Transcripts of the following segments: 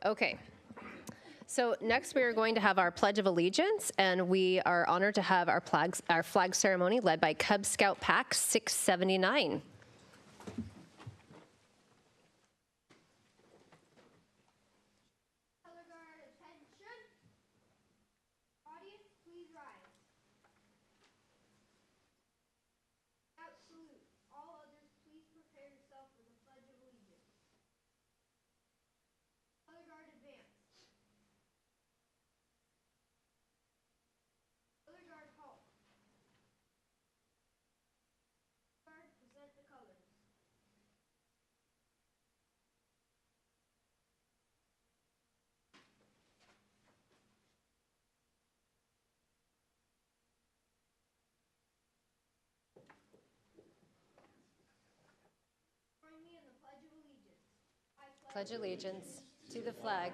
Okay. So next we are going to have our Pledge of Allegiance, and we are honored to have our flag ceremony led by Cub Scout Pack 679. Pledge allegiance to the flag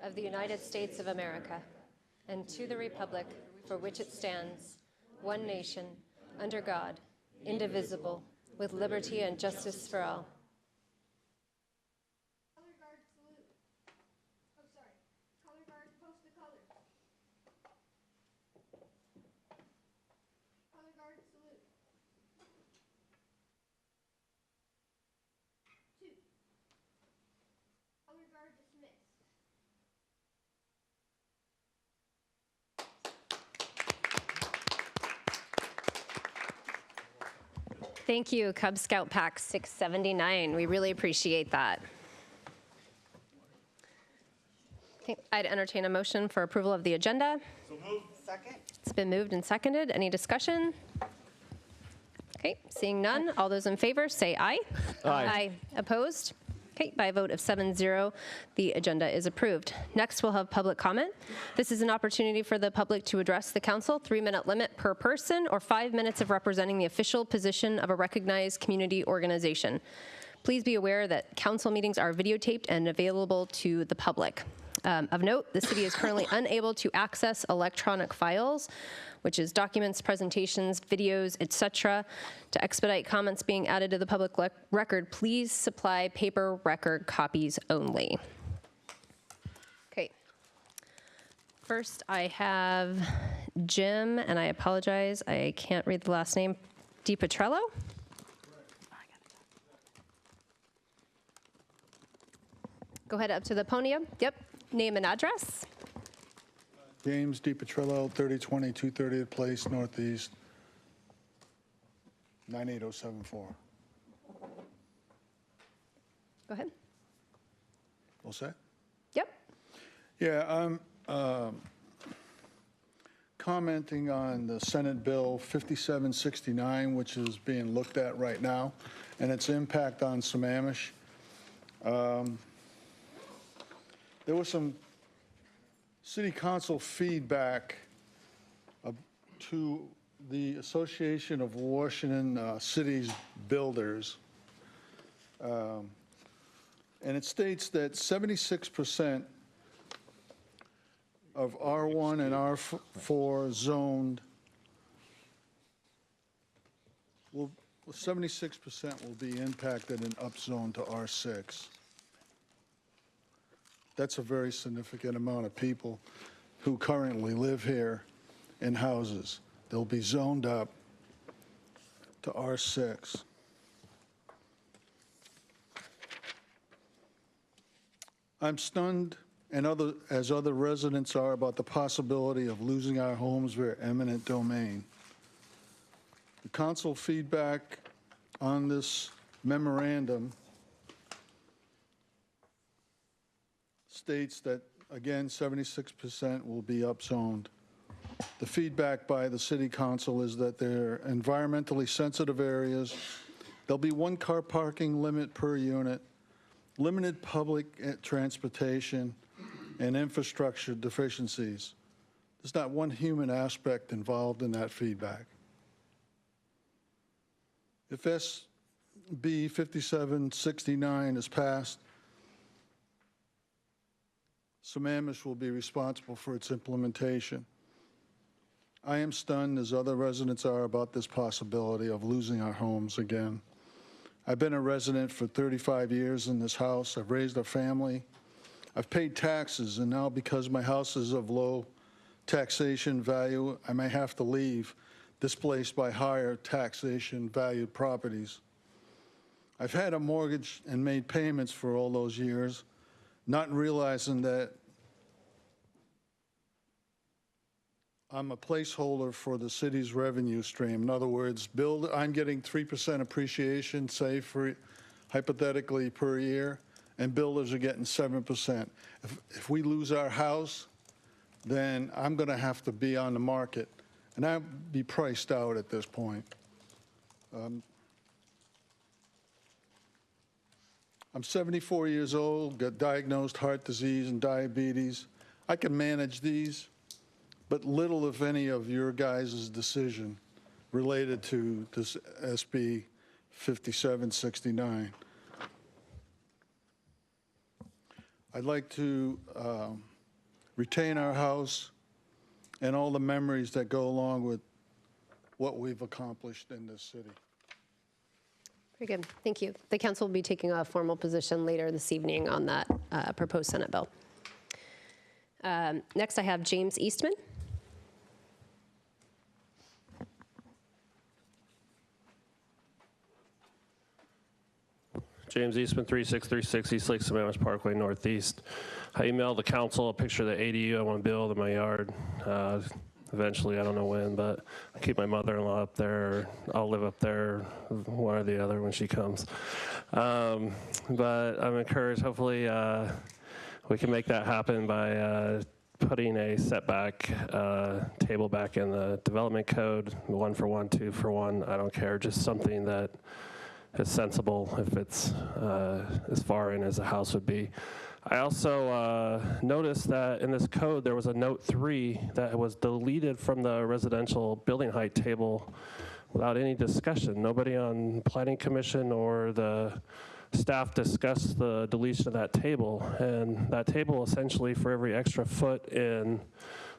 of the United States of America and to the republic for which it stands, one nation, under God, indivisible, with liberty and justice for all. Color guard salute. Oh, sorry. Color guard post the colors. Color guard salute. 2. Color guard dismissed. Thank you, Cub Scout Pack 679. We really appreciate that. Okay, I'd entertain a motion for approval of the agenda. So moved. Second. It's been moved and seconded. Any discussion? Okay, seeing none, all those in favor say aye. Aye. Opposed? Okay, by a vote of 7-0, the agenda is approved. Next, we'll have public comment. This is an opportunity for the public to address the council, 3-minute limit per person, or 5 minutes of representing the official position of a recognized community organization. Please be aware that council meetings are videotaped and available to the public. Of note, the city is currently unable to access electronic files, which is documents, presentations, videos, etc. To expedite comments being added to the public record, please supply paper record copies only. Okay. First, I have Jim, and I apologize, I can't read the last name, DiPetrello? Go ahead up to the podium. Yep. Name and address. James DiPetrillo, 3020 230th Place, Northeast, 98074. Go ahead. All set? Yep. Yeah, I'm commenting on the Senate Bill 5769, which is being looked at right now, and its impact on Sammamish. There was some city council feedback to the Association of Washington Cities Builders. And it states that 76% of R1 and R4 zoned 76% will be impacted and upzoned to R6. That's a very significant amount of people who currently live here in houses. They'll be zoned up to R6. I'm stunned, and as other residents are, about the possibility of losing our homes via eminent domain. The council feedback on this memorandum states that, again, 76% will be upzoned. The feedback by the city council is that they're environmentally sensitive areas. There'll be 1 car parking limit per unit, limited public transportation, and infrastructure deficiencies. There's not one human aspect involved in that feedback. If SB 5769 is passed, Sammamish will be responsible for its implementation. I am stunned, as other residents are, about this possibility of losing our homes again. I've been a resident for 35 years in this house. I've raised a family. I've paid taxes, and now because my house is of low taxation value, I may have to leave, displaced by higher taxation valued properties. I've had a mortgage and made payments for all those years, not realizing that I'm a placeholder for the city's revenue stream. In other words, I'm getting 3% appreciation, say, for hypothetically per year, and builders are getting 7%. If we lose our house, then I'm going to have to be on the market, and I'll be priced out at this point. I'm 74 years old, got diagnosed heart disease and diabetes. I can manage these, but little, if any, of your guys' decision related to this SB 5769. I'd like to retain our house and all the memories that go along with what we've accomplished in this city. Very good. Thank you. The council will be taking a formal position later this evening on that proposed Senate bill. Next, I have James Eastman. James Eastman, 3636 East Lake Sammamish Parkway Northeast. I emailed the council a picture of the ADU I want to build in my yard. Eventually, I don't know when, but I keep my mother-in-law up there. I'll live up there, one or the other, when she comes. But I'm encouraged. Hopefully, we can make that happen by putting a setback table back in the development code, 1 for 1, 2 for 1. I don't care. Just something that is sensible if it's as far in as a house would be. I also noticed that in this code there was a note 3 that was deleted from the residential building height table without any discussion. Nobody on planning commission or the staff discussed the deletion of that table. And that table essentially, for every extra foot in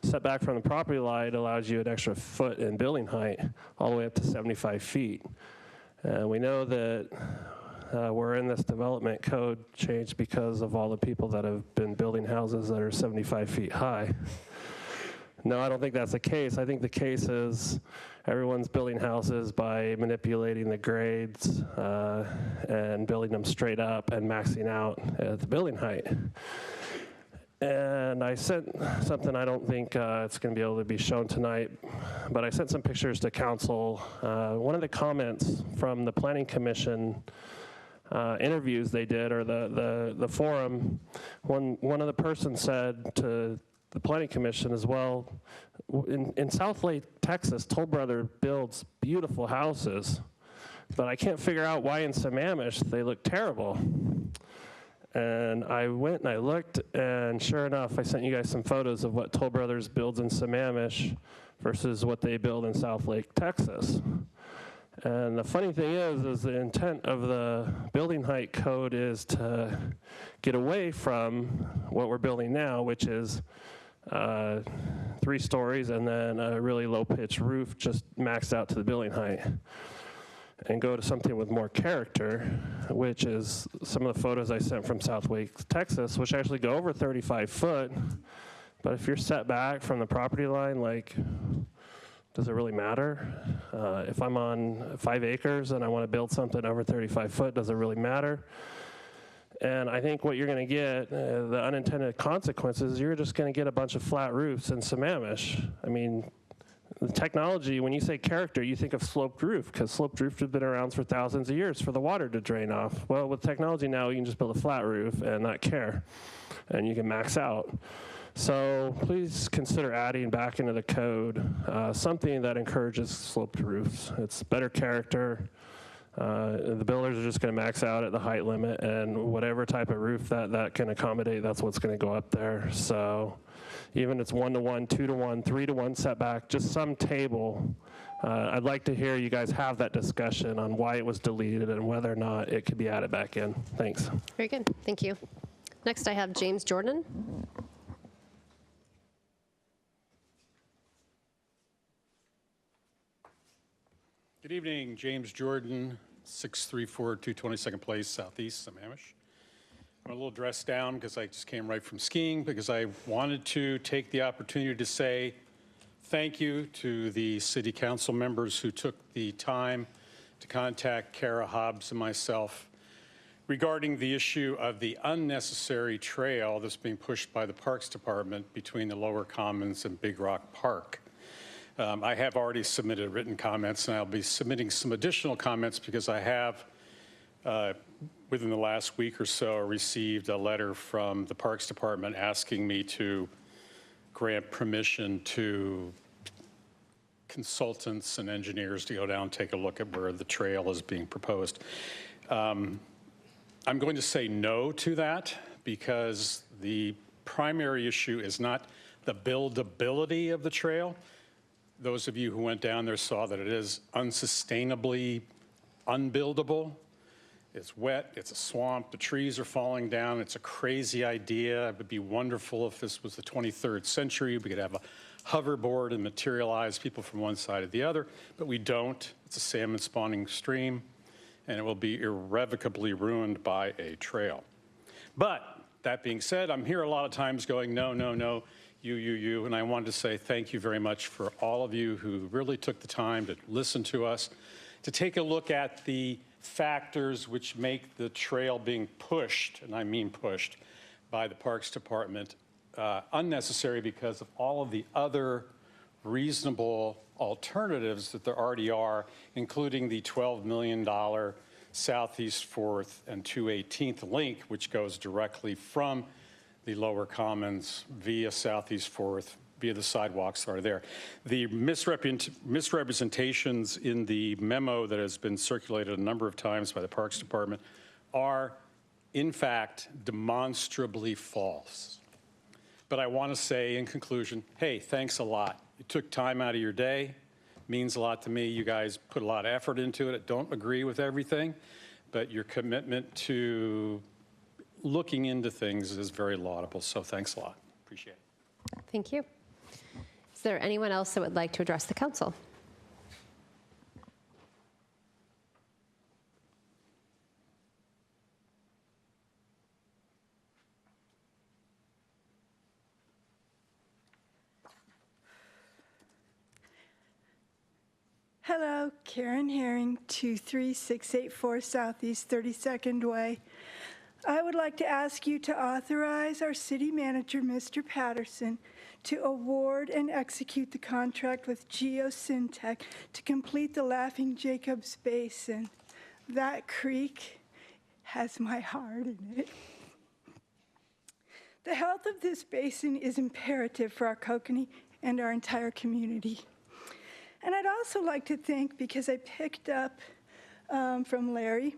setback from the property line, allows you an extra foot in building height all the way up to 75 feet. We know that we're in this development code change because of all the people that have been building houses that are 75 feet high. No, I don't think that's the case. I think the case is everyone's building houses by manipulating the grades and building them straight up and maxing out at the building height. And I sent something, I don't think it's going to be able to be shown tonight, but I sent some pictures to council. One of the comments from the Planning Commission interviews they did, or the forum, one of the persons said to the Planning Commission as well, in South Lake, Texas, Toll Brothers builds beautiful houses, but I can't figure out why in Sammamish they look terrible. And I went and I looked, and sure enough, I sent you guys some photos of what Toll Brothers builds in Sammamish versus what they build in South Lake, Texas. And the funny thing is the intent of the building height code is to get away from what we're building now, which is 3 stories and then a really low-pitched roof just maxed out to the building height, and go to something with more character, which is some of the photos I sent from South Lake, Texas, which actually go over 35 foot. But if you're set back from the property line, like, does it really matter? If I'm on 5 acres and I want to build something over 35 foot, does it really matter? And I think what you're going to get, the unintended consequences, you're just going to get a bunch of flat roofs in Sammamish. I mean, the technology, when you say character, you think of sloped roof, because sloped roofs have been around for thousands of years for the water to drain off. Well, with technology now, you can just build a flat roof and not care, and you can max out. So please consider adding back into the code something that encourages sloped roofs. It's better character. The builders are just going to max out at the height limit, and whatever type of roof that can accommodate, that's what's going to go up there. So even if it's 1-to-1, 2-to-1, 3-to-1 setback, just some table. I'd like to hear you guys have that discussion on why it was deleted and whether or not it could be added back in. Thanks. Very good. Thank you. Next, I have James Jordan. Good evening, James Jordan, 634 222nd Place, Southeast, Sammamish. I'm a little dressed down because I just came right from skiing, because I wanted to take the opportunity to say thank you to the city council members who took the time to contact Kara Hobbs and myself regarding the issue of the unnecessary trail that's being pushed by the Parks Department between the Lower Commons and Big Rock Park. I have already submitted written comments, and I'll be submitting some additional comments because I have, within the last week or so, received a letter from the Parks Department asking me to grant permission to consultants and engineers to go down and take a look at where the trail is being proposed. I'm going to say no to that because the primary issue is not the buildability of the trail. Those of you who went down there saw that it is unsustainably unbuildable. It's wet, it's a swamp, the trees are falling down, it's a crazy idea. It would be wonderful if this was the 23rd century. We could have a hoverboard and materialize people from one side to the other, but we don't. It's a salmon spawning stream, and it will be irrevocably ruined by a trail. But that being said, I'm here a lot of times going, no, no, no, you, and I wanted to say thank you very much for all of you who really took the time to listen to us, to take a look at the factors which make the trail being pushed, and I mean pushed, by the Parks Department unnecessary because of all of the other reasonable alternatives that there already are, including the $12 million Southeast 4th and 218th link, which goes directly from the Lower Commons via Southeast 4th, via the sidewalks that are there. The misrepresentations in the memo that has been circulated a number of times by the Parks Department are, in fact, demonstrably false. But I want to say in conclusion, hey, thanks a lot. You took time out of your day. Means a lot to me. You guys put a lot of effort into it. I don't agree with everything, but your commitment to looking into things is very laudable. So thanks a lot. Appreciate it. Thank you. Is there anyone else that would like to address the council? Hello, Karen Herring, 23684 Southeast 32nd Way. I would like to ask you to authorize our city manager, Mr. Patterson, to award and execute the contract with Geosyntec to complete the Laughing Jacobs Basin. That creek has my heart in it. The health of this basin is imperative for our Kokanee and our entire community. And I'd also like to thank, because I picked up from Larry,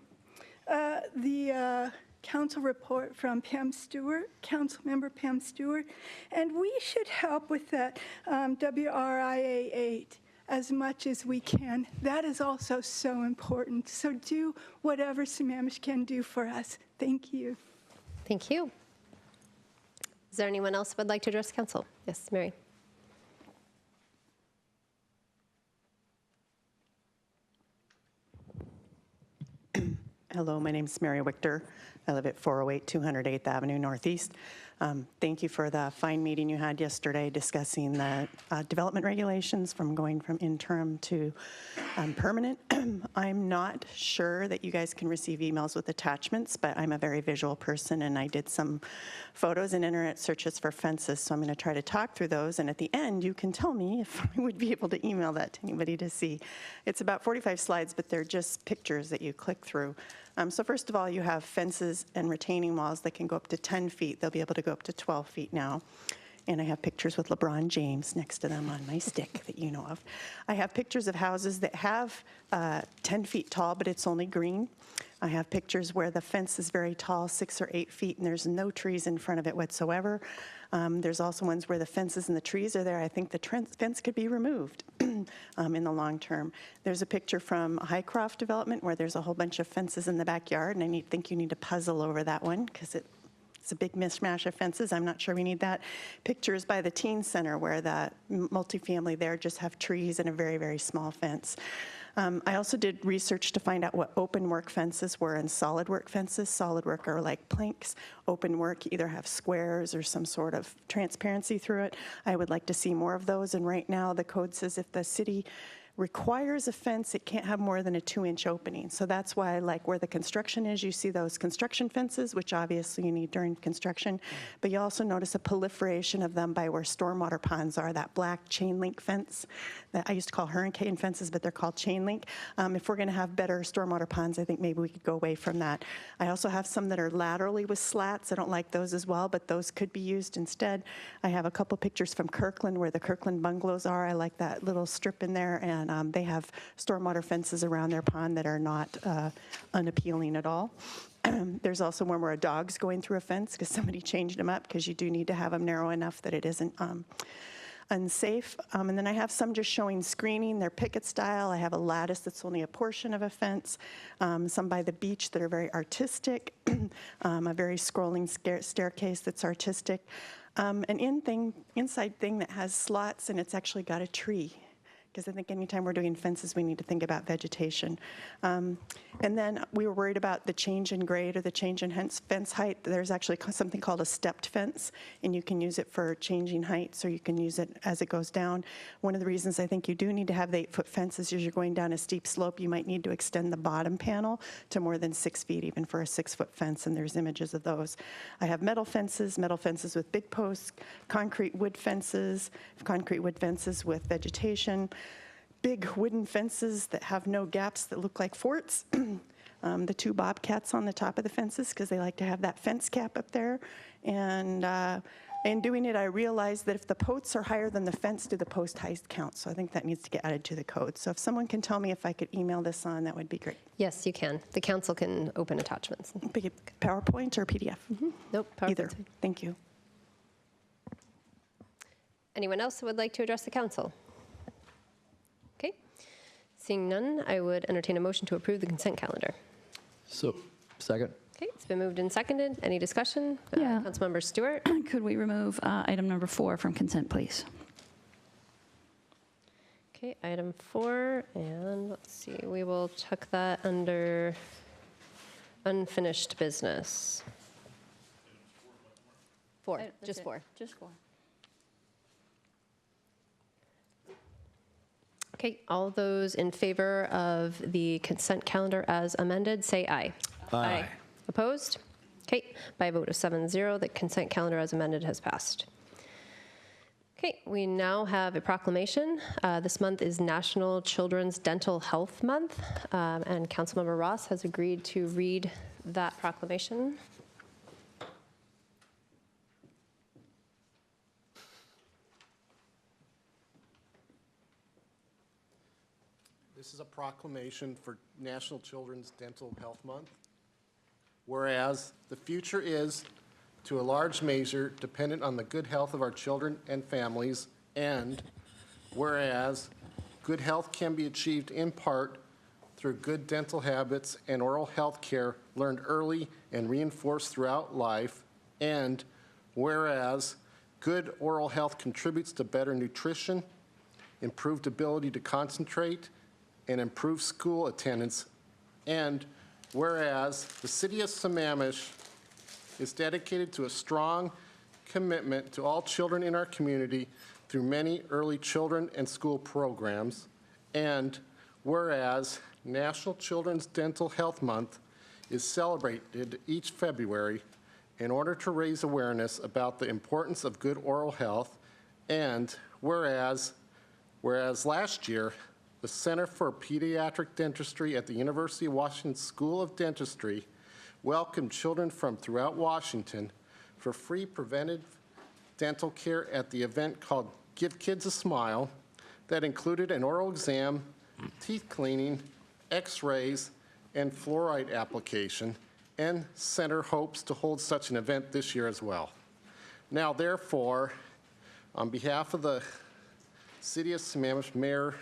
the council report from Pam Stewart, council member Pam Stewart, and we should help with that WRIA 8 as much as we can. That is also so important. So do whatever Sammamish can do for us. Thank you. Thank you. Is there anyone else who would like to address council? Yes, Mary. Hello, my name is Mary Wichter. I live at 408 208th Avenue Northeast. Thank you for the fine meeting you had yesterday discussing the development regulations from going from interim to permanent. I'm not sure that you guys can receive emails with attachments, but I'm a very visual person and I did some photos and internet searches for fences, so I'm going to try to talk through those, and at the end you can tell me if I would be able to email that to anybody to see. It's about 45 slides, but they're just pictures that you click through. So first of all, you have fences and retaining walls that can go up to 10 feet. They'll be able to go up to 12 feet now. And I have pictures with LeBron James next to them on my stick that you know of. I have pictures of houses that have 10 feet tall, but it's only green. I have pictures where the fence is very tall, 6 or 8 feet, and there's no trees in front of it whatsoever. There's also ones where the fences and the trees are there. I think the fence could be removed in the long term. There's a picture from Highcroft development where there's a whole bunch of fences in the backyard, and I think you need to puzzle over that one because it's a big mishmash of fences. I'm not sure we need that. Pictures by the teen center where the multifamily there just have trees and a very, very small fence. I also did research to find out what open work fences were and solid work fences. Solid work are like planks. Open work either have squares or some sort of transparency through it. I would like to see more of those, and right now the code says if the city requires a fence, it can't have more than a 2-inch opening. So that's why, like where the construction is, you see those construction fences, which obviously you need during construction, but you also notice a proliferation of them by where stormwater ponds are, that black chain link fence that I used to call hurricane fences, but they're called chain link. If we're gonna have better stormwater ponds, I think maybe we could go away from that. I also have some that are laterally with slats. I don't like those as well, but those could be used instead. I have a couple pictures from Kirkland where the Kirkland bungalows are. I like that little strip in there, and they have stormwater fences around their pond that are not unappealing at all. There's also one where a dog's going through a fence because somebody changed them up, because you do need to have them narrow enough that it isn't unsafe. And then I have some just showing screening. They're picket style. I have a lattice that's only a portion of a fence. Some by the beach that are very artistic. A very scrolling staircase that's artistic. An inside thing that has slots, and it's actually got a tree. Because I think anytime we're doing fences, we need to think about vegetation. And then we were worried about the change in grade or the change in fence height. There's actually something called a stepped fence, and you can use it for changing heights, or you can use it as it goes down. One of the reasons I think you do need to have the 8-foot fences is you're going down a steep slope. You might need to extend the bottom panel to more than 6 feet, even for a 6-foot fence, and there's images of those. I have metal fences with big posts, concrete wood fences with vegetation, big wooden fences that have no gaps that look like forts. The 2 bobcats on the top of the fences, because they like to have that fence cap up there. And in doing it, I realized that if the posts are higher than the fence, do the post height count? So I think that needs to get added to the code. So if someone can tell me if I could email this on, that would be great. Yes, you can. The council can open attachments. PowerPoint or PDF? Nope, PowerPoint's Either. fine. Thank you. Anyone else who would like to address the council? Okay. Seeing none, I would entertain a motion to approve the consent calendar. So, second. Okay, it's been moved and seconded. Any discussion? Yeah. Councilmember Stewart? Could we remove item number 4 from consent, please? Okay, item 4, and let's see, we will chuck that under unfinished business. 4, just 4. Just 4. Okay, all those in favor of the consent calendar as amended, say aye. Aye. Opposed? Okay, by a vote of 7-0, the consent calendar as amended has passed. Okay, we now have a proclamation. This month is National Children's Dental Health Month, and Councilmember Ross has agreed to read that proclamation. This is a proclamation for National Children's Dental Health Month. Whereas the future is, to a large measure, dependent on the good health of our children and families, and whereas good health can be achieved in part through good dental habits and oral health care learned early and reinforced throughout life, and whereas good oral health contributes to better nutrition, improved ability to concentrate, and improve school attendance, and whereas the city of Sammamish is dedicated to a strong commitment to all children in our community through many early children and school programs, and whereas National Children's Dental Health Month is celebrated each February in order to raise awareness about the importance of good oral health, and whereas last year, the Center for Pediatric Dentistry at the University of Washington School of Dentistry welcomed children from throughout Washington for free preventive dental care at the event called Give Kids a Smile that included an oral exam, teeth cleaning, x-rays, and fluoride application, and Center hopes to hold such an event this year as well. Now, therefore, on behalf of the City of Sammamish, Mayor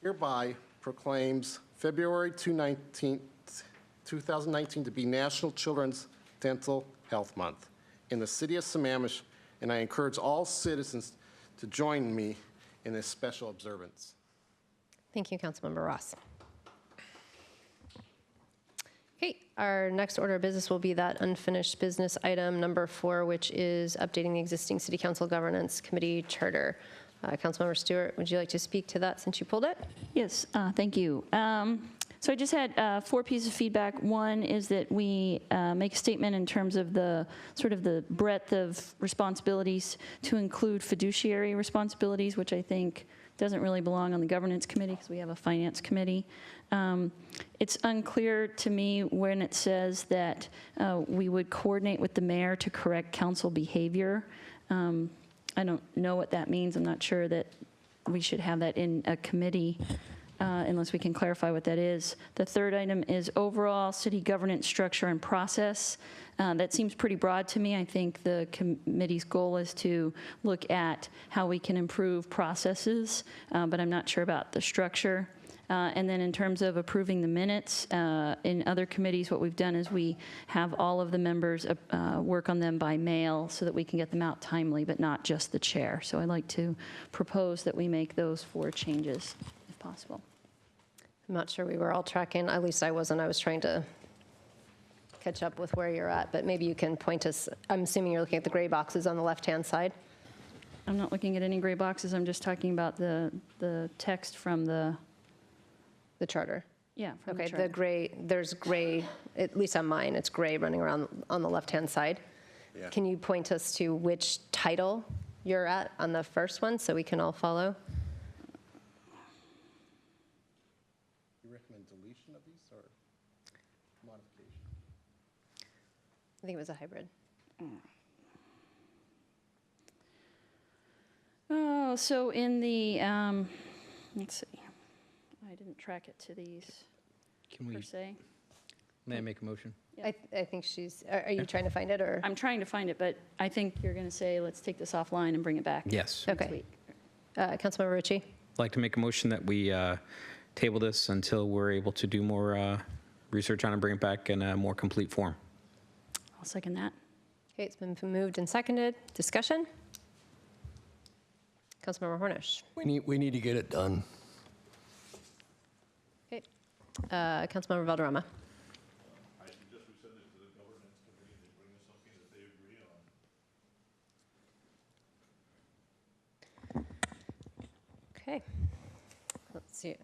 hereby proclaims February 2019 to be National Children's Dental Health Month in the City of Sammamish, and I encourage all citizens to join me in this special observance. Thank you, Councilmember Ross. Okay, our next order of business will be that unfinished business item number 4, which is updating the existing City Council Governance Committee charter. Councilmember Stewart, would you like to speak to that since you pulled it? Yes, thank you. So I just had 4 pieces of feedback. One is that we make a statement in terms of the sort of the breadth of responsibilities to include fiduciary responsibilities, which I think doesn't really belong on the governance committee because we have a finance committee. It's unclear to me when it says that we would coordinate with the mayor to correct council behavior. I don't know what that means. I'm not sure that we should have that in a committee unless we can clarify what that is. The third item is overall city governance structure and process. That seems pretty broad to me. I think the committee's goal is to look at how we can improve processes, but I'm not sure about the structure. And then in terms of approving the minutes, in other committees, what we've done is we have all of the members work on them by mail so that we can get them out timely, but not just the chair. So I'd like to propose that we make those 4 changes, if possible. I'm not sure we were all tracking, at least I wasn't. I was trying to catch up with where you're at, but maybe you can point us. I'm assuming you're looking at the gray boxes on the left-hand side. I'm not looking at any gray boxes. I'm just talking about the text from the charter. Yeah. From Okay, the charter. there's gray, at least on mine, it's gray running around on the left-hand side. Yeah. Can you point us to which title you're at on the first one so we can all follow? You recommend deletion of these or modification? I think it was a hybrid. Oh, so in the, let's see. I didn't track it to these Can per we, se. may I make a motion? I think she's, are you trying to find it, or? I'm trying to find it, but I think you're going to say, let's take this offline and bring it back. Yes. next Okay. week. Councilmember Ritchie? I'd like to make a motion that we table this until we're able to do more research on it and bring it back in a more complete form. I'll second that. Okay, it's been moved and seconded. Discussion? Councilmember Hornish. We need to get it done. Okay. Councilmember Valderrama. I suggest we send it to the governance committee and they bring us something that they agree on. Okay. Let's see.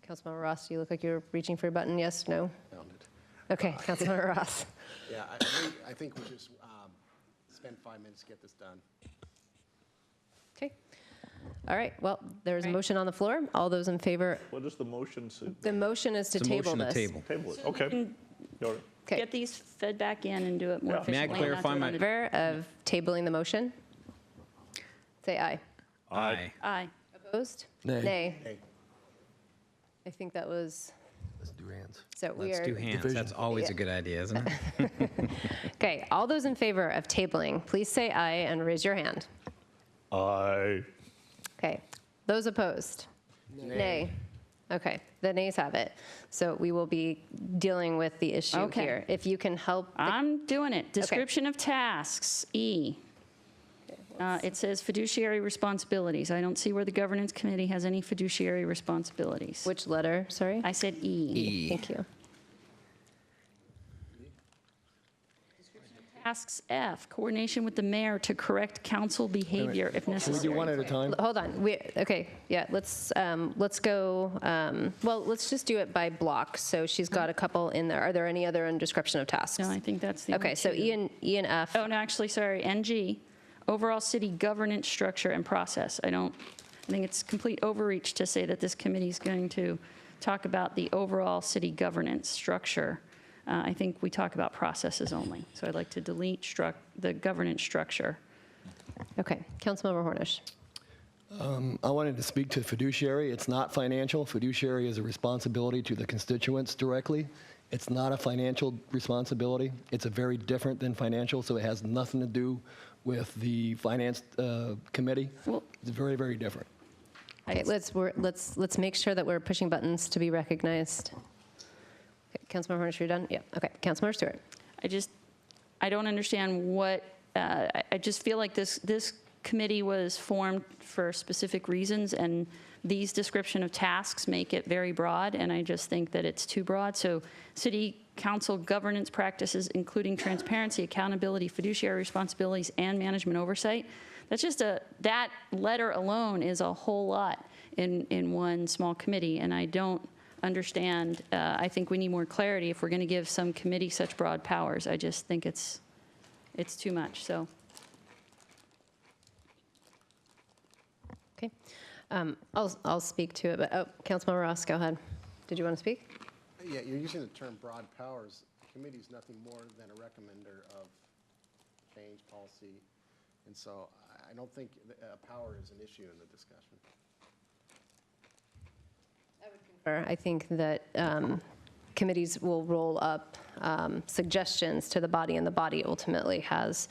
Councilmember Ross, you look like you're reaching for your button. Yes, no? Found it. Okay, Councilmember Ross. Yeah, I think we just spend 5 minutes to get this done. Okay. All right, well, there's a Right. motion on the floor. All those in favor, What does the motion say? the motion is to It's a table motion this. to table. Table it, okay. All right. Okay. Get these fed back in and do it more Yeah. efficiently. May I and not clarify do it my- on a- Favor of tabling the motion? Say aye. Aye. Aye. Opposed? Nay. Hey, I think that was, Let's do hands. so we Let's are. do hands. Division. That's always a good idea, isn't it? Okay, all those in favor of tabling, please say aye and raise your hand. Aye. Okay, those opposed? Nay. Okay, the nays have it. So we will be dealing with the issue Okay. here. If you can help, I'm doing it. Description of tasks, E. It says fiduciary responsibilities. I don't see where the governance committee has any fiduciary responsibilities. which letter, sorry? I said E. Thank you. Tasks F, coordination with the mayor to correct council behavior if Can we necessary. do one at a time? Hold on, okay, yeah, let's go, well, let's just do it by block. So she's got a couple in there. Are there any other in description of tasks? No, I think that's the Okay, only so two. E and F. Oh, no, actually, sorry, NG, overall city governance structure and process. I think it's complete overreach to say that this committee is going to talk about the overall city governance structure. I think we talk about processes only. So I'd like to delete the governance structure. Okay, Councilmember Hornish. I wanted to speak to fiduciary. It's not financial. Fiduciary is a responsibility to the constituents directly. It's not a financial responsibility. It's a very different than financial, so it has nothing to do with the finance committee. Well- It's very, very different. Okay, let's make sure that we're pushing buttons to be recognized. Okay, Councilmember Hornish, you're done? Yeah, okay. Councilmember Stewart. I don't understand what, I just feel like this committee was formed for specific reasons, and these description of tasks make it very broad, and I just think that it's too broad. So city council governance practices, including transparency, accountability, fiduciary responsibilities, and management oversight. That's just that letter alone is a whole lot in one small committee, and I don't understand. I think we need more clarity if we're going to give some committee such broad powers. I just think it's too much, so. Okay. I'll speak to it, but, Councilmember Ross, go ahead. Did you want to speak? Yeah, you're using the term broad powers. The committee is nothing more than a recommender of change policy. And so I don't think power is an issue in the discussion. I think that committees will roll up suggestions to the body, and the body ultimately has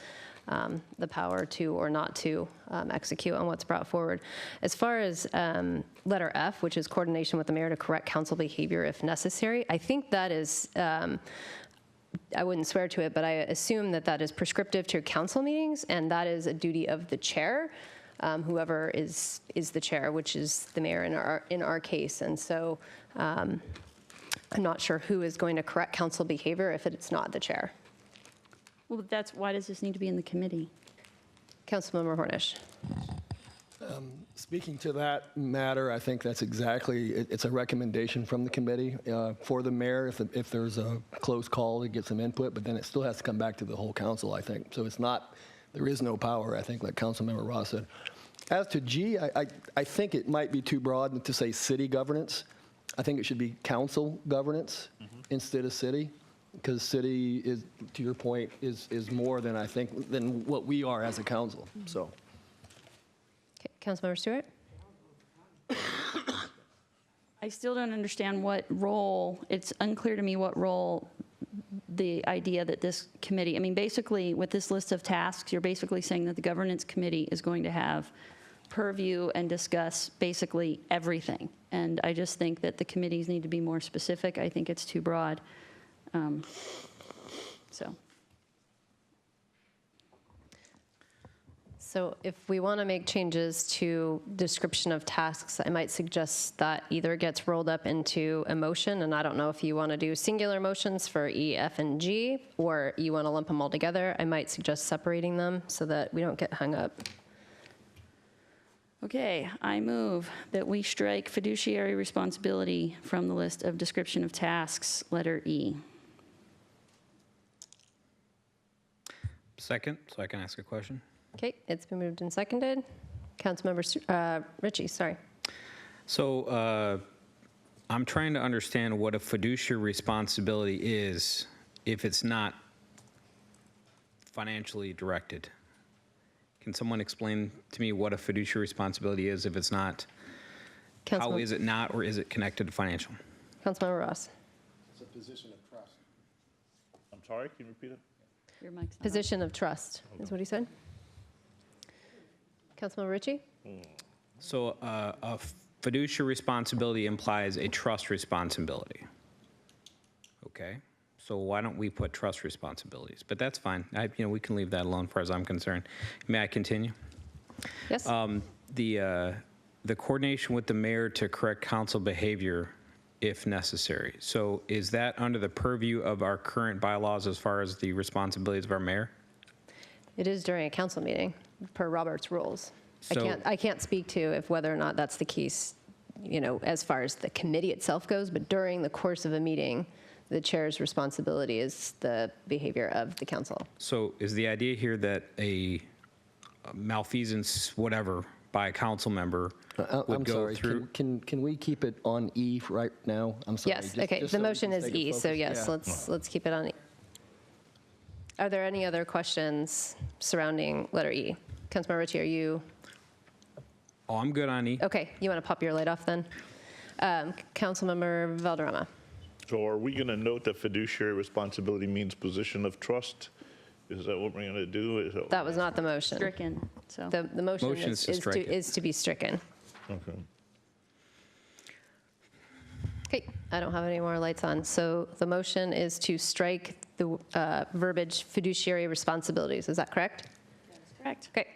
the power to or not to execute on what's brought forward. As far as letter F, which is coordination with the mayor to correct council behavior if necessary, I think that is, I wouldn't swear to it, but I assume that that is prescriptive to council meetings, and that is a duty of the chair, whoever is the chair, which is the mayor in our case. And so I'm not sure who is going to correct council behavior if it's not the chair. Well, why does this need to be in the committee? Councilmember Hornish. Speaking to that matter, I think that's exactly, it's a recommendation from the committee for the mayor if there's a close call to get some input, but then it still has to come back to the whole council, I think. So it's not, there is no power, I think, like Councilmember Ross said. As to G, I think it might be too broad to say city governance. I think it should be council governance instead of city, because city is, to your point, is more than, I think, than what we are as a council, so. Okay, Councilmember Stewart. I still don't understand what role, it's unclear to me what role the idea that this committee, I mean, basically with this list of tasks, you're basically saying that the governance committee is going to have purview and discuss basically everything. And I just think that the committees need to be more specific. I think it's too broad. So if we want to make changes to description of tasks, I might suggest that either gets rolled up into a motion, and I don't know if you want to do singular motions for E, F, and G, or you want to lump them all together. I might suggest separating them so that we don't get hung up. Okay, I move that we strike fiduciary responsibility from the list of description of tasks, letter E. Second, so I can ask a question. Okay, it's been moved and seconded. Councilmember Ritchie, sorry. So I'm trying to understand what a fiduciary responsibility is if it's not financially directed. Can someone explain to me what a fiduciary responsibility is if it's not? How is it not, or is it connected to financial? Councilmember Ross. It's a position of trust. I'm sorry, can you repeat it? Your mic's not on. Position of trust is what he said. Councilmember Ritchie? So a fiduciary responsibility implies a trust responsibility. Okay, so why don't we put trust responsibilities? But that's fine. We can leave that alone as far as I'm concerned. May I continue? Yes. The coordination with the mayor to correct council behavior if necessary. So is that under the purview of our current bylaws as far as the responsibilities of our mayor? It is during a council meeting, per Robert's rules. So- I can't speak to if whether or not that's the case, as far as the committee itself goes, but during the course of a meeting, the chair's responsibility is the behavior of the council. So is the idea here that a malfeasance, whatever, by a council member I'm would go sorry, through? can we keep it on E right now? I'm sorry. Yes, just- okay, just the so we motion can is stay E, so focused. yes, Yeah. let's keep it on E. Are there any other questions surrounding letter E? Councilmember Ritchie, are you, Oh, I'm good on E. okay, you want to pop your light off then? Councilmember Valderrama. So are we going to note that fiduciary responsibility means position of trust? Is that what we're going to do? That was not the motion. Stricken, so. The motion Motion is to strike it. is to be stricken. Okay. Okay, I don't have any more lights on. So the motion is to strike the verbiage fiduciary responsibilities. Is that correct? Correct. Okay.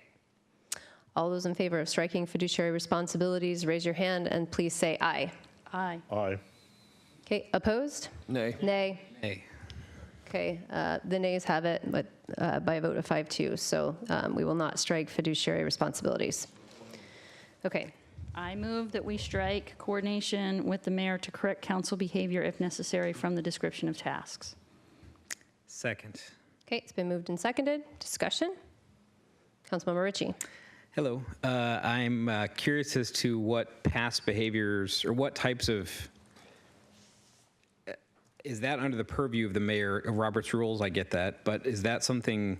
All those in favor of striking fiduciary responsibilities, raise your hand and please say aye. Aye. Aye. Okay, opposed? Nay. Nay. Nay. Okay, the nays have it, but by a vote of 5-2, so we will not strike fiduciary responsibilities. Okay, I move that we strike coordination with the mayor to correct council behavior if necessary from the description of tasks. Second. okay, it's been moved and seconded. Discussion? Councilmember Ritchie. Hello. I'm curious as to what past behaviors or what types of, is that under the purview of the mayor of Robert's rules? I get that, but is that something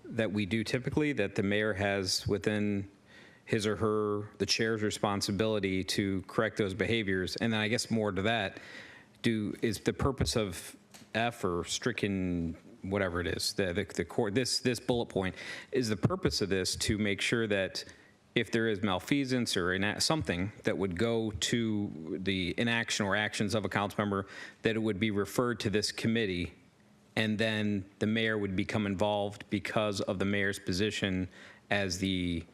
that we do typically, that the mayor has within his or her, the chair's responsibility to correct those behaviors? And then I guess more to that, is the purpose of F or stricken, whatever it is, the core, this bullet point, is the purpose of this to make sure that if there is malfeasance or something that would go to the inaction or actions of a council member, that it would be referred to this committee, and then the mayor would become involved because of the mayor's position as the,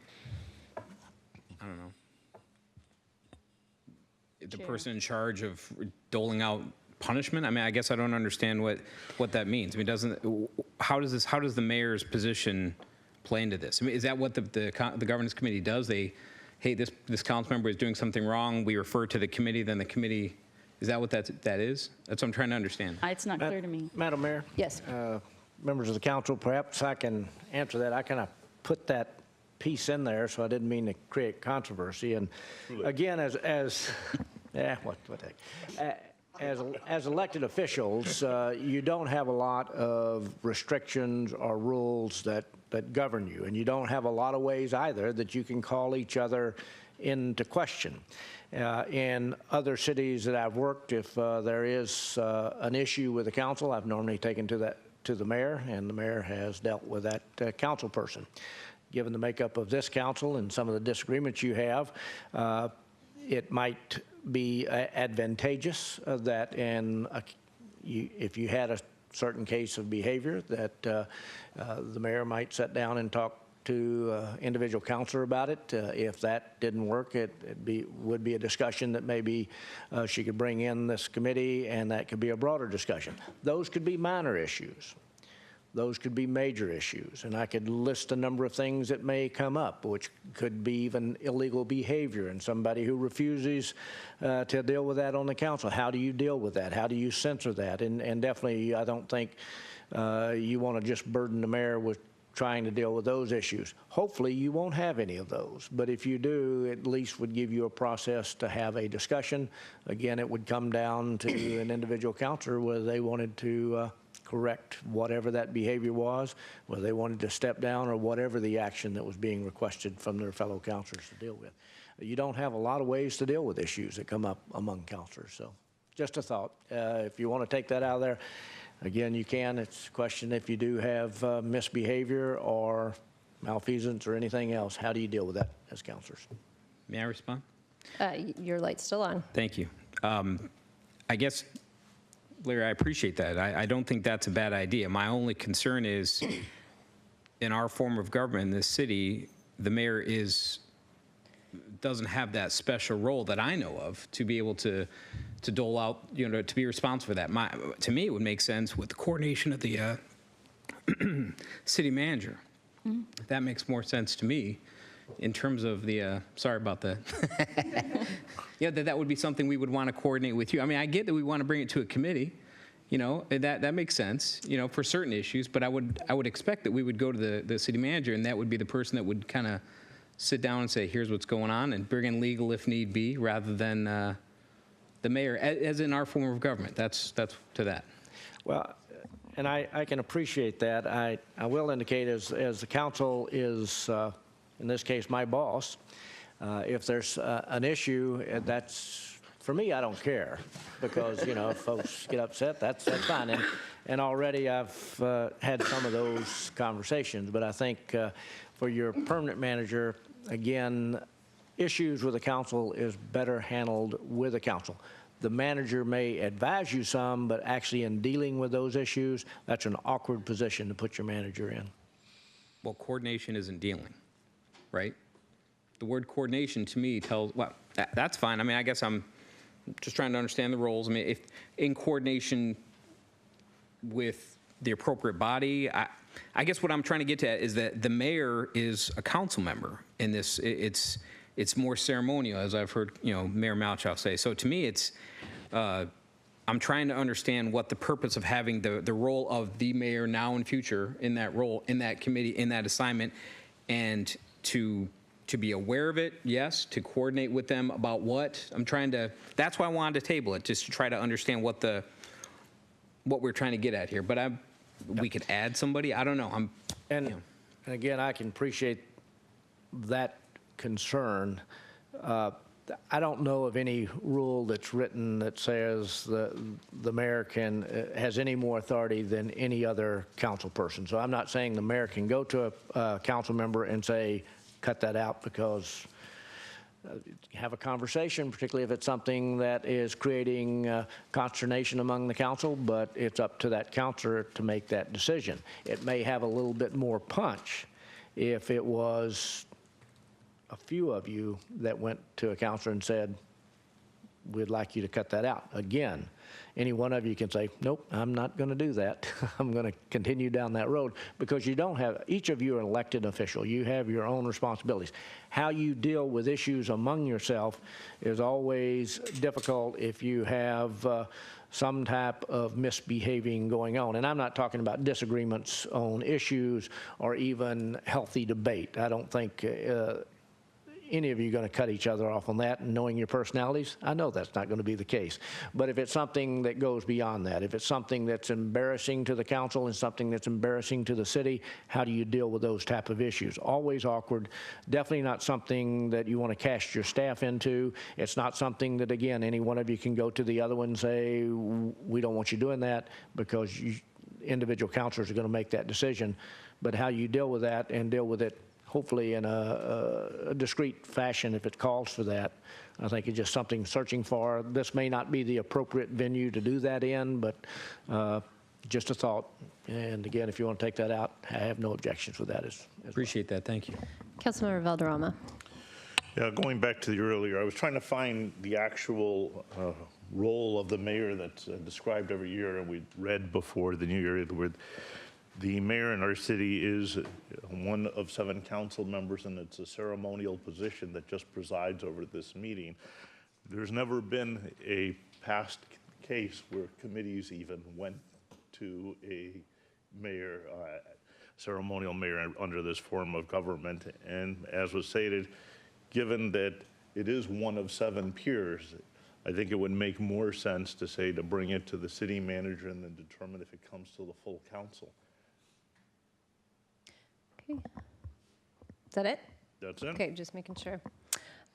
I don't know, the person in charge of doling out punishment? I mean, I guess I don't understand what that means. I mean, how does the mayor's position play into this? I mean, is that what the governance committee does? Hey, this council member is doing something wrong. We refer to the committee, then the committee, is that what that is? That's what I'm trying to understand. It's not clear to me. Madam Mayor? Yes. Members of the council, perhaps I can answer that. I kind of put that piece in there, so I didn't mean to create controversy. And again, as elected officials, you don't have a lot of restrictions or rules that govern you, and you don't have a lot of ways either that you can call each other into question. In other cities that I've worked, if there is an issue with the council, I've normally taken to the mayor, and the mayor has dealt with that council person. Given the makeup of this council and some of the disagreements you have, it might be advantageous that if you had a certain case of behavior that the mayor might sit down and talk to individual counselor about it. If that didn't work, it would be a discussion that maybe she could bring in this committee, and that could be a broader discussion. Those could be minor issues. Those could be major issues, and I could list a number of things that may come up, which could be even illegal behavior and somebody who refuses to deal with that on the council. How do you deal with that? How do you censor that? And definitely, I don't think you want to just burden the mayor with trying to deal with those issues. Hopefully, you won't have any of those, but if you do, at least would give you a process to have a discussion. Again, it would come down to an individual counselor whether they wanted to correct whatever that behavior was, whether they wanted to step down or whatever the action that was being requested from their fellow counselors to deal with. You don't have a lot of ways to deal with issues that come up among counselors, so just a thought. If you want to take that out of there, again, you can. It's a question if you do have misbehavior or malfeasance or anything else, how do you deal with that as counselors? May I respond? Your light's still on. Thank you. I guess, Larry, I appreciate that. I don't think that's a bad idea. My only concern is, in our form of government in this city, the mayor doesn't have that special role that I know of to be able to dole out, to be responsible for that. To me, it would make sense with the coordination of the city manager. Mm-hmm. That makes more sense to me in terms of the, sorry about that. Yeah, that would be something we would want to coordinate with you. I mean, I get that we want to bring it to a committee, that makes sense, for certain issues, but I would expect that we would go to the city manager, and that would be the person that would kind of sit down and say, here's what's going on, and bring in legal if need be, rather than the mayor, as in our form of government. That's to that. Well, and I can appreciate that. I will indicate as the council is, in this case, my boss, if there's an issue, that's, for me, I don't care, because, if folks get upset, that's fine. And already I've had some of those conversations, but I think for your permanent manager, again, issues with the council is better handled with the council. The manager may advise you some, but actually in dealing with those issues, that's an awkward position to put your manager in. Well, coordination isn't dealing, right? the word coordination to me tells, well, that's fine. I mean, I guess I'm just trying to understand the roles. I mean, if in coordination with the appropriate body, I guess what I'm trying to get to is that the mayor is a council member in this. It's more ceremonial, as I've heard, Mayor Malchow say. So to me, it's, I'm trying to understand what the purpose of having the role of the mayor now and future in that role, in that committee, in that assignment, and to be aware of it, yes, to coordinate with them about what. That's why I wanted to table it, just to try to understand what we're trying to get at here. But we could add somebody, I don't know. And again, I can appreciate that concern. I don't know of any rule that's written that says the mayor has any more authority than any other council person. So I'm not saying the mayor can go to a council member and say, cut that out, because have a conversation, particularly if it's something that is creating consternation among the council, but it's up to that councilor to make that decision. It may have a little bit more punch if it was a few of you that went to a counselor and said, we'd like you to cut that out. Again, any one of you can say, nope, I'm not going to do that. I'm going to continue down that road, because you don't have, each of you are an elected official. You have your own responsibilities. How you deal with issues among yourself is always difficult if you have some type of misbehaving going on. And I'm not talking about disagreements on issues or even healthy debate. I don't think any of you are going to cut each other off on that, and knowing your personalities, I know that's not going to be the case. But if it's something that goes beyond that, if it's something that's embarrassing to the council and something that's embarrassing to the city, how do you deal with those type of issues? Always awkward. Definitely not something that you want to cast your staff into. It's not something that, again, any one of you can go to the other one and say, we don't want you doing that, because individual councilors are going to make that decision. But how you deal with that, and deal with it hopefully in a discreet fashion if it calls for that, I think it's just something searching for. This may not be the appropriate venue to do that in, but just a thought. And again, if you want to take that out, I have no objections with that as Appreciate that. Thank you. Councilmember Valderrama. Yeah, going back to the earlier, I was trying to find the actual role of the mayor that's described every year, and we read before the new year where the mayor in our city is one of 7 council members, and it's a ceremonial position that just presides over this meeting. There's never been a past case where committees even went to a mayor, ceremonial mayor under this form of government. And as was stated, given that it is one of 7 peers, I think it would make more sense to say to bring it to the city manager and then determine if it comes to the full council. Okay. Is that it? That's it. Okay, just making sure.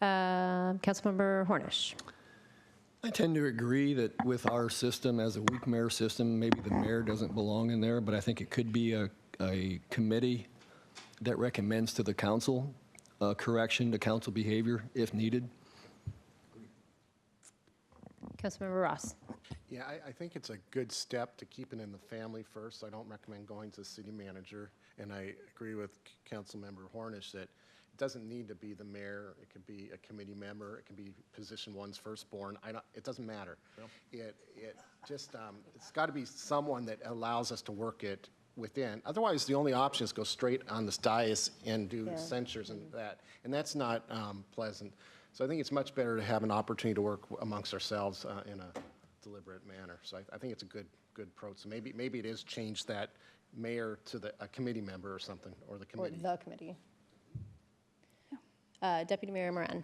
Councilmember Hornish. I tend to agree that with our system as a weak mayor system, maybe the mayor doesn't belong in there, but I think it could be a committee that recommends to the council correction to council behavior if needed. Councilmember Ross. Yeah, I think it's a good step to keep it in the family first. I don't recommend going to the city manager. And I agree with Councilmember Hornish that it doesn't need to be the mayor. It could be a committee member. It can be position one's firstborn. It doesn't matter. Yep. It just, it's got to be someone that allows us to work it within. Otherwise, the only option is go straight on this dais and do censures and that. And that's not pleasant. So I think it's much better to have an opportunity to work amongst ourselves in a deliberate manner. So I think it's a good approach. So maybe it is change that mayor to a committee member or something, or the committee. Or the committee. Deputy Mayor Moran.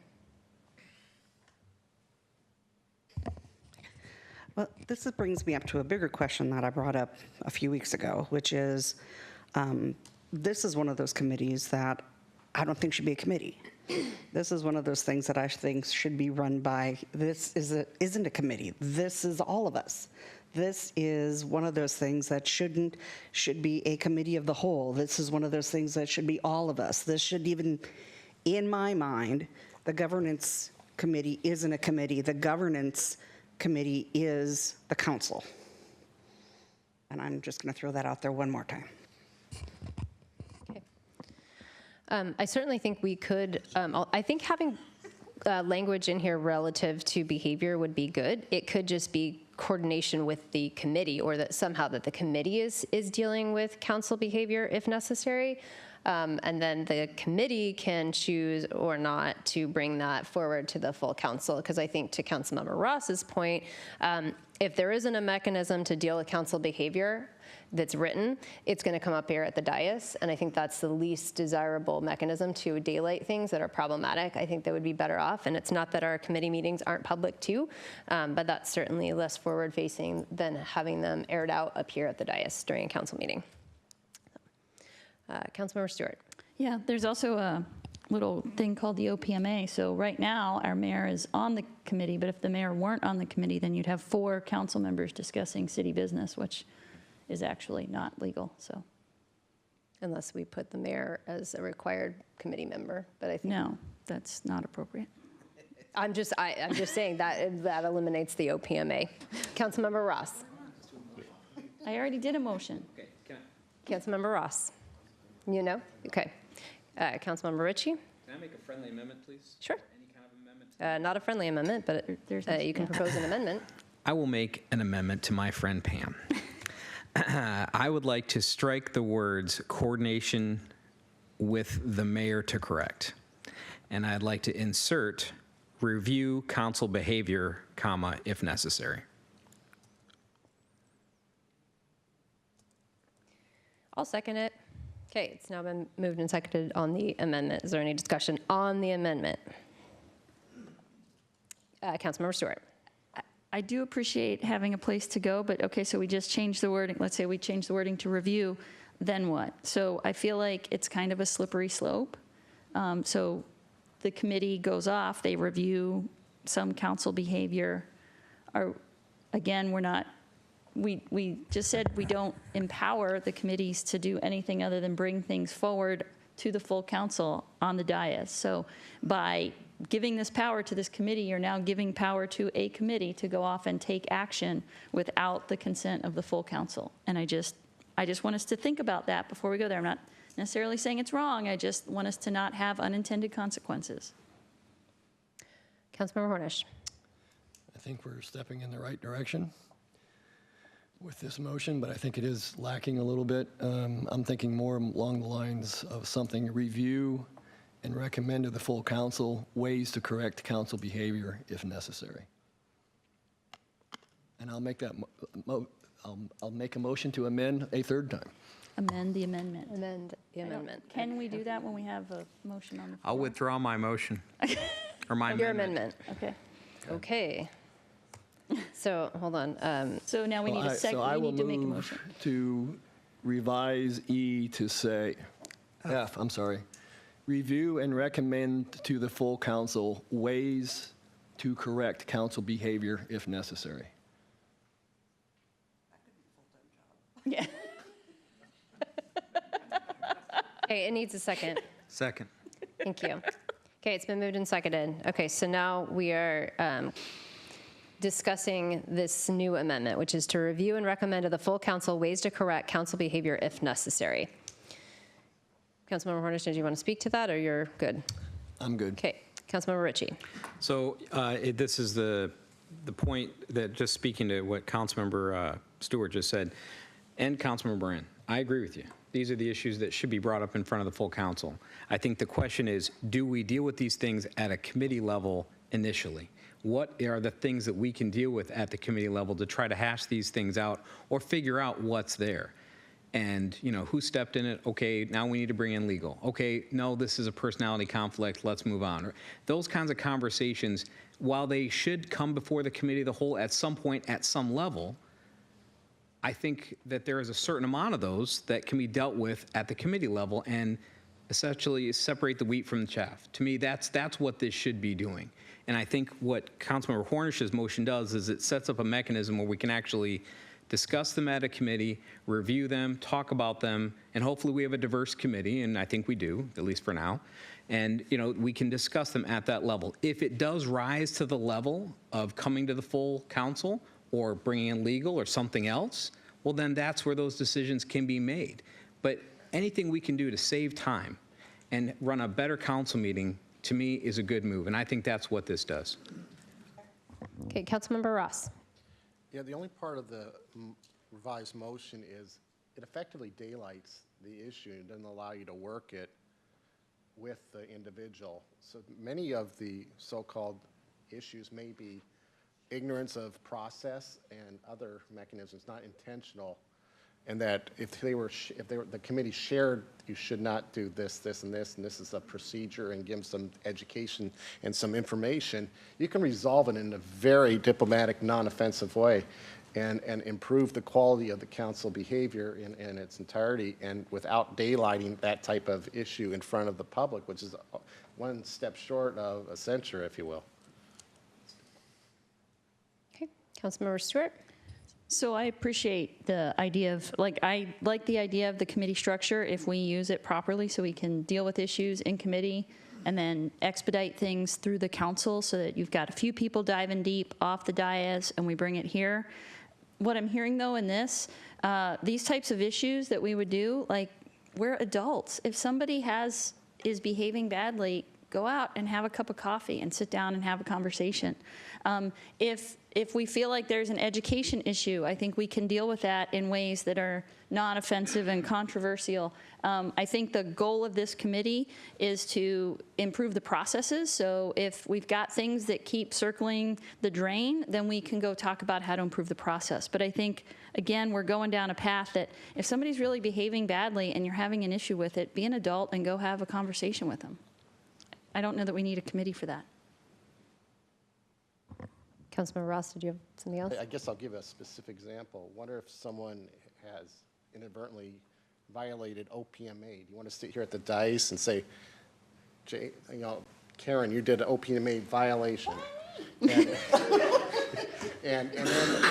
Well, this brings me up to a bigger question that I brought up a few weeks ago, which is this is one of those committees that I don't think should be a committee. This is one of those things that I think should be run by, isn't a committee. This is all of us. This is one of those things that should be a committee of the whole. This is one of those things that should be all of us. This should even, in my mind, the governance committee isn't a committee. The governance committee is the council. And I'm just going to throw that out there one more time. Okay. I certainly think we could, I think having language in here relative to behavior would be good. It could just be coordination with the committee, or that somehow that the committee is dealing with council behavior if necessary. And then the committee can choose or not to bring that forward to the full council. Because I think to Councilmember Ross's point, if there isn't a mechanism to deal with council behavior that's written, it's going to come up here at the dais. And I think that's the least desirable mechanism to daylight things that are problematic. I think that would be better off. And it's not that our committee meetings aren't public too, but that's certainly less forward facing than having them aired out up here at the dais during a council meeting. Councilmember Stewart. Yeah, there's also a little thing called the OPMA. So right now, our mayor is on the committee, but if the mayor weren't on the committee, then you'd have 4 council members discussing city business, which is actually not legal, so. Unless we put the mayor as a required committee member, but I think. No, that's not appropriate. I'm just saying that eliminates the OPMA. Councilmember Ross. I already did a motion. Okay, can Councilmember Ross. You know? Okay. Councilmember Ritchie? I make a friendly amendment, please? Sure. Any kind of amendment? Not a friendly amendment, but you can propose an amendment. I will make an amendment to my friend Pam. I would like to strike the words coordination with the mayor to correct. And I'd like to insert review council behavior, comma, if necessary. I'll second it. Okay, it's now been moved and seconded on the amendment. Is there any discussion on the amendment? Councilmember Stewart. I do appreciate having a place to go, but okay, so we just changed the wording. Let's say we change the wording to review, then what? So I feel like it's kind of a slippery slope. So the committee goes off, they review some council behavior. Again, we just said we don't empower the committees to do anything other than bring things forward to the full council on the dais. So by giving this power to this committee, you're now giving power to a committee to go off and take action without the consent of the full council. And I just want us to think about that before we go there. I'm not necessarily saying it's wrong. I just want us to not have unintended consequences. Councilmember Hornish. I think we're stepping in the right direction with this motion, but I think it is lacking a little bit. I'm thinking more along the lines of something review and recommend to the full council ways to correct council behavior if necessary. And I'll make that, I'll make a motion to amend a third time. Amend the amendment. Amend the amendment. Can we do that when we have a motion on the floor? I'll withdraw my motion. Or my Your amendment. Okay. Okay. So, hold on. So now we need a second, we need to make a motion. So I will move to revise E to say, F, I'm sorry. Review and recommend to the full council ways to correct council behavior if necessary. Yeah. Okay, it needs a second. Second. Thank you. Okay, it's been moved and seconded. Okay, so now we are discussing this new amendment, which is to review and recommend to the full council ways to correct council behavior if necessary. Councilmember Hornish, did you want to speak to that, or you're good? I'm good. Okay, Councilmember Ritchie. So this is the point that, just speaking to what Councilmember Stewart just said, and Councilmember Brand, I agree with you. These are the issues that should be brought up in front of the full council. I think the question is, do we deal with these things at a committee level initially? What are the things that we can deal with at the committee level to try to hash these things out or figure out what's there? And, you know, who stepped in it? Okay, now we need to bring in legal. Okay, no, this is a personality conflict, let's move on. Those kinds of conversations, while they should come before the committee of the whole at some point, at some level, I think that there is a certain amount of those that can be dealt with at the committee level and essentially separate the wheat from the chaff. To me, that's what this should be doing. And I think what Councilmember Hornish's motion does is it sets up a mechanism where we can actually discuss them at a committee, review them, talk about them, and hopefully we have a diverse committee, and I think we do, at least for now. And, you know, we can discuss them at that level. If it does rise to the level of coming to the full council or bringing in legal or something else, well, then that's where those decisions can be made. But anything we can do to save time and run a better council meeting, to me, is a good move. And I think that's what this does. Okay, Councilmember Ross. Yeah, the only part of the revised motion is it effectively daylights the issue and doesn't allow you to work it with the individual. So many of the so-called issues may be ignorance of process and other mechanisms, not intentional, and that if the committee shared, you should not do this, this, and this is a procedure, and give them some education and some information, you can resolve it in a very diplomatic, non-offensive way and improve the quality of the council behavior in its entirety, and without daylighting that type of issue in front of the public, which is one step short of a censure, if you will. Okay, Councilmember Stewart. So I appreciate the idea of, I like the idea of the committee structure if we use it properly so we can deal with issues in committee and then expedite things through the council so that you've got a few people diving deep off the dais and we bring it here. What I'm hearing though in this, these types of issues that we would do, we're adults. If somebody is behaving badly, go out and have a cup of coffee and sit down and have a conversation. If we feel like there's an education issue, I think we can deal with that in ways that are non-offensive and controversial. I think the goal of this committee is to improve the processes. So if we've got things that keep circling the drain, then we can go talk about how to improve the process. But I think, again, we're going down a path that if somebody's really behaving badly and you're having an issue with it, be an adult and go have a conversation with them. I don't know that we need a committee for that. Councilmember Ross, did you have something else? I guess I'll give a specific example. Wonder if someone has inadvertently violated OPMA. Do you want to sit here at the dais and say, Karen, you did an OPMA violation? And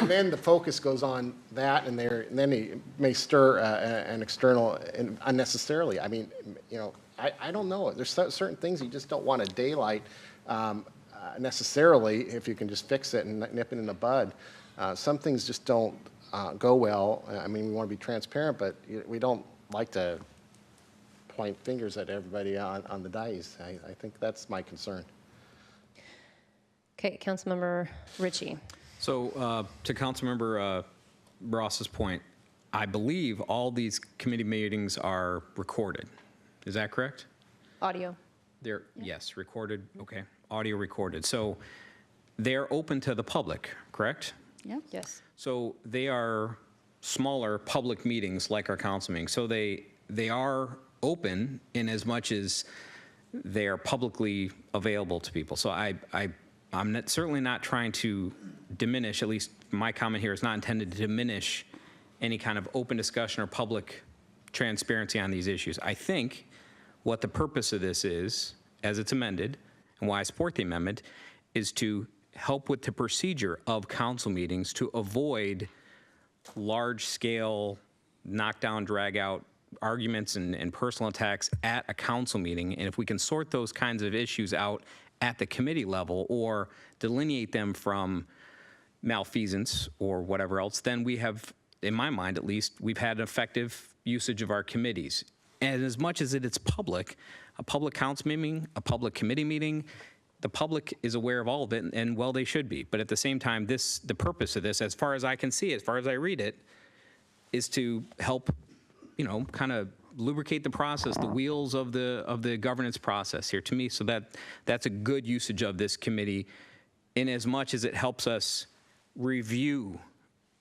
then the focus goes on that, and then it may stir an external unnecessarily. I mean, I don't know. There's certain things you just don't want to daylight necessarily if you can just fix it and nip it in the bud. Some things just don't go well. I mean, we want to be transparent, but we don't like to point fingers at everybody on the dais. I think that's my concern. Okay, Councilmember Ritchie. So to Councilmember Ross's point, I believe all these committee meetings are recorded. Is that correct? Audio. Yes, recorded, okay, audio recorded. So they're open to the public, correct? Yeah. Yes. So they are smaller public meetings like our council meetings. So they are open in as much as they are publicly available to people. So I'm certainly not trying to diminish, at least my comment here is not intended to diminish any kind of open discussion or public transparency on these issues. I think what the purpose of this is, as it's amended, and why I support the amendment, is to help with the procedure of council meetings to avoid large-scale knockdown, drag-out arguments and personal attacks at a council meeting. And if we can sort those kinds of issues out at the committee level or delineate them from malfeasance or whatever else, then we have, in my mind at least, we've had an effective usage of our committees. And as much as it's public, a public council meeting, a public committee meeting, the public is aware of all of it, and well, they should be. But at the same time, the purpose of this, as far as I can see, as far as I read it, is to help, kind of lubricate the process, the wheels of the governance process here to me. So that's a good usage of this committee in as much as it helps us review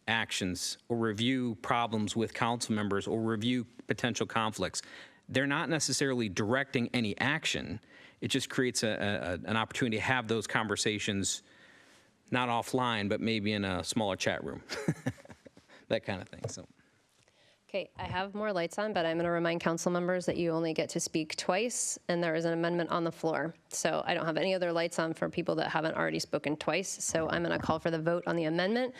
actions or review problems with council members or review potential conflicts. They're not necessarily directing any action. It just creates an opportunity to have those conversations, not offline, but maybe in a smaller chat room, that kind of thing. So. Okay, I have more lights on, but I'm going to remind council members that you only get to speak twice, and there is an amendment on the floor. So I don't have any other lights on for people that haven't already spoken twice. So I'm going to call for the vote on the amendment,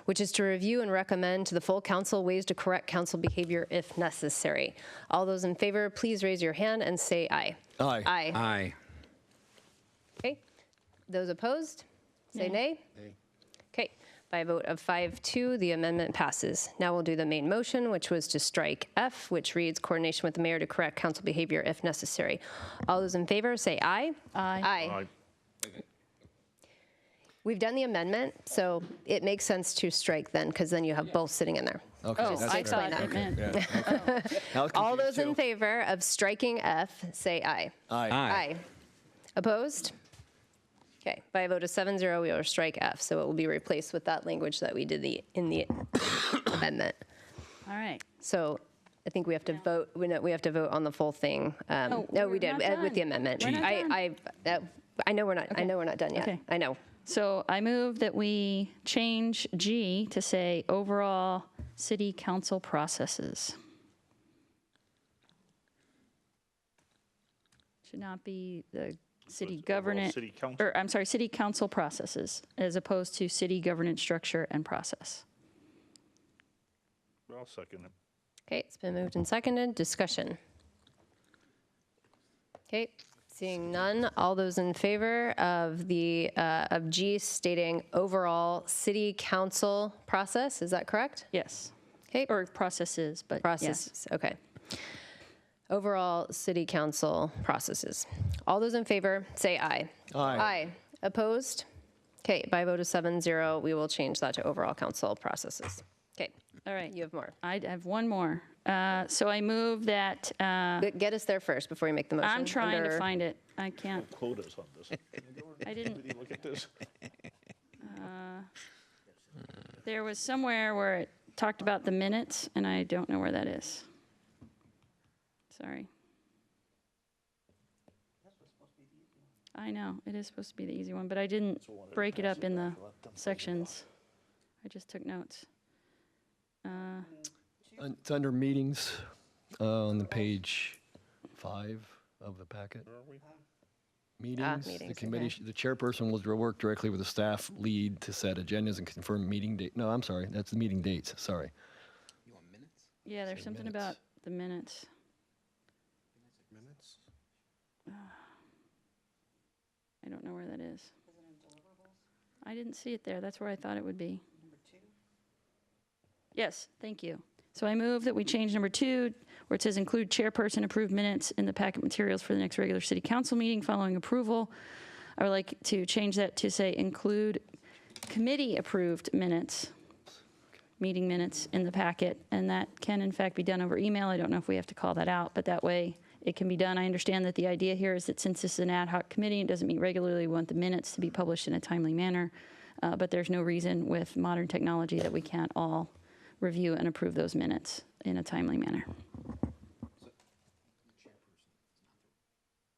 which is to review and recommend to the full council ways to correct council behavior if necessary. All those in favor, please raise your hand and say aye. Aye. Aye. Aye. Okay. Those opposed, say nay. Nay. Okay. By a vote of 5-2, the amendment passes. Now we'll do the main motion, which was to strike F, which reads coordination with the mayor to correct council behavior if necessary. All those in favor say aye. Aye. We've done the amendment, so it makes sense to strike then, because then you have both sitting in there. Okay, Oh, that's I fair. thought it meant, I was All confused, those in too. favor of striking F, say aye. Aye. Opposed? Okay, by a vote of 7-0, we will strike F, so it will be replaced with that language that we did in the amendment. all right. So I think we have to vote, we have to vote on the full thing. No, we we're did, not with the done. amendment. We're not I know we're not done yet. Okay. I know. So I move that we change G to say overall city council processes. Should not be the city governance, city council. or I'm sorry, city council processes, as opposed to city governance structure and process. I'll second it. Okay, it's been moved and seconded. Discussion. Okay, seeing none. All those in favor of the of G stating overall city council process, is that correct? Yes. Okay. Or processes, but yes. Processes, okay. Overall city council processes. All those in favor, say aye. Aye. Opposed? Okay, by a vote of 7-0, we will change that to overall council processes. Okay, All right. you have more. I have one more. So I move that, Get us there first before you make the motion. I'm trying to Under- find it. I can't, Quotas on this. I didn't, Look at this. there was somewhere where it talked about the minutes, and I don't know where that is. Sorry. I know, it is supposed to be the easy one, but I didn't break it up in the sections. I just took notes. It's under meetings on the page 5 of the packet. Meetings, the meetings, committee, okay. the chairperson will work directly with the staff lead to set agendas and confirm meeting date. No, I'm sorry, that's the meeting dates, sorry. Yeah, there's something minutes. about the minutes. Minutes? I don't know where that is. I didn't see it there. That's where I thought it would be. Number 2? Yes, thank you. So I move that we change number 2, where it says include chairperson approved minutes in the packet materials for the next regular city council meeting following approval. I would like to change that to say include committee approved minutes, meeting minutes in the packet. And that can in fact be done over email. I don't know if we have to call that out, but that way it can be done. I understand that the idea here is that since this is an ad hoc committee and doesn't meet regularly, we want the minutes to be published in a timely manner. But there's no reason with modern technology that we can't all review and approve those minutes in a timely manner.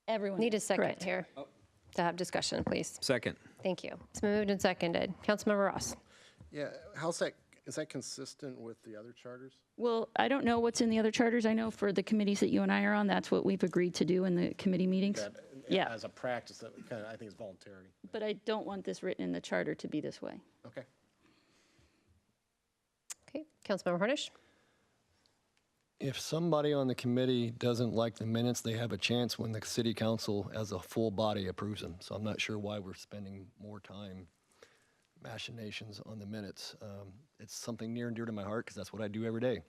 Everyone. Need a is, second correct. here to have discussion, please. Second. Thank you. It's been moved and seconded. Councilmember Ross. Yeah, is that consistent with the other charters? Well, I don't know what's in the other charters. I know for the committees that you and I are on, that's what we've agreed to do in the committee meetings. That, Yeah. As a practice, that kind of, I think is voluntary. But I don't want this written in the charter to be this way. Okay. Okay, Councilmember Harnish. If somebody on the committee doesn't like the minutes, they have a chance when the city council as a full body approves them. So I'm not sure why we're spending more time machinations on the minutes. It's something near and dear to my heart because that's what I do every day.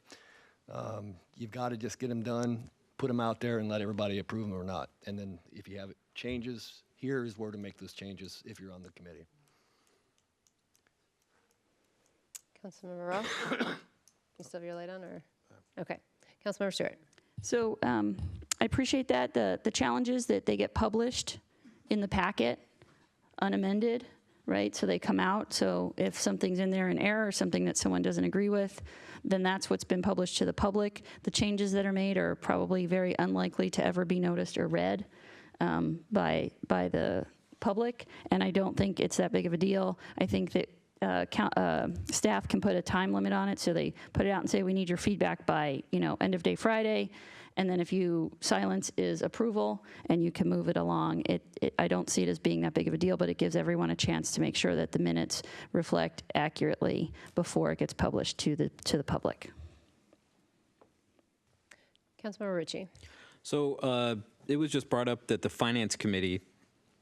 You've got to just get them done, put them out there and let everybody approve them or not. And then if you have changes, here is where to make those changes if you're on the committee. Councilmember Ross. You still have your light on or? Okay. Councilmember Stewart. So I appreciate that. The challenge is that they get published in the packet unamended, right? So they come out. So if something's in there in error or something that someone doesn't agree with, then that's what's been published to the public. The changes that are made are probably very unlikely to ever be noticed or read by the public. And I don't think it's that big of a deal. I think that staff can put a time limit on it, so they put it out and say, we need your feedback by, end of day Friday, and then if you silence is approval, and you can move it along. I don't see it as being that big of a deal, but it gives everyone a chance to make sure that the minutes reflect accurately before it gets published to the public. Councilmember Ritchie. So it was just brought up that the Finance Committee,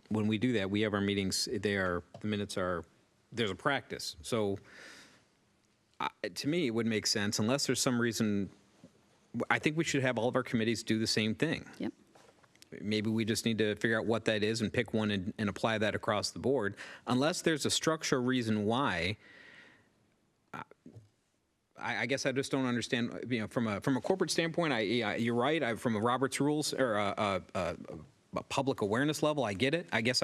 when we do that, we have our meetings, the minutes are there's a practice. So to me, it would make sense, unless there's some reason, I think we should have all of our committees do the same thing. Yep. Maybe we just need to figure out what that is and pick one and apply that across the board. Unless there's a structural reason why, I guess I just don't understand, from a corporate standpoint, you're right, from a Robert's rules, or a public awareness level, I get it. I guess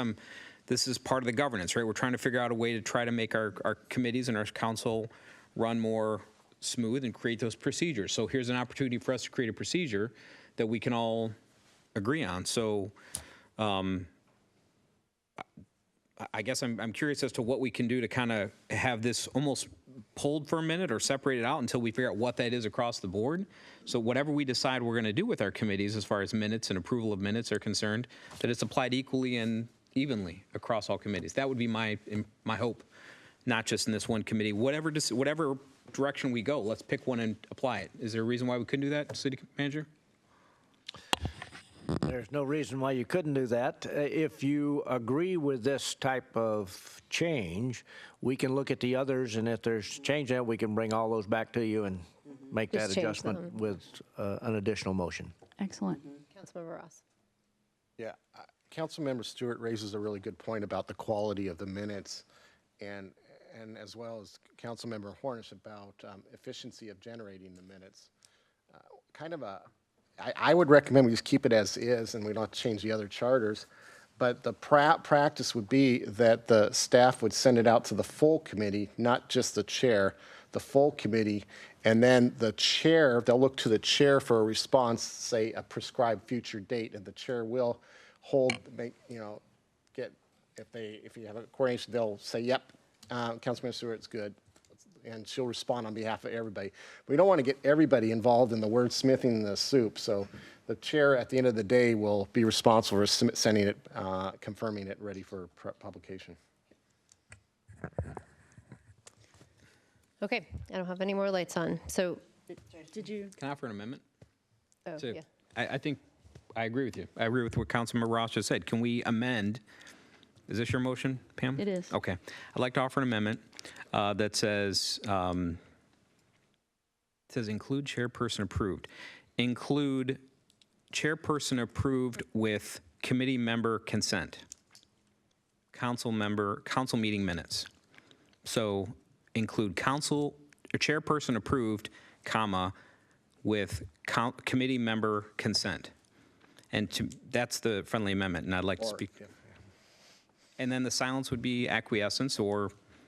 this is part of the governance, right? We're trying to figure out a way to try to make our committees and our council run more smooth and create those procedures. So here's an opportunity for us to create a procedure that we can all agree on. So I guess I'm curious as to what we can do to kind of have this almost pulled for a minute or separate it out until we figure out what that is across the board. So whatever we decide we're going to do with our committees as far as minutes and approval of minutes are concerned, that it's applied equally and evenly across all committees. That would be my hope, not just in this one committee. Whatever direction we go, let's pick one and apply it. Is there a reason why we couldn't do that, City Manager? There's no reason why you couldn't do that. If you agree with this type of change, we can look at the others, and if there's change that, we can bring all those back to you and make that Just change adjustment them. with an additional motion. Excellent. Councilmember Ross. Yeah, Councilmember Stewart raises a really good point about the quality of the minutes, and as well as Councilmember Hornish about efficiency of generating the minutes. I would recommend we just keep it as is, and we don't have to change the other charters. But the practice would be that the staff would send it out to the full committee, not just the chair, the full committee, and then the chair, they'll look to the chair for a response, say a prescribed future date, and the chair will if you have a coordination, they'll say, yep, Councilman Stewart's good, and she'll respond on behalf of everybody. We don't want to get everybody involved in the wordsmithing the soup, so the chair at the end of the day will be responsible for sending it, confirming it ready for publication. Okay, I don't have any more lights on. So, Did you? Can I offer an amendment? oh, to- yeah. I think, I agree with you. I agree with what Councilmember Ross just said. Can we amend, is this your motion, Pam? It is. Okay. I'd like to offer an amendment that says include chairperson approved. Include chairperson approved with committee member consent. Council meeting minutes. So include chairperson approved, comma, with committee member consent. And that's the friendly amendment, and I'd like to speak. And then the silence would be acquiescence,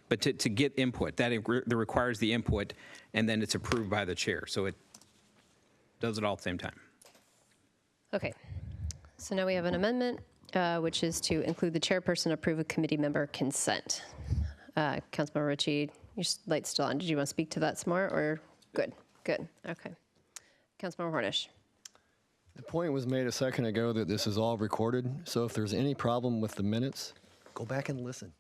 but to get input, that requires the input, and then it's approved by the chair. So it does it all at the same time. Okay, so now we have an amendment, which is to include the chairperson approve of committee member consent. Councilmember Ritchie, your light's still on. Did you want to speak to that some more, or good? Good, okay. Councilmember Hornish. The point was made a second ago that this is all recorded, so if there's any problem with the minutes, go back and listen.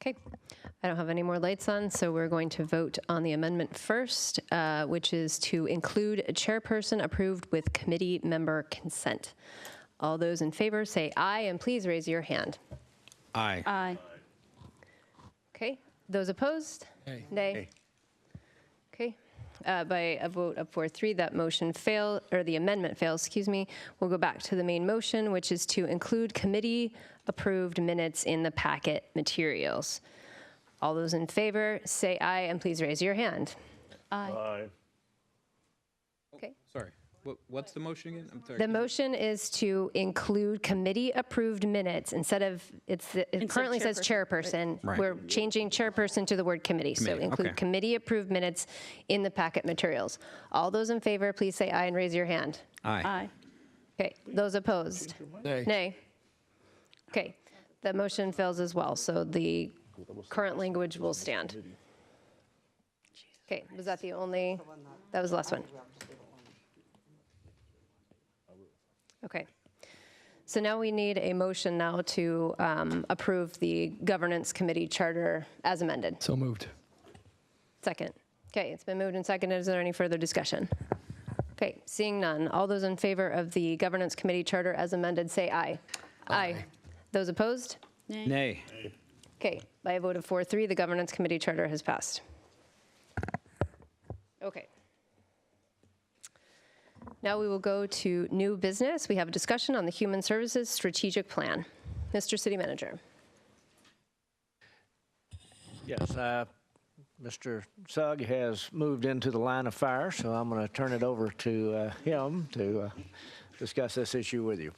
Okay, I don't have any more lights on, so we're going to vote on the amendment first, which is to include a chairperson approved with committee member consent. All those in favor say aye, and please raise your hand. Aye. Aye. Okay, those opposed? Nay. Nay. Okay, by a vote of 4-3, that motion failed, or the amendment fails, excuse me. We'll go back to the main motion, which is to include committee-approved minutes in the packet materials. All those in favor, say aye, and please raise your hand. Aye. Okay. Sorry. What's the motion again? I'm sorry. The motion is to include committee-approved minutes instead of, it currently says chairperson. Right. We're changing chairperson to the word committee. So Committee, include okay. committee-approved minutes in the packet materials. All those in favor, please say aye and raise your hand. Aye. Aye. Okay, those opposed? Nay. Nay. Okay, the motion fails as well, so the current language will stand. Okay, was that the only, that was the last one? Okay. So now we need a motion now to approve the governance committee charter as amended. So moved. Second. Okay, it's been moved and seconded. Is there any further discussion? Okay, seeing none. All those in favor of the Governance Committee Charter as amended, say aye. Aye. Those opposed? Nay. Okay, by a vote of 4-3, the Governance Committee Charter has passed. Okay. Now we will go to new business. We have a discussion on the Human Services Strategic Plan. Mr. City Manager. Yes, Mr. Sugg has moved into the line of fire, so I'm going to turn it over to him to discuss this issue with you.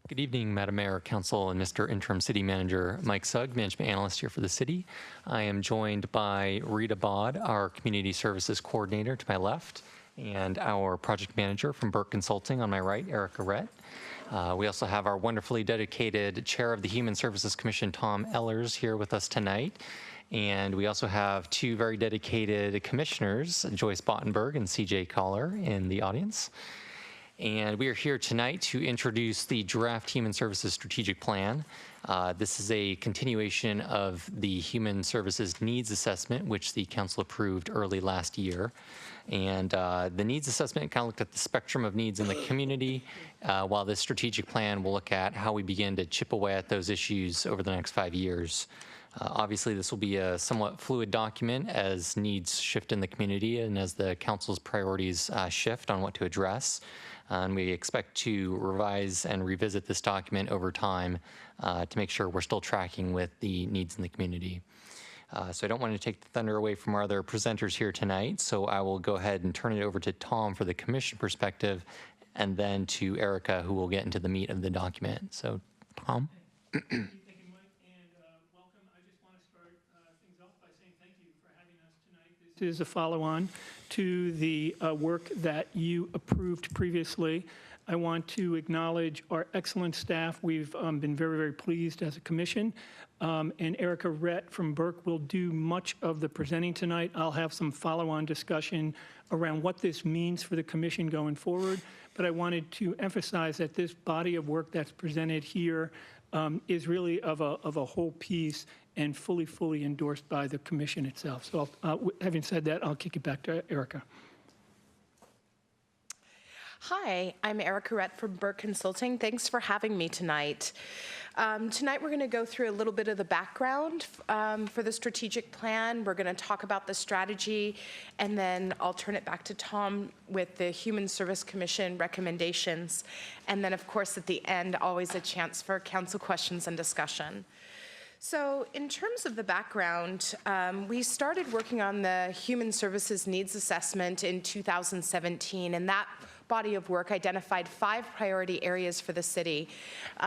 Good evening, Madam Mayor, Council, and Mr. Interim City Manager Mike Sugg, Management Analyst here for the city. I am joined by Rita Bod, our Community Services Coordinator to my left, and our Project Manager from Burke Consulting on my right, Erica Rett. We also have our wonderfully dedicated Chair of the Human Services Commission, Tom Ellers, here with us tonight. And we also have two very dedicated commissioners, Joyce Bottenberg and CJ Collar, in the audience. And we are here tonight to introduce the draft Human Services Strategic Plan. This is a continuation of the Human Services Needs Assessment, which the Council approved early last year. And the needs assessment kind of looked at the spectrum of needs in the community, while this strategic plan will look at how we begin to chip away at those issues over the next 5 years. Obviously, this will be a somewhat fluid document as needs shift in the community and as the Council's priorities shift on what to address. And we expect to revise and revisit this document over time to make sure we're still tracking with the needs in the community. So I don't want to take the thunder away from our other presenters here tonight, so I will go ahead and turn it over to Tom for the commission perspective, and then to Erica, who will get into the meat of the document. So, Tom? Thank you, Mike, and welcome. I just want to start things off by saying thank you for having us tonight. This is a follow-on to the work that you approved previously. I want to acknowledge our excellent staff. We've been very, very pleased as a commission. And Erica Rett from Burke will do much of the presenting tonight. I'll have some follow-on discussion around what this means for the commission going forward. But I wanted to emphasize that this body of work that's presented here is really of a whole piece and fully endorsed by the commission itself. So having said that, I'll kick it back to Erica. Hi, I'm Erica Rett from Burke Consulting. Thanks for having me tonight. Tonight we're going to go through a little bit of the background for the strategic plan. We're going to talk about the strategy, and then I'll turn it back to Tom with the Human Service Commission recommendations. And then, of course, at the end, always a chance for council questions and discussion. So in terms of the background, we started working on the Human Services Needs Assessment in 2017, and that body of work identified 5 priority areas for the city: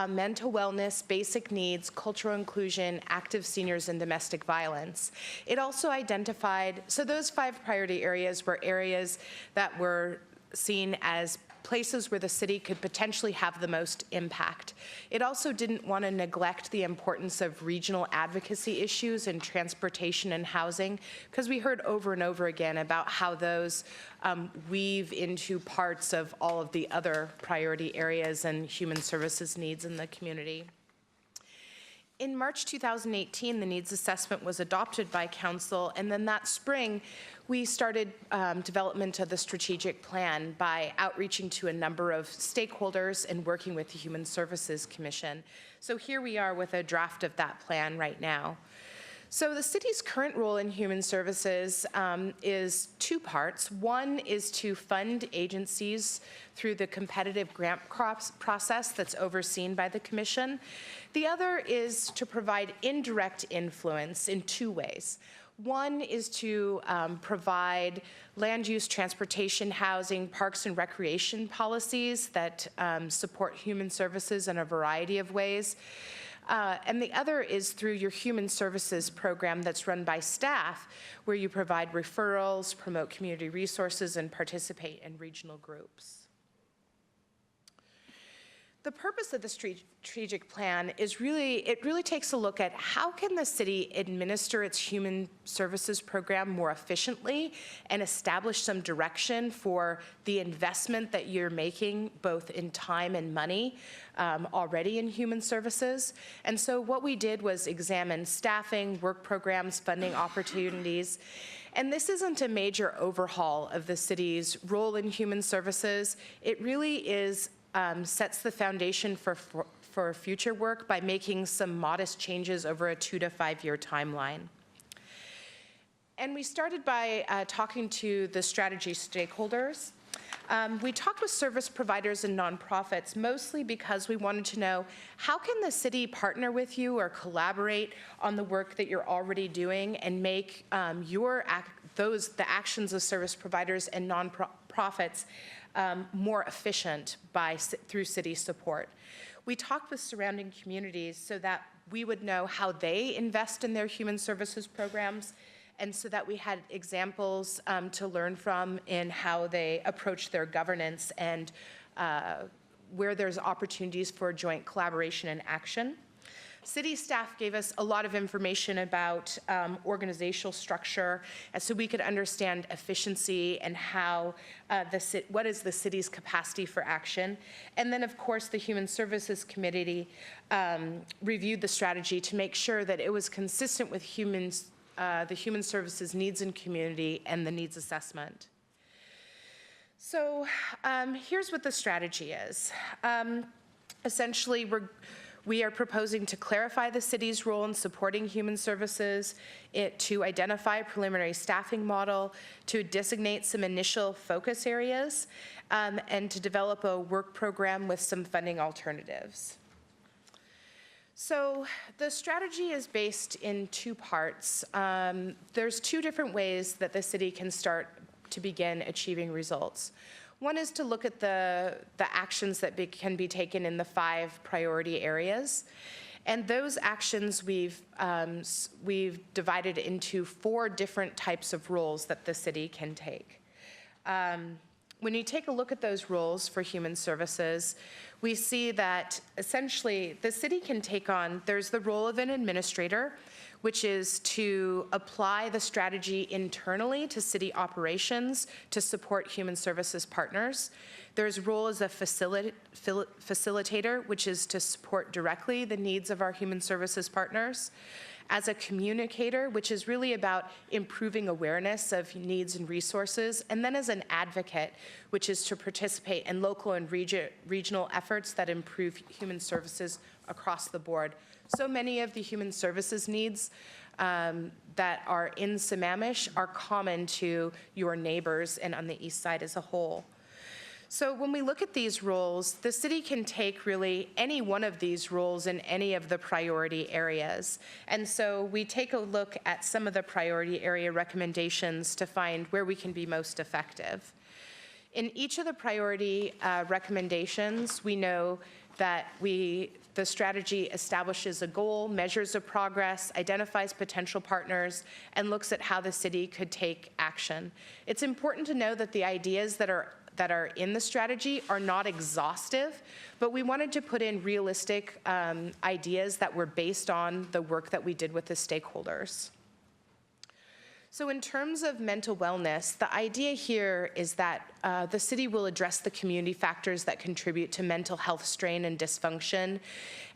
mental wellness, basic needs, cultural inclusion, active seniors, and domestic violence. It also identified, so those 5 priority areas were areas that were seen as places where the city could potentially have the most impact. It also didn't want to neglect the importance of regional advocacy issues in transportation and housing, because we heard over and over again about how those weave into parts of all of the other priority areas and human services needs in the community. In March 2018, the needs assessment was adopted by council, and then that spring, we started development of the strategic plan by outreaching to a number of stakeholders and working with the Human Services Commission. So here we are with a draft of that plan right now. So the city's current role in human services is 2 parts. One is to fund agencies through the competitive grant process that's overseen by the commission. The other is to provide indirect influence in 2 ways. One is to provide land use, transportation, housing, parks and recreation policies that support human services in a variety of ways. And the other is through your human services program that's run by staff, where you provide referrals, promote community resources, and participate in regional groups. The purpose of the strategic plan is it really takes a look at how can the city administer its human services program more efficiently and establish some direction for the investment that you're making both in time and money already in human services. And so what we did was examine staffing, work programs, funding opportunities. And this isn't a major overhaul of the city's role in human services. It really is sets the foundation for future work by making some modest changes over a 2 to 5 year timeline. And we started by talking to the strategy stakeholders. We talked with service providers and nonprofits mostly because we wanted to know how can the city partner with you or collaborate on the work that you're already doing and make the actions of service providers and nonprofits more efficient through city support. We talked with surrounding communities so that we would know how they invest in their human services programs, and so that we had examples to learn from in how they approach their governance and where there's opportunities for joint collaboration and action. City staff gave us a lot of information about organizational structure, and so we could understand efficiency and how what is the city's capacity for action. And then, of course, the Human Services Committee reviewed the strategy to make sure that it was consistent with the human services needs in community and the needs assessment. So here's what the strategy is. Essentially, we are proposing to clarify the city's role in supporting human services, to identify a preliminary staffing model, to designate some initial focus areas, and to develop a work program with some funding alternatives. So the strategy is based in 2 parts. There's 2 different ways that the city can start to begin achieving results. One is to look at the actions that can be taken in the 5 priority areas. And those actions we've divided into 4 different types of roles that the city can take. When you take a look at those roles for human services, we see that essentially the city can take on, there's the role of an administrator, which is to apply the strategy internally to city operations to support human services partners. There's role as a facilitator, which is to support directly the needs of our human services partners. As a communicator, which is really about improving awareness of needs and resources, and then as an advocate, which is to participate in local and regional efforts that improve human services across the board. So many of the human services needs that are in Sammamish are common to your neighbors and on the east side as a whole. So when we look at these roles, the city can take really any one of these roles in any of the priority areas. And so we take a look at some of the priority area recommendations to find where we can be most effective. In each of the priority recommendations, we know that the strategy establishes a goal, measures of progress, identifies potential partners, and looks at how the city could take action. It's important to know that the ideas that are in the strategy are not exhaustive, but we wanted to put in realistic ideas that were based on the work that we did with the stakeholders. So in terms of mental wellness, the idea here is that the city will address the community factors that contribute to mental health strain and dysfunction,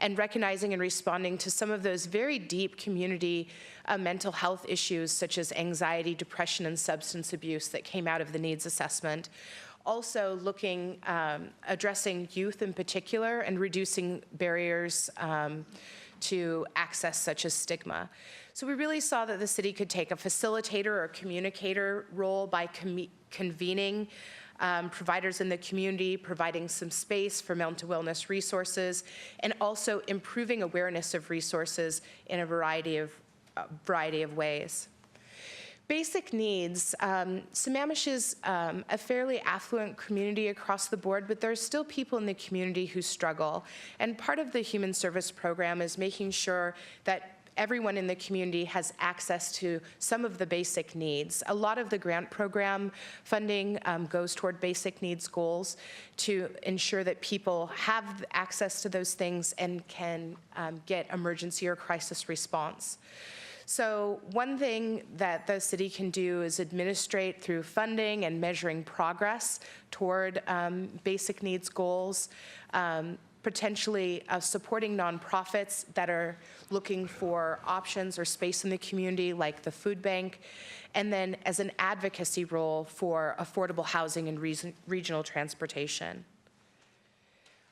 and recognizing and responding to some of those very deep community mental health issues such as anxiety, depression, and substance abuse that came out of the needs assessment. Also addressing youth in particular and reducing barriers to access such as stigma. So we really saw that the city could take a facilitator or communicator role by convening providers in the community, providing some space for mental wellness resources, and also improving awareness of resources in a variety of ways. Basic needs. Sammamish is a fairly affluent community across the board, but there are still people in the community who struggle. And part of the human service program is making sure that everyone in the community has access to some of the basic needs. A lot of the grant program funding goes toward basic needs goals to ensure that people have access to those things and can get emergency or crisis response. So one thing that the city can do is administrate through funding and measuring progress toward basic needs goals, potentially supporting nonprofits that are looking for options or space in the community, like the food bank, and then as an advocacy role for affordable housing and regional transportation.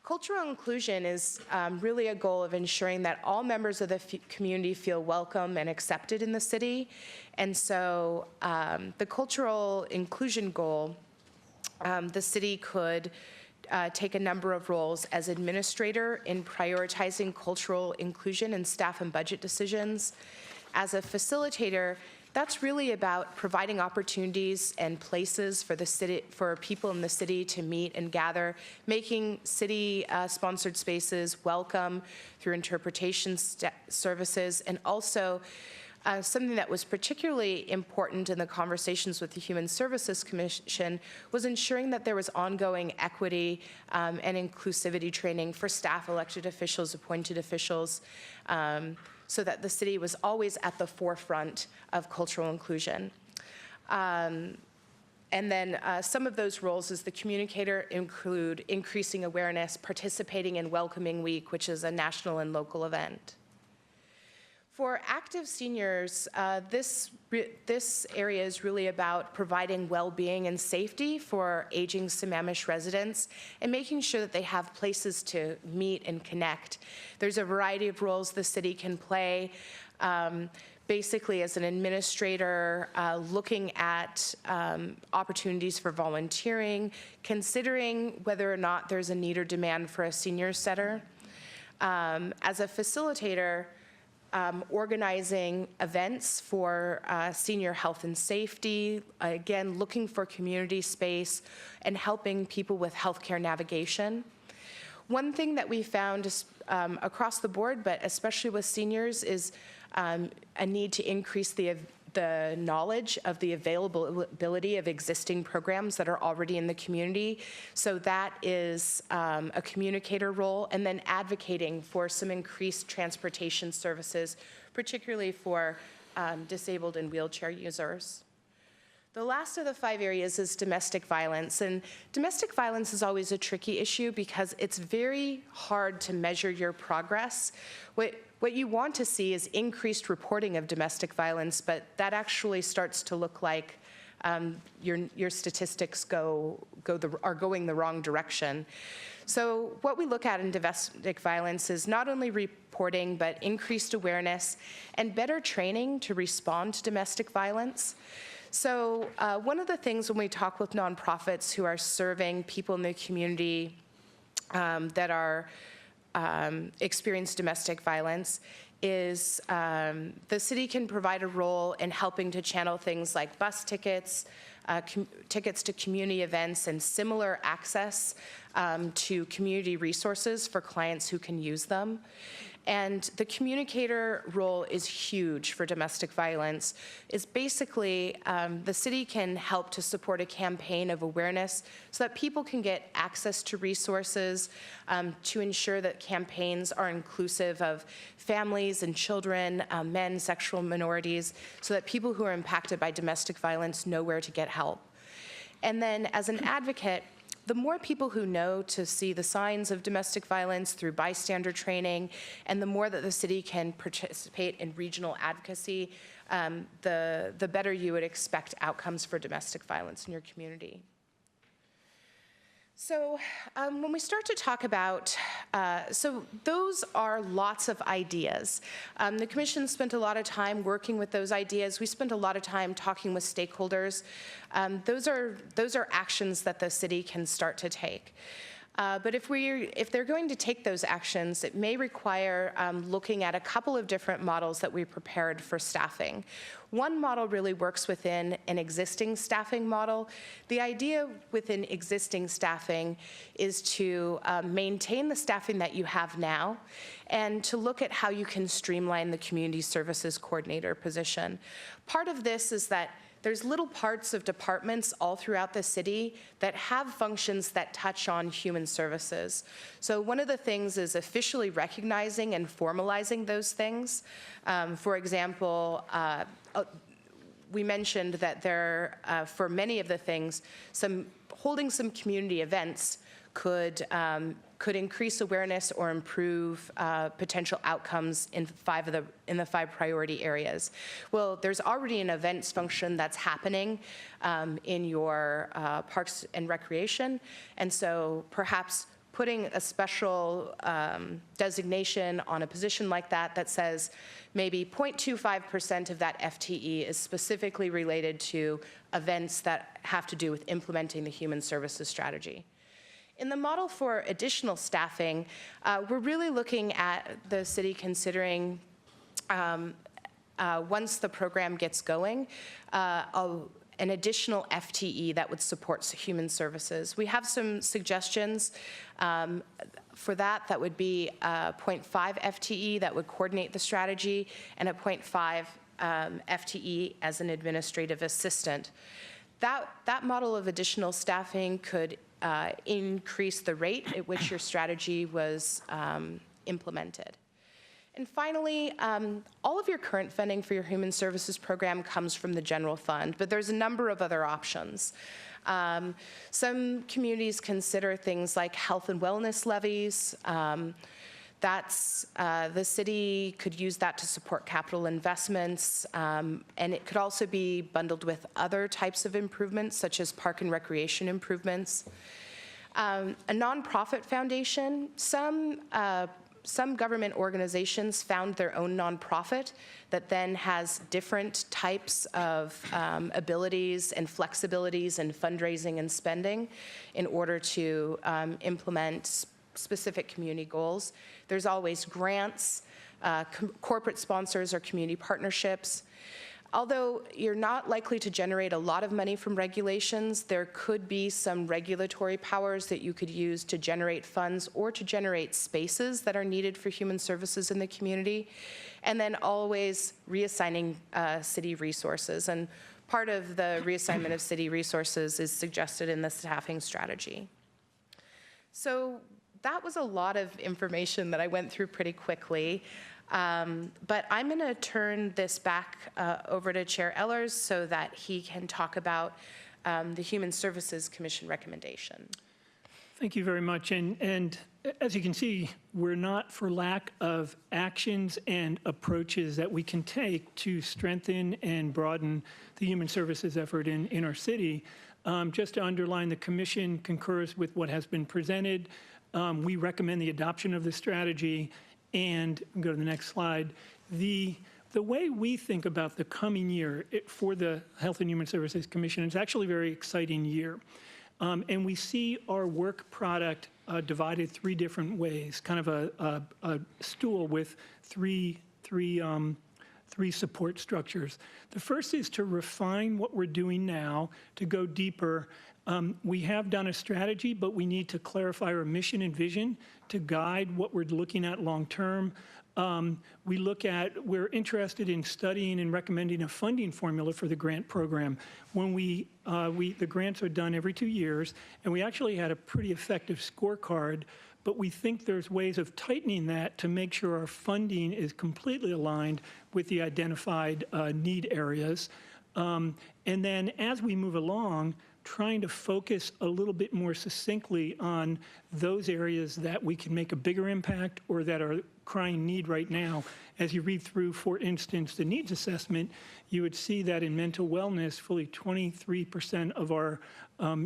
Cultural inclusion is really a goal of ensuring that all members of the community feel welcome and accepted in the city. And so the cultural inclusion goal, the city could take a number of roles as administrator in prioritizing cultural inclusion in staff and budget decisions. As a facilitator, that's really about providing opportunities and places for the city, for people in the city to meet and gather, making city-sponsored spaces welcome through interpretation services, and also something that was particularly important in the conversations with the Human Services Commission was ensuring that there was ongoing equity and inclusivity training for staff, elected officials, appointed officials, so that the city was always at the forefront of cultural inclusion. And then some of those roles as the communicator include increasing awareness, participating in Welcoming Week, which is a national and local event. For active seniors, this area is really about providing well-being and safety for aging Sammamish residents and making sure that they have places to meet and connect. There's a variety of roles the city can play, basically as an administrator, looking at opportunities for volunteering, considering whether or not there's a need or demand for a senior center. As a facilitator, organizing events for senior health and safety, again, looking for community space and helping people with healthcare navigation. One thing that we found across the board, but especially with seniors, is a need to increase the knowledge of the availability of existing programs that are already in the community. So that is a communicator role, and then advocating for some increased transportation services, particularly for disabled and wheelchair users. The last of the 5 areas is domestic violence. And domestic violence is always a tricky issue because it's very hard to measure your progress. What you want to see is increased reporting of domestic violence, but that actually starts to look like your statistics are going the wrong direction. So what we look at in domestic violence is not only reporting, but increased awareness and better training to respond to domestic violence. So one of the things when we talk with nonprofits who are serving people in the community that are experience domestic violence is the city can provide a role in helping to channel things like bus tickets, tickets to community events, and similar access to community resources for clients who can use them. And the communicator role is huge for domestic violence. It's basically the city can help to support a campaign of awareness so that people can get access to resources, to ensure that campaigns are inclusive of families and children, men, sexual minorities, so that people who are impacted by domestic violence know where to get help. And then as an advocate, the more people who know to see the signs of domestic violence through bystander training, and the more that the city can participate in regional advocacy, the better you would expect outcomes for domestic violence in your community. So when we start to talk about, so those are lots of ideas. The commission spent a lot of time working with those ideas. We spent a lot of time talking with stakeholders. Those are actions that the city can start to take. But if they're going to take those actions, it may require looking at a couple of different models that we prepared for staffing. One model really works within an existing staffing model. The idea within existing staffing is to maintain the staffing that you have now and to look at how you can streamline the community services coordinator position. Part of this is that there's little parts of departments all throughout the city that have functions that touch on human services. So one of the things is officially recognizing and formalizing those things. For example, we mentioned that there, for many of the things, holding some community events could increase awareness or improve potential outcomes in the 5 priority areas. Well, there's already an events function that's happening in your parks and recreation, and so perhaps putting a special designation on a position like that that says maybe 0.25% of that FTE is specifically related to events that have to do with implementing the human services strategy. In the model for additional staffing, we're really looking at the city considering, once the program gets going, an additional FTE that would support human services. We have some suggestions for that. That would be a 0.5 FTE that would coordinate the strategy and a 0.5 FTE as an administrative assistant. That model of additional staffing could increase the rate at which your strategy was implemented. And finally, all of your current funding for your human services program comes from the general fund, but there's a number of other options. Some communities consider things like health and wellness levies. The city could use that to support capital investments, and it could also be bundled with other types of improvements, such as park and recreation improvements. A nonprofit foundation, some government organizations found their own nonprofit that then has different types of abilities and flexibilities in fundraising and spending in order to implement specific community goals. There's always grants, corporate sponsors or community partnerships. Although you're not likely to generate a lot of money from regulations, there could be some regulatory powers that you could use to generate funds or to generate spaces that are needed for human services in the community, and then always reassigning city resources. And part of the reassignment of city resources is suggested in the staffing strategy. So that was a lot of information that I went through pretty quickly. But I'm going to turn this back over to Chair Ehlers so that he can talk about the Human Services Commission recommendation. Thank you very much. And as you can see, we're not for lack of actions and approaches that we can take to strengthen and broaden the human services effort in our city. Just to underline, the Commission concurs with what has been presented. We recommend the adoption of the strategy. And go to the next slide. The way we think about the coming year for the Health and Human Services Commission, it's actually a very exciting year. And we see our work product divided 3 different ways, kind of a stool with three support structures. The first is to refine what we're doing now, to go deeper. We have done a strategy, but we need to clarify our mission and vision to guide what we're looking at long term. We're interested in studying and recommending a funding formula for the grant program. When the grants are done every 2 years, and we actually had a pretty effective scorecard, but we think there's ways of tightening that to make sure our funding is completely aligned with the identified need areas. And then as we move along, trying to focus a little bit more succinctly on those areas that we can make a bigger impact or that are crying need right now. As you read through, for instance, the needs assessment, you would see that in mental wellness, fully 23% of our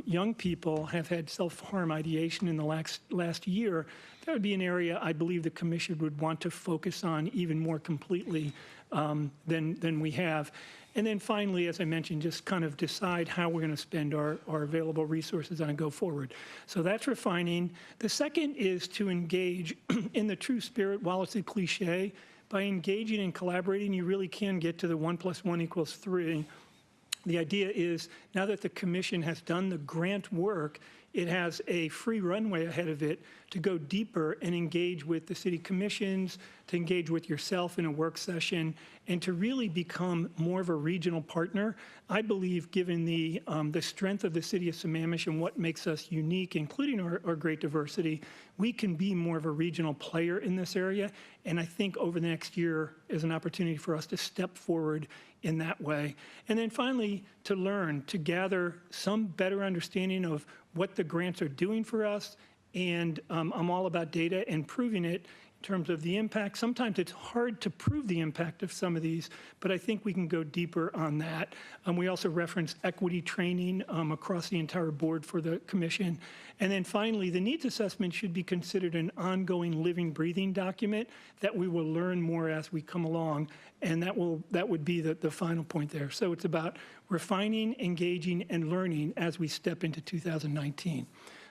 young people have had self-harm ideation in the last year. That would be an area I believe the Commission would want to focus on even more completely than we have. And then finally, as I mentioned, just kind of decide how we're going to spend our available resources on a go forward. So that's refining. The second is to engage in the true spirit, while it's a cliche. By engaging and collaborating, you really can get to the 1 + 1 = 3. The idea is, now that the commission has done the grant work, it has a free runway ahead of it to go deeper and engage with the city commissions, to engage with yourself in a work session, and to really become more of a regional partner. I believe, given the strength of the city of Sammamish and what makes us unique, including our great diversity, we can be more of a regional player in this area. And I think over the next year is an opportunity for us to step forward in that way. And then finally, to learn, to gather some better understanding of what the grants are doing for us. And I'm all about data and proving it in terms of the impact. Sometimes it's hard to prove the impact of some of these, but I think we can go deeper on that. We also reference equity training across the entire board for the commission. And then finally, the needs assessment should be considered an ongoing living, breathing document that we will learn more as we come along. And that would be the final point there. So it's about refining, engaging, and learning as we step into 2019.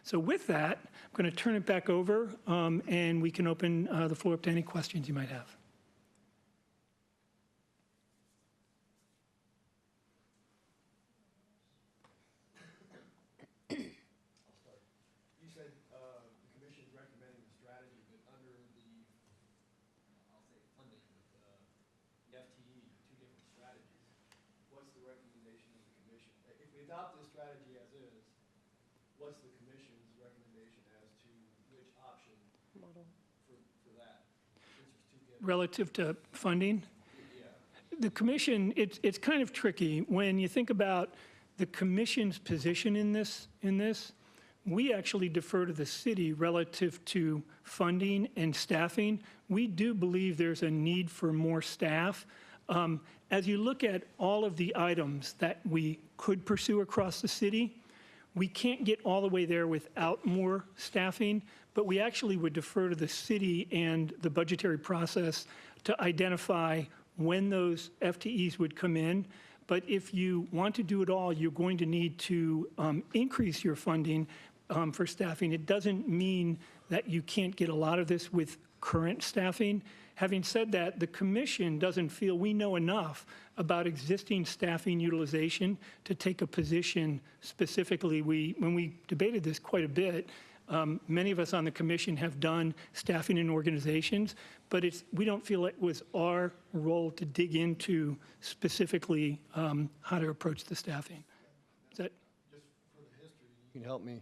So with that, I'm going to turn it back over, and we can open the floor up to any questions you might have. You said the commission's recommending the strategy, but under the, I'll say funding, the FTE, two different strategies. What's the recommendation of the commission? If we adopt this strategy as is, what's the commission's recommendation as to which option for that? Relative to funding? Yeah. The commission, it's kind of tricky. When you think about the commission's position in this, we actually defer to the city relative to funding and staffing. We do believe there's a need for more staff. As you look at all of the items that we could pursue across the city, we can't get all the way there without more staffing, but we actually would defer to the city and the budgetary process to identify when those FTEs would come in. But if you want to do it all, you're going to need to increase your funding for staffing. It doesn't mean that you can't get a lot of this with current staffing. Having said that, the commission doesn't feel we know enough about existing staffing utilization to take a position specifically. When we debated this quite a bit, many of us on the commission have done staffing in organizations, but we don't feel it was our role to dig into specifically how to approach the staffing. Is that? Just for the history, you can help me.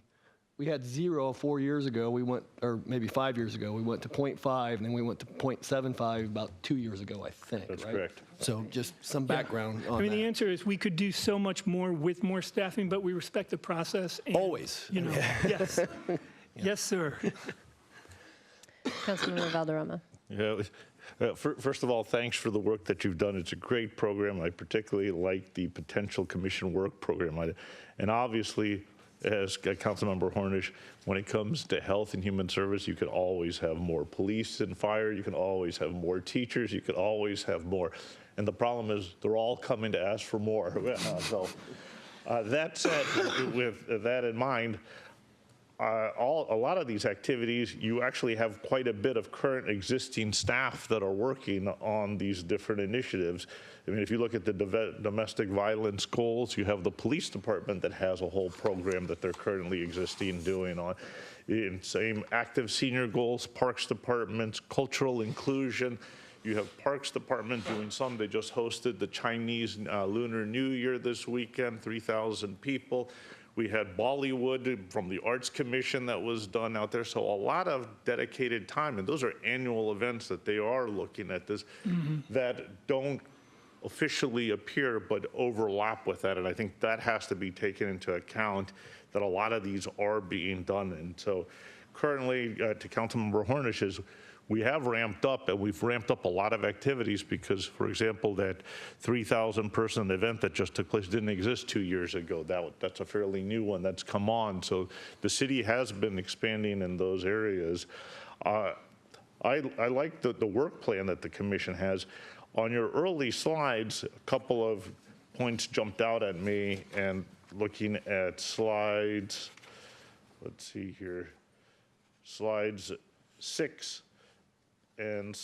We had 0 4 years ago. We went, or maybe 5 years ago, we went to 0.5, and then we went to 0.75 about 2 years ago, I think. That's right? correct. So just some background on I mean, that. the answer is we could do so much more with more staffing, but we respect the process. And, Always. You know, yes. Yes, sir. Councilmember Valderrama. Yeah. First of all, thanks for the work that you've done. It's a great program. I particularly like the potential commission work program. And obviously, as Councilmember Hornish, when it comes to health and human service, you could always have more police and fire. You can always have more teachers. You could always have more. And the problem is they're all coming to ask for more. So that said, with that in mind, a lot of these activities, you actually have quite a bit of current existing staff that are working on these different initiatives. I mean, if you look at the domestic violence goals, you have the police department that has a whole program that they're currently existing doing on. In same active senior goals, parks departments, cultural inclusion. You have Parks Department doing some. They just hosted the Chinese Lunar New Year this weekend, 3,000 people. We had Bollywood from the Arts Commission that was done out there. So a lot of dedicated time, and those are annual events that they are looking at this, that don't officially appear but overlap with that. And I think that has to be taken into account, that a lot of these are being done. And so currently, to Councilmember Hornish's, we have ramped up, and we've ramped up a lot of activities because, for example, that 3,000-person event that just took place didn't exist 2 years ago. That's a fairly new one that's come on. So the city has been expanding in those areas. I like the work plan that the commission has. On your early slides, a couple of points jumped out at me, and looking at slides, let's see here, slides 6 and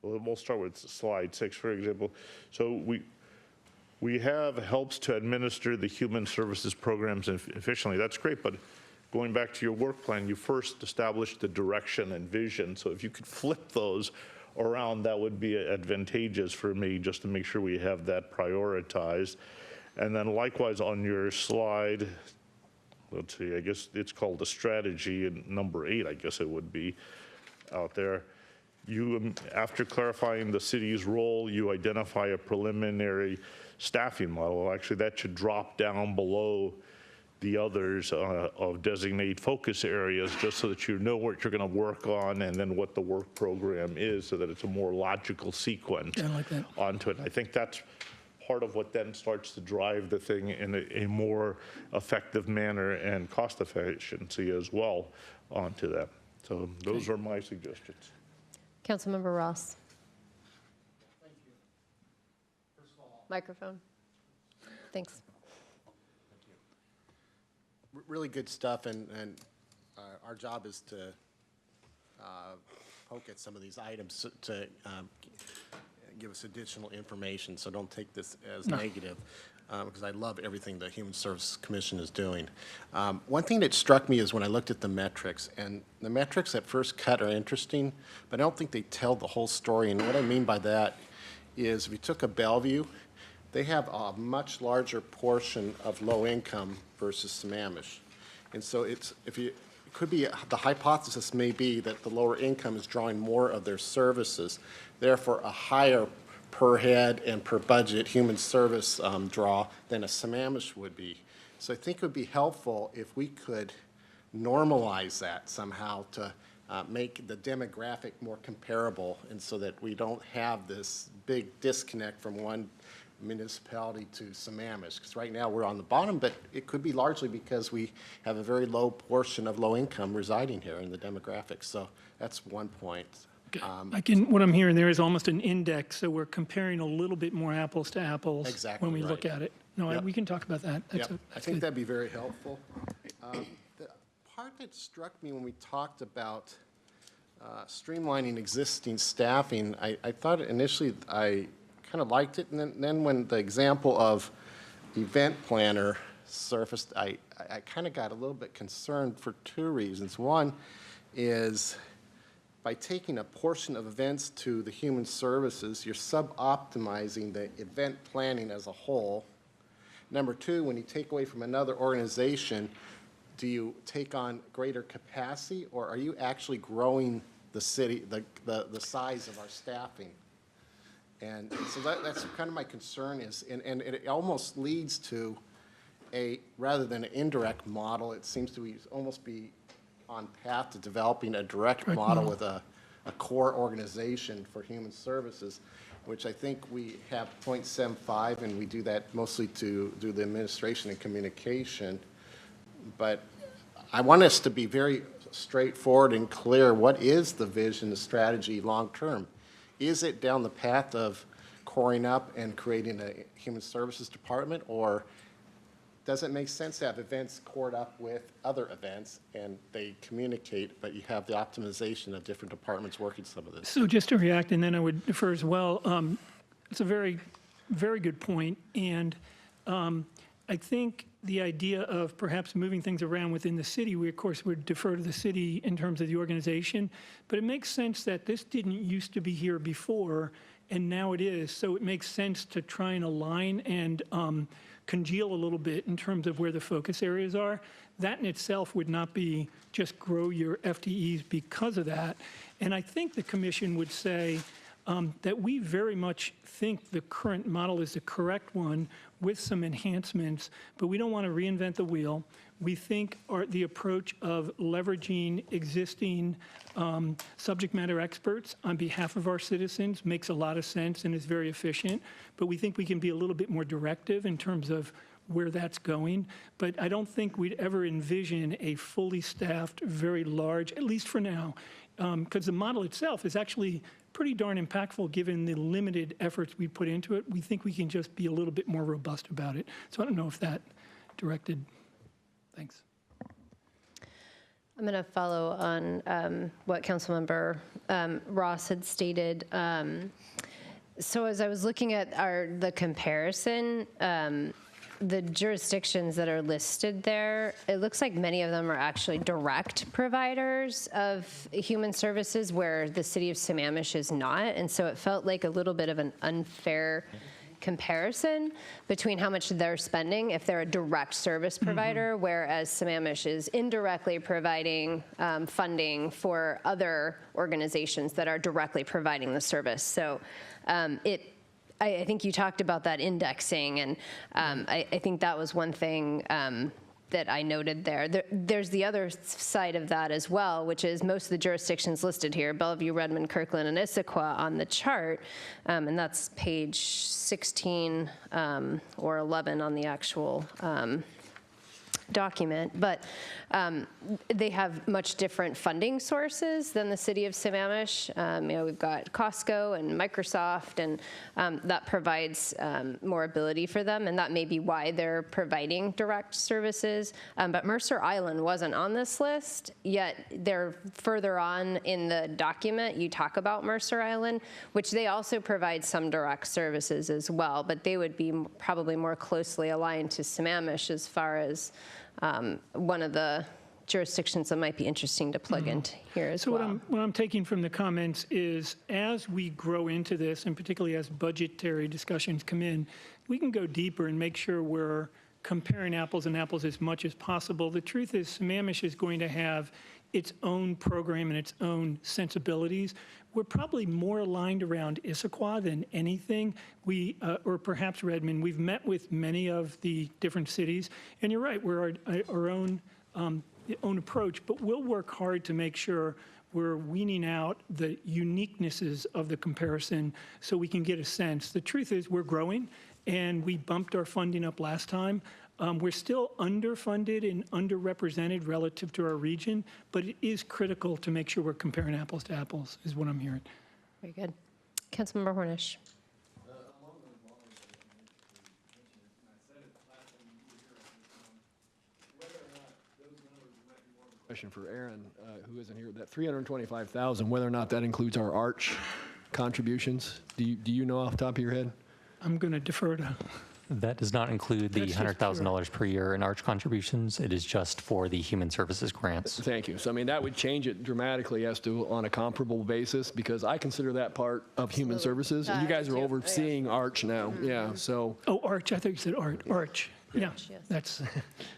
we'll start with slide 6, for example. So we have helps to administer the human services programs efficiently. That's great, but going back to your work plan, you first established the direction and vision. So if you could flip those around, that would be advantageous for me, just to make sure we have that prioritized. And then likewise on your slide, let's see, I guess it's called the strategy, and number 8, I guess it would be out there. You, after clarifying the city's role, you identify a preliminary staffing model. Well, actually, that should drop down below the others of designate focus areas, just so that you know what you're going to work on and then what the work program is, so that it's a more logical sequence onto it. I think that's part of what then starts to drive the thing in a more effective manner and cost efficiency as well onto that. So those are my suggestions. Councilmember Ross. Thank you. First of all, microphone. Thanks. Really good stuff, and our job is to poke at some of these items to give us additional information, so don't take this as negative, because I love everything the Human Services Commission is doing. One thing that struck me is when I looked at the metrics, and the metrics at first cut are interesting, but I don't think they tell the whole story. And what I mean by that is, if you took a Bellevue, they have a much larger portion of low income versus Sammamish. And so it could be, the hypothesis may be that the lower income is drawing more of their services, therefore a higher per head and per budget human service draw than a Sammamish would be. So I think it would be helpful if we could normalize that somehow to make the demographic more comparable, and so that we don't have this big disconnect from one municipality to Sammamish, because right now we're on the bottom, but it could be largely because we have a very low portion of low income residing here in the demographics. So that's one point. What I'm hearing there is almost an index, so we're comparing a little bit more apples to apples when we look at it. No, we can talk about that. I think that'd be very helpful. The part that struck me when we talked about streamlining existing staffing, I thought initially I kind of liked it, and then when the example of event planner surfaced, I kind of got a little bit concerned for 2 reasons. One is, by taking a portion of events to the human services, you're sub-optimizing the event planning as a whole. Number 2, when you take away from another organization, do you take on greater capacity, or are you actually growing the city, the size of our staffing? And so that's kind of my concern is, and it almost leads to rather than an indirect model, it seems to almost be on path to developing a direct model with a core organization for human services, which I think we have 0.75, and we do that mostly to do the administration and communication. But I want us to be very straightforward and clear. What is the vision, the strategy long term? Is it down the path of coring up and creating a human services department, or does it make sense to have events cored up with other events and they communicate, but you have the optimization of different departments working some of this? So just to react, and then I would defer as well, it's a very, very good point. And I think the idea of perhaps moving things around within the city, we of course would defer to the city in terms of the organization, but it makes sense that this didn't used to be here before, and now it is. So it makes sense to try and align and congeal a little bit in terms of where the focus areas are. That in itself would not be just grow your FTEs because of that. And I think the commission would say that we very much think the current model is the correct one with some enhancements, but we don't want to reinvent the wheel. We think the approach of leveraging existing subject matter experts on behalf of our citizens makes a lot of sense and is very efficient, but we think we can be a little bit more directive in terms of where that's going, but I don't think we'd ever envision a fully staffed, very large, at least for now, because the model itself is actually pretty darn impactful given the limited efforts we put into it. We think we can just be a little bit more robust about it. So I don't know if that directed, thanks. I'm going to follow on what Councilmember Ross had stated. So as I was looking at the comparison, the jurisdictions that are listed there, it looks like many of them are actually direct providers of human services where the city of Sammamish is not. And so it felt like a little bit of an unfair comparison between how much they're spending if they're a direct service provider, whereas Sammamish is indirectly providing funding for other organizations that are directly providing the service. So I think you talked about that indexing, and I think that was one thing that I noted there. There's the other side of that as well, which is most of the jurisdictions listed here, Bellevue, Redmond, Kirkland, and Issaquah on the chart, and that's page 16 or 11 on the actual document, but they have much different funding sources than the city of Sammamish. We've got Costco and Microsoft, and that provides more ability for them, and that may be why they're providing direct services. But Mercer Island wasn't on this list, yet they're further on in the document. You talk about Mercer Island, which they also provide some direct services as well, but they would be probably more closely aligned to Sammamish as far as one of the jurisdictions that might be interesting to plug into here as well. So what I'm taking from the comments is as we grow into this, and particularly as budgetary discussions come in, we can go deeper and make sure we're comparing apples and apples as much as possible. The truth is Sammamish is going to have its own program and its own sensibilities. We're probably more aligned around Issaquah than anything. Or perhaps Redmond. We've met with many of the different cities, and you're right, we're our own approach, but we'll work hard to make sure we're weaning out the uniquenesses of the comparison so we can get a sense. The truth is we're growing, and we bumped our funding up last time. We're still underfunded and underrepresented relative to our region, but it is critical to make sure we're comparing apples to apples, is what I'm hearing. Very good. Councilmember Hornish. Question for Aaron, who isn't here. That $325,000, whether or not that includes our arch contributions, do you know off the top of your head? I'm going to defer to. That does not include the That's just $100,000 per year in arch contributions. It is just for the human services grants. Thank you. So, I mean, that would change it dramatically as to on a comparable basis, because I consider that part of human services. And you guys are overseeing arch now. Yeah, so. Oh, arch. I thought you said arch. Yeah, that's,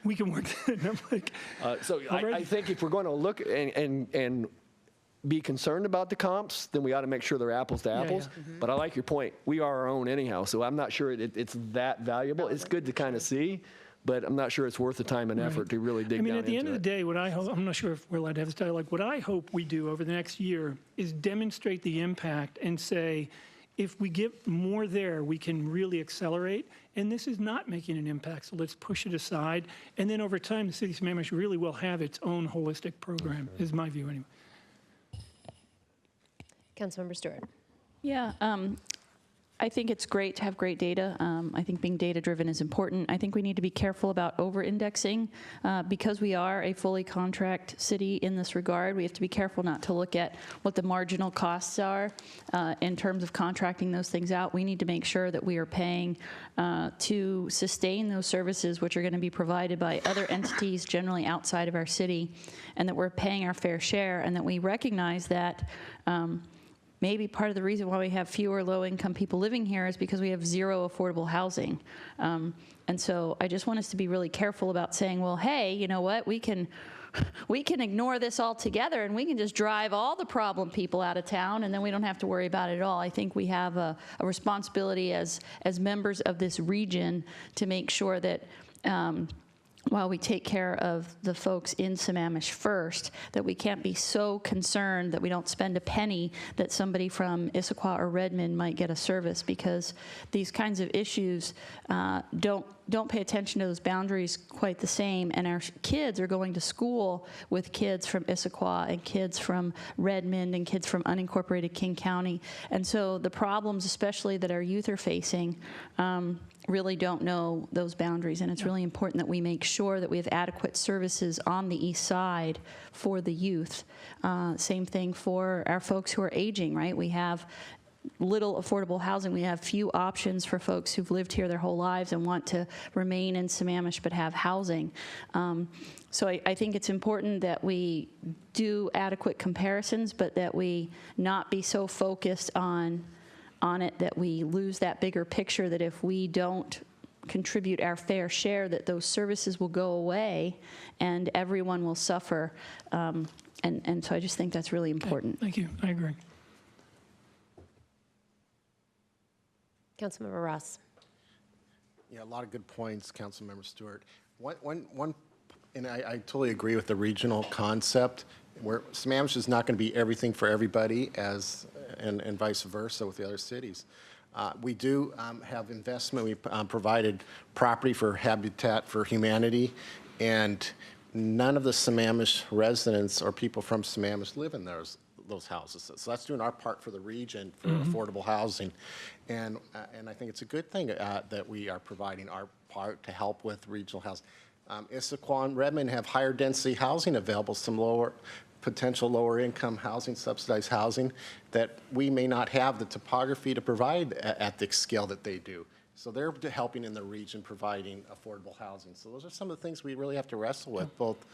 we can work that. I'm like, So I think if we're going to look and be concerned about the comps, then we ought to make sure they're apples to apples. But I like your point. We are our own anyhow, so I'm not sure it's that valuable. It's good to kind of see, but I'm not sure it's worth the time and effort to really dig down into it. I mean, at the end of the day, what I hope, I'm not sure if we're allowed to have this dialogue, what I hope we do over the next year is demonstrate the impact and say, if we get more there, we can really accelerate. And this is not making an impact, so let's push it aside. And then over time, the city of Sammamish really will have its own holistic program, is my view anyway. Councilmember Stewart. Yeah, I think it's great to have great data. I think being data-driven is important. I think we need to be careful about over-indexing. Because we are a fully contract city in this regard, we have to be careful not to look at what the marginal costs are in terms of contracting those things out. We need to make sure that we are paying to sustain those services which are going to be provided by other entities generally outside of our city, and that we're paying our fair share, and that we recognize that maybe part of the reason why we have fewer low-income people living here is because we have zero affordable housing. And so I just want us to be really careful about saying, well, hey, you know what, we can ignore this altogether and we can just drive all the problem people out of town and then we don't have to worry about it at all. I think we have a responsibility as members of this region to make sure that while we take care of the folks in Sammamish first, that we can't be so concerned that we don't spend a penny that somebody from Issaquah or Redmond might get a service, because these kinds of issues don't don't pay attention to those boundaries quite the same, and our kids are going to school with kids from Issaquah and kids from Redmond and kids from unincorporated King County. And so the problems, especially that our youth are facing, really don't know those boundaries, and it's really important that we make sure that we have adequate services on the east side for the youth. Same thing for our folks who are aging, right? We have little affordable housing. We have few options for folks who've lived here their whole lives and want to remain in Sammamish but have housing. So I think it's important that we do adequate comparisons, but that we not be so focused on it that we lose that bigger picture, that if we don't contribute our fair share, that those services will go away and everyone will suffer. And so I just think that's really important. Thank you. I agree. Councilmember Ross. Yeah, a lot of good points, Councilmember Stewart. And I totally agree with the regional concept, where Sammamish is not going to be everything for everybody, and vice versa with the other cities. We do have investment. We provided property for Habitat for Humanity, and none of the Sammamish residents or people from Sammamish live in those houses. So that's doing our part for the region for affordable housing. And I think it's a good thing that we are providing our part to help with regional housing. Issaquah and Redmond have higher density housing available, some potential lower income housing, subsidized housing, that we may not have the topography to provide at the scale that they do. So they're helping in the region providing affordable housing. So those are some of the things we really have to wrestle with, both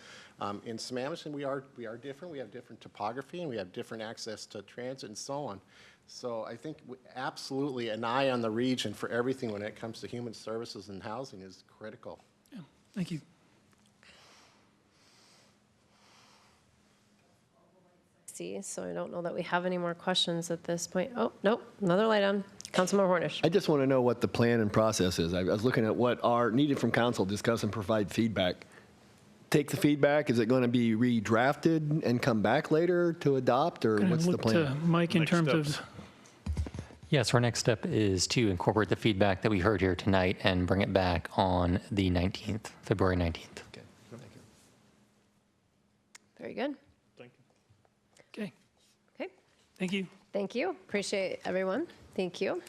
in Sammamish, and we are different. We have different topography, and we have different access to transit and so on. So I think absolutely an eye on the region for everything when it comes to human services and housing is critical. Yeah. Thank you. So I don't know that we have any more questions at this point. Oh, nope, another light on. Councilmember Hornish. I just want to know what the plan and process is. I was looking at what are needed from council, discuss and provide feedback. Take the feedback, is it going to be redrafted and come back later to adopt, or what's the plan? Look to Mike in terms of. Yes, our next step is to incorporate the feedback that we heard here tonight and bring it back on the 19th, February 19th. Okay, thank you. Very good. Thank you. Okay. Okay. Thank you. Thank you. Appreciate everyone. Thank you.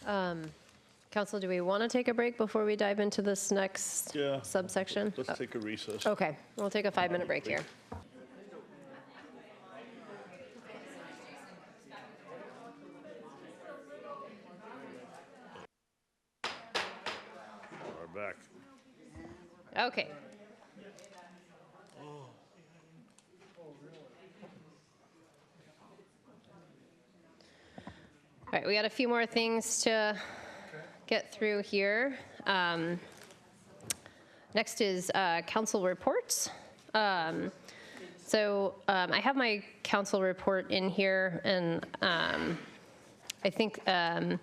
Council, do we want to take a break before we dive into this next subsection? Let's take a recess. Okay, we'll take a 5-minute break here. We're back. Okay. All right, we got a few more things to get through here. Next is council reports. I have my council report in here, and I think the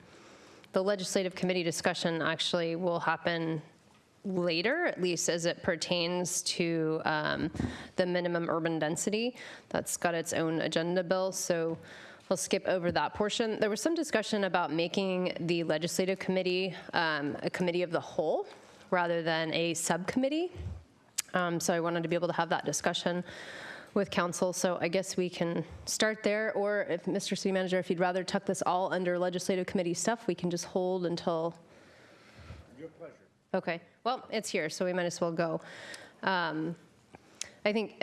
legislative committee discussion actually will happen later, at least as it pertains to the minimum urban density. That's got its own agenda bill, so I'll skip over that portion. There was some discussion about making the legislative committee a committee of the whole rather than a subcommittee. So I wanted to be able to have that discussion with council. So I guess we can start there, or if Mr. City Manager, if you'd rather tuck this all under legislative committee stuff, we can just hold until. Your pleasure. Okay, well, it's here, so we might as well go. I think,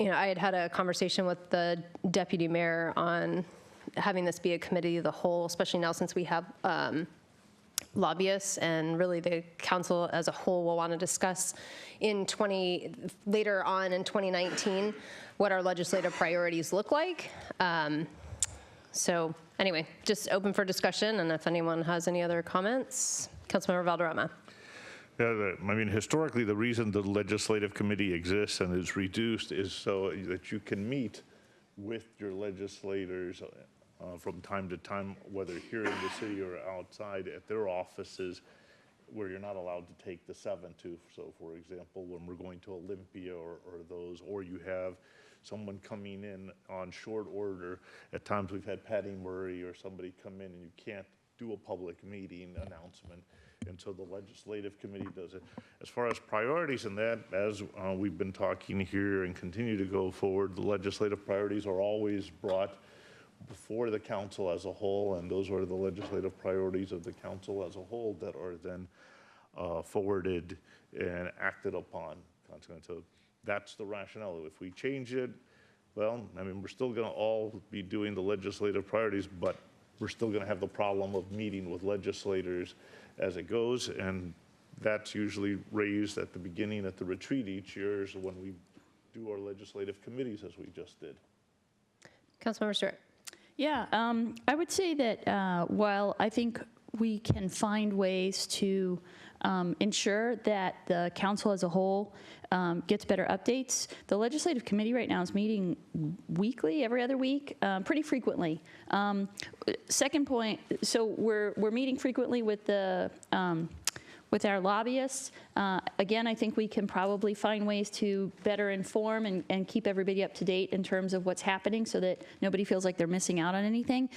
I had a conversation with the deputy mayor on having this be a committee of the whole, especially now since we have lobbyists, and really the council as a whole will want to discuss later on in 2019 what our legislative priorities look like. So anyway, just open for discussion, and if anyone has any other comments, Councilmember Valderrama. Yeah, I mean, historically, the reason the legislative committee exists and is reduced is so that you can meet with your legislators from time to time, whether here in the city or outside at their offices, where you're not allowed to take the 7 to. So, for example, when we're going to Olympia or those, or you have someone coming in on short order. At times we've had Patty Murray or somebody come in and you can't do a public meeting announcement until the legislative committee does it. As far as priorities in that, as we've been talking here and continue to go forward, the legislative priorities are always brought before the council as a whole, and those are the legislative priorities of the council as a whole that are then forwarded and acted upon. So that's the rationale. If we change it, well, I mean, we're still going to all be doing the legislative priorities, but we're still going to have the problem of meeting with legislators as it goes, and that's usually raised at the beginning at the retreat each year is when we do our legislative committees, as we just did. Councilmember Stewart. Yeah, I would say that while I think we can find ways to ensure that the council as a whole gets better updates, the legislative committee right now is meeting weekly, every other week, pretty frequently. Second point, so we're meeting frequently with the with our lobbyists. Again, I think we can probably find ways to better inform and keep everybody up to date in terms of what's happening so that nobody feels like they're missing out on anything.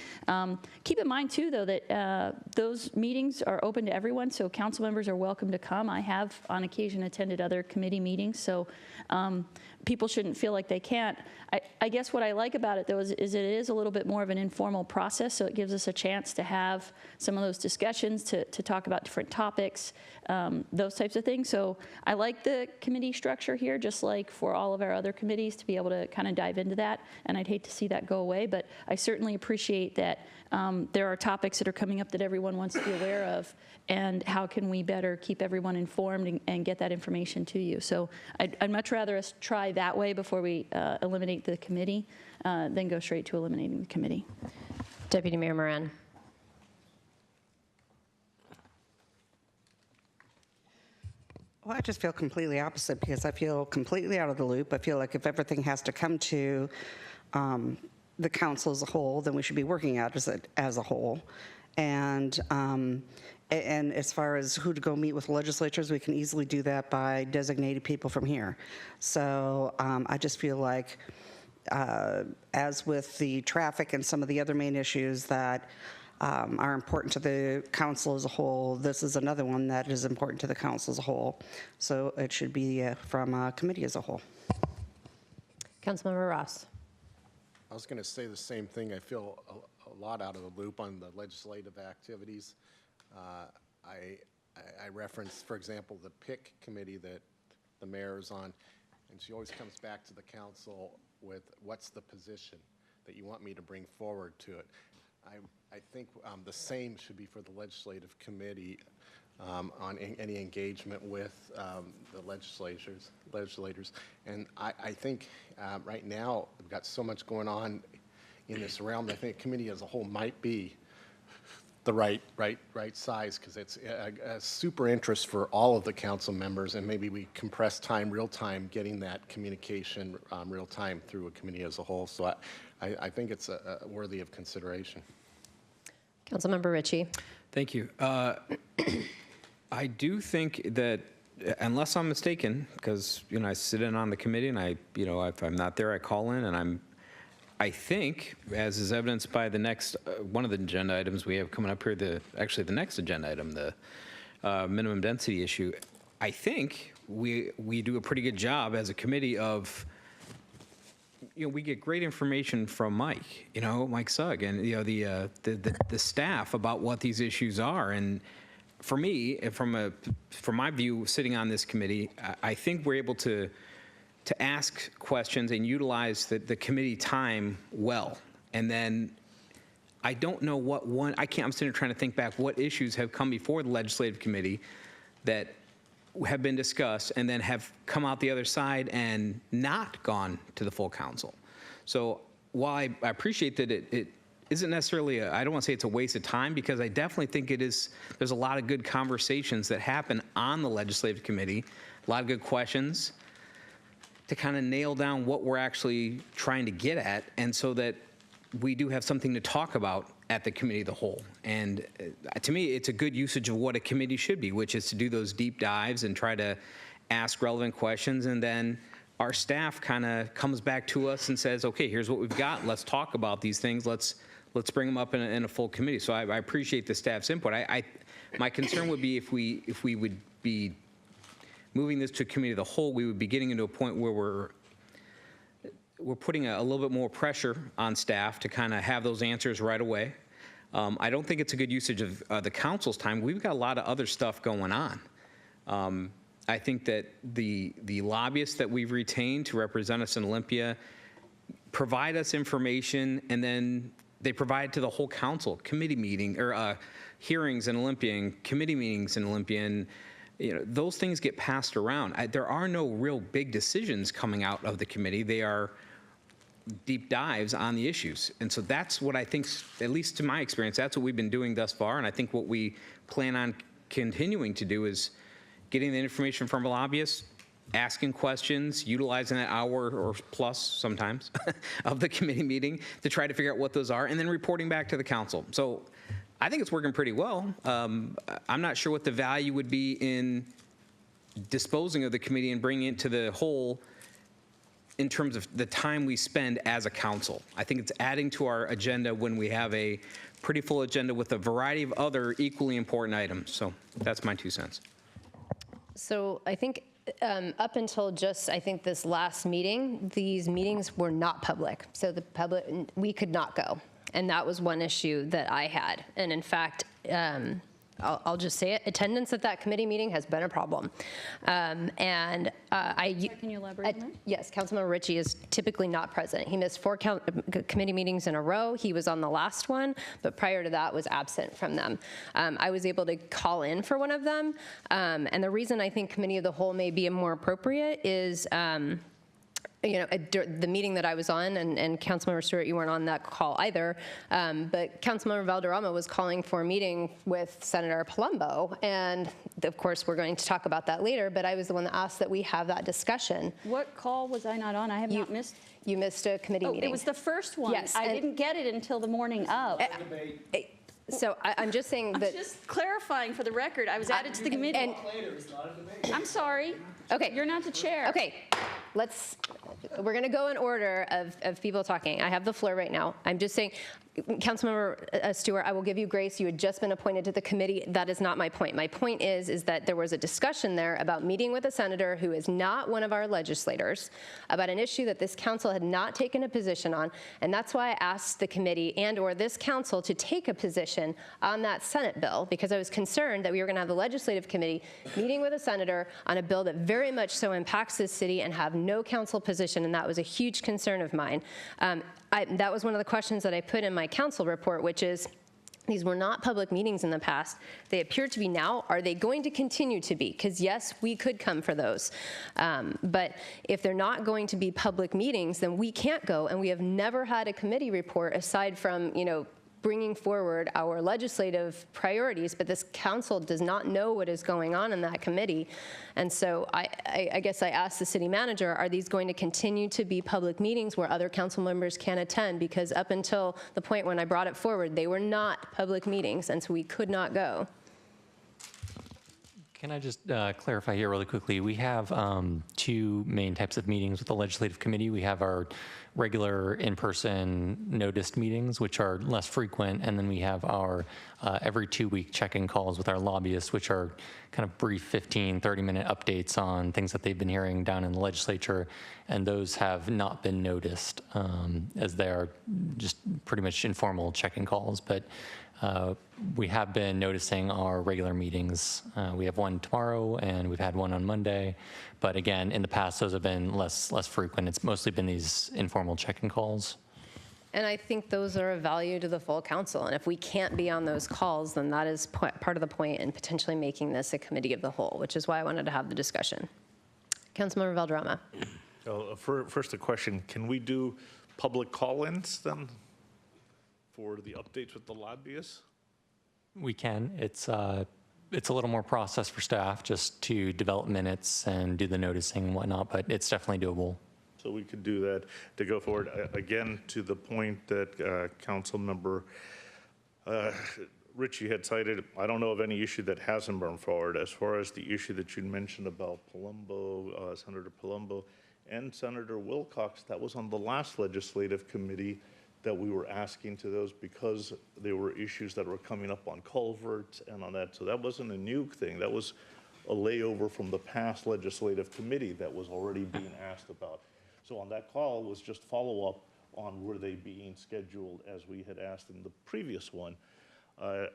Keep in mind, too, though, that those meetings are open to everyone, so council members are welcome to come. I have, on occasion, attended other committee meetings, so people shouldn't feel like they can't. I guess what I like about it, though, is it is a little bit more of an informal process, so it gives us a chance to have some of those discussions, to talk about different topics, those types of things. So I like the committee structure here, just like for all of our other committees, to be able to kind of dive into that, and I'd hate to see that go away, but I certainly appreciate that there are topics that are coming up that everyone wants to be aware of, and how can we better keep everyone informed and get that information to you. So I'd much rather us try that way before we eliminate the committee than go straight to eliminating the committee. Deputy Mayor Moran. Well, I just feel completely opposite because I feel completely out of the loop. I feel like if everything has to come to the council as a whole, then we should be working out as a whole. And as far as who to go meet with legislatures, we can easily do that by designated people from here. So I just feel like, as with the traffic and some of the other main issues that are important to the council as a whole, this is another one that is important to the council as a whole. So it should be from a committee as a whole. Councilmember Ross. I was going to say the same thing. I feel a lot out of the loop on the legislative activities. I referenced, for example, the PIC committee that the mayor is on, and she always comes back to the council with what's the position that you want me to bring forward to it. I think the same should be for the legislative committee on any engagement with the legislators. And I think right now we've got so much going on in this realm that I think committee as a whole might be the right size, because it's a super interest for all of the council members, and maybe we compress time, real time, getting that communication real time through a committee as a whole. So I think it's worthy of consideration. Councilmember Ritchie. Thank you. I do think that, unless I'm mistaken, because I sit in on the committee, and if I'm not there, I call in, and I think, as is evidenced by the next one of the agenda items we have coming up here, actually the next agenda item, the minimum density issue. I think we do a pretty good job as a committee of. We get great information from Mike, Mike Sugg, and the staff about what these issues are. And for me, from my view, sitting on this committee, I think we're able to ask questions and utilize the committee time well. And then I don't know I'm sitting here trying to think back what issues have come before the legislative committee that have been discussed and then have come out the other side and not gone to the full council. So while I appreciate that it isn't necessarily I don't want to say it's a waste of time, because I definitely think there's a lot of good conversations that happen on the legislative committee, a lot of good questions to kind of nail down what we're actually trying to get at, and so that we do have something to talk about at the committee of the whole. And to me, it's a good usage of what a committee should be, which is to do those deep dives and try to ask relevant questions, and then our staff kind of comes back to us and says, okay, here's what we've got. Let's talk about these things. Let's let's bring them up in a full committee. So I appreciate the staff's input. My concern would be if we would be moving this to a committee of the whole, we would be getting into a point where we're putting a little bit more pressure on staff to kind of have those answers right away. I don't think it's a good usage of the council's time. We've got a lot of other stuff going on. I think that the lobbyists that we've retained to represent us in Olympia provide us information, and then they provide to the whole council, committee meeting, or hearings in Olympia and committee meetings in Olympia, and those things get passed around. There are no real big decisions coming out of the committee. They are deep dives on the issues. And so that's what I think, at least to my experience, that's what we've been doing thus far. And I think what we plan on continuing to do is getting the information from lobbyists, asking questions, utilizing that hour or plus sometimes of the committee meeting to try to figure out what those are, and then reporting back to the council. So I think it's working pretty well. I'm not sure what the value would be in disposing of the committee and bringing it to the whole in terms of the time we spend as a council. I think it's adding to our agenda when we have a pretty full agenda with a variety of other equally important items. So that's my 2 cents. So I think up until just, I think, this last meeting, these meetings were not public. So the public, we could not go. And that was one issue that I had. And in fact, I'll just say it, attendance at that committee meeting has been a problem. Can you elaborate on that? Yes, Councilmember Ritchie is typically not present. He missed 4 committee meetings in a row. He was on the last one, but prior to that was absent from them. I was able to call in for one of them. And the reason I think committee of the whole may be more appropriate is the meeting that I was on, and Councilmember Stewart, you weren't on that call either, but Councilmember Valderrama was calling for a meeting with Senator Palumbo, and of course we're going to talk about that later, but I was the one that asked that we have that discussion. What call was I not on? I have not missed. You missed a committee meeting. It was the first one. Yes. I didn't get it until the morning of. So I'm just saying that. I'm just clarifying for the record. I was added to the committee. And I'm sorry. Okay. You're not the chair. Okay. We're going to go in order of people talking. I have the floor right now. I'm just saying, Councilmember Stewart, I will give you grace. You had just been appointed to the committee. That is not my point. My point is that there was a discussion there about meeting with a senator who is not one of our legislators about an issue that this council had not taken a position on, and that's why I asked the committee and/or this council to take a position on that Senate bill, because I was concerned that we were going to have the legislative committee meeting with a senator on a bill that very much so impacts this city and have no council position, and that was a huge concern of mine. That was one of the questions that I put in my council report, which is, these were not public meetings in the past. They appear to be now. Are they going to continue to be? Because yes, we could come for those. But if they're not going to be public meetings, then we can't go, and we have never had a committee report aside from, bringing forward our legislative priorities, but this council does not know what is going on in that committee. And so I guess I asked the city manager, are these going to continue to be public meetings where other council members can attend? Because up until the point when I brought it forward, they were not public meetings, and so we could not go. Can I just clarify here really quickly? We have 2 main types of meetings with the legislative committee. We have our regular in-person noticed meetings, which are less frequent, and then we have our every 2-week check-in calls with our lobbyists, which are kind of brief 15, 30-minute updates on things that they've been hearing down in the legislature, and those have not been noticed, as they are just pretty much informal check-in calls. But we have been noticing our regular meetings. We have one tomorrow, and we've had one on Monday. But again, in the past, those have been less frequent. It's mostly been these informal check-in calls. And I think those are of value to the full council. And if we can't be on those calls, then that is part of the point in potentially making this a committee of the whole, which is why I wanted to have the discussion. Councilmember Valderrama. First, a question. Can we do public call-ins then for the updates with the lobbyists? We can. It's a little more process for staff just to develop minutes and do the noticing and whatnot, but it's definitely doable. So we could do that to go forward. Again, to the point that Council Member Ritchie had cited, I don't know of any issue that hasn't been forward. As far as the issue that you mentioned about Palumbo, Senator Palumbo, and Senator Wilcox, that was on the last legislative committee that we were asking to those because there were issues that were coming up on culverts and on that. So that wasn't a new thing. That was a layover from the past legislative committee that was already being asked about. So on that call was just follow-up on were they being scheduled as we had asked in the previous one.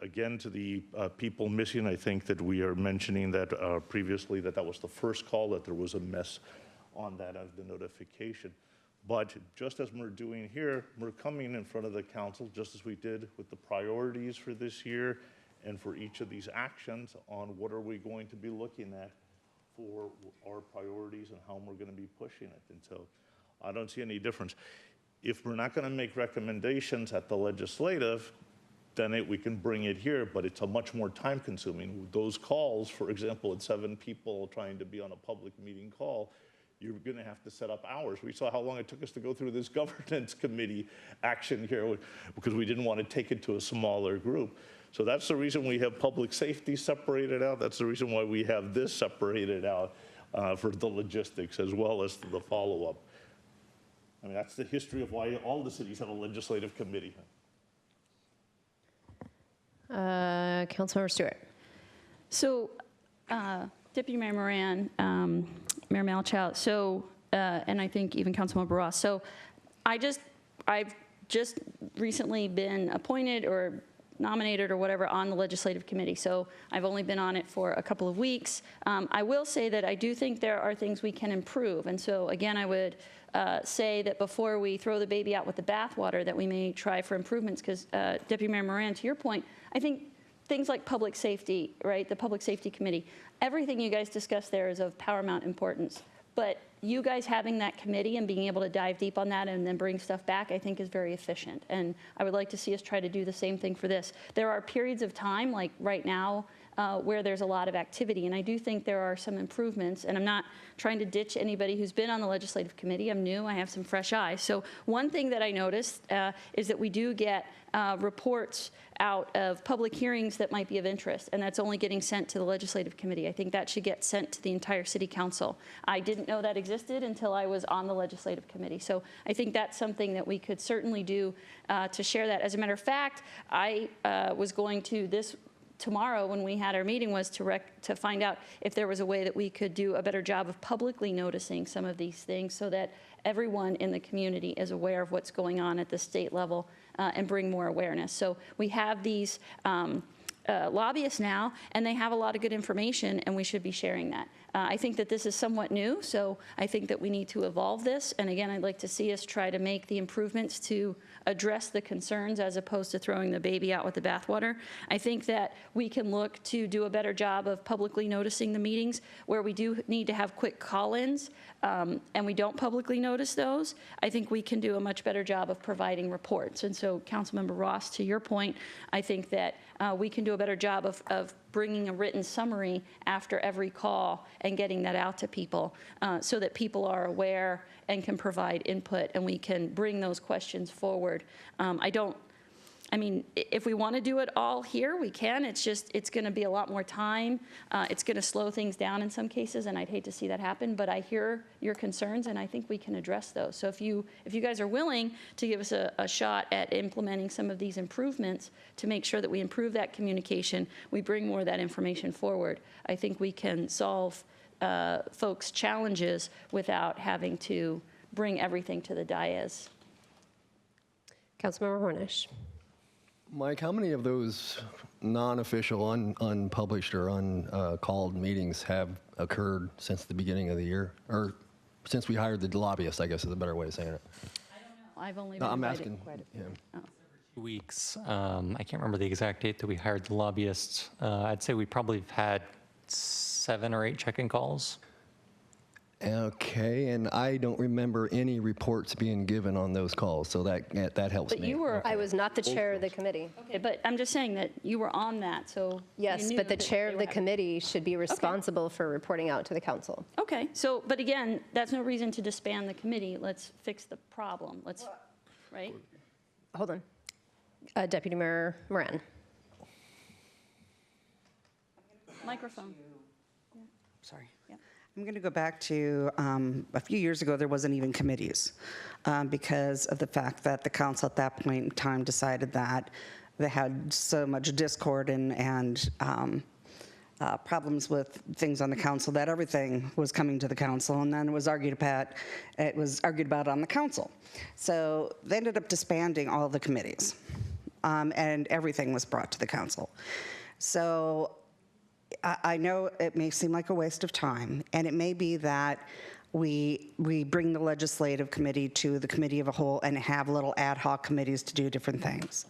Again, to the people missing, I think that we are mentioning that previously that was the first call, that there was a mess on that as the notification. But just as we're doing here, we're coming in front of the council, just as we did with the priorities for this year and for each of these actions on what are we going to be looking at for our priorities and how we're going to be pushing it. And so I don't see any difference. If we're not going to make recommendations at the legislative, then we can bring it here, but it's a much more time consuming. Those calls, for example, at 7 people trying to be on a public meeting call, you're going to have to set up hours. We saw how long it took us to go through this governance committee action here because we didn't want to take it to a smaller group. So that's the reason we have public safety separated out. That's the reason why we have this separated out for the logistics as well as the follow-up. I mean, that's the history of why all the cities have a legislative committee. Councilmember Stewart. So, Deputy Mayor Moran, Mayor Malchow, so, and I think even Councilmember Ross. So, I've just recently been appointed or nominated or whatever on the legislative committee. So I've only been on it for a couple of weeks. I will say that I do think there are things we can improve. And so again, I would say that before we throw the baby out with the bathwater, that we may try for improvements, because Deputy Mayor Moran, to your point, I think things like public safety, right, the Public Safety Committee, everything you guys discussed there is of paramount importance. But you guys having that committee and being able to dive deep on that and then bring stuff back, I think is very efficient. And I would like to see us try to do the same thing for this. There are periods of time, like right now, where there's a lot of activity. And I do think there are some improvements. And I'm not trying to ditch anybody who's been on the legislative committee. I'm new. I have some fresh eyes. So one thing that I noticed is that we do get reports out of public hearings that might be of interest, and that's only getting sent to the legislative committee. I think that should get sent to the entire city council. I didn't know that existed until I was on the legislative committee. So I think that's something that we could certainly do to share that. As a matter of fact, I was going to tomorrow when we had our meeting was to find out if there was a way that we could do a better job of publicly noticing some of these things so that everyone in the community is aware of what's going on at the state level and bring more awareness. So we have these lobbyists now, and they have a lot of good information, and we should be sharing that. I think that this is somewhat new, so I think that we need to evolve this. And again, I'd like to see us try to make the improvements to address the concerns as opposed to throwing the baby out with the bathwater. I think that we can look to do a better job of publicly noticing the meetings where we do need to have quick call-ins, and we don't publicly notice those. I think we can do a much better job of providing reports. And so, Councilmember Ross, to your point, I think that we can do a better job of bringing a written summary after every call and getting that out to people so that people are aware and can provide input, and we can bring those questions forward. I mean, if we want to do it all here, we can. It's just, it's going to be a lot more time. It's going to slow things down in some cases, and I'd hate to see that happen, but I hear your concerns, and I think we can address those. So if you guys are willing to give us a shot at implementing some of these improvements to make sure that we improve that communication, we bring more of that information forward, I think we can solve folks' challenges without having to bring everything to the dais. Councilmember Hornish. Mike, how many of those non-official, unpublished, or uncalled meetings have occurred since the beginning of the year? Or since we hired the lobbyist, I guess is a better way of saying it. I don't know. I've only been I'm invited asking quite a him. Oh. Weeks. I can't remember the exact date that we hired the lobbyist. I'd say we probably have had 7 or 8 check-in calls. Okay, and I don't remember any reports being given on those calls, so that helps But me. you were, I was not the chair of the committee. okay, but I'm just saying that you were on that, so. Yes, you knew but the that chair they of were the committee should be responsible for reporting out to the council. Okay, so, but again, that's no reason to disband the committee. Let's fix the problem. Let's, right? Hold on. Deputy Mayor Moran. Microphone. Sorry. Yeah. I'm going to go back to a few years ago, there wasn't even committees because of the fact that the council at that point in time decided that they had so much discord and problems with things on the council that everything was coming to the council, and then it was argued about on the council. So they ended up disbanding all the committees, and everything was brought to the council. So I know it may seem like a waste of time, and it may be that we bring the legislative committee to the committee of a whole and have little ad hoc committees to do different things.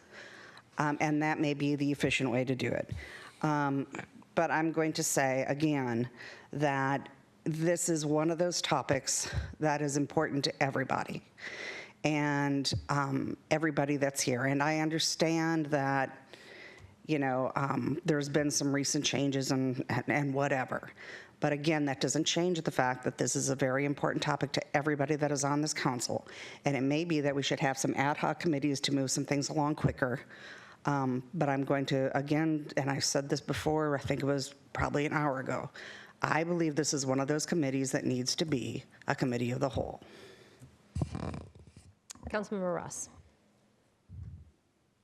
And that may be the efficient way to do it. But I'm going to say again that this is one of those topics that is important to everybody and everybody that's here. And I understand that, you know, there's been some recent changes and whatever. But again, that doesn't change the fact that this is a very important topic to everybody that is on this council. And it may be that we should have some ad hoc committees to move some things along quicker. But I'm going to, again, and I said this before, I think it was probably an hour ago, I believe this is one of those committees that needs to be a committee of the whole. Councilmember Ross.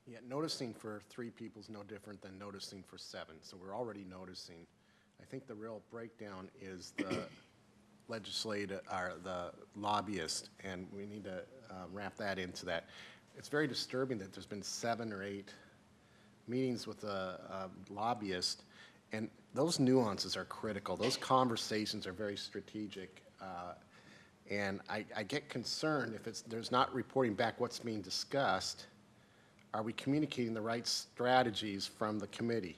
Yeah, noticing for 3 people is no different than noticing for 7. So we're already noticing. I think the real breakdown is the legislative, or the lobbyist, and we need to wrap that into that. It's very disturbing that there's been 7 or 8 meetings with a lobbyist, and those nuances are critical. Those conversations are very strategic, and I get concerned if there's not reporting back what's being discussed. Are we communicating the right strategies from the committee?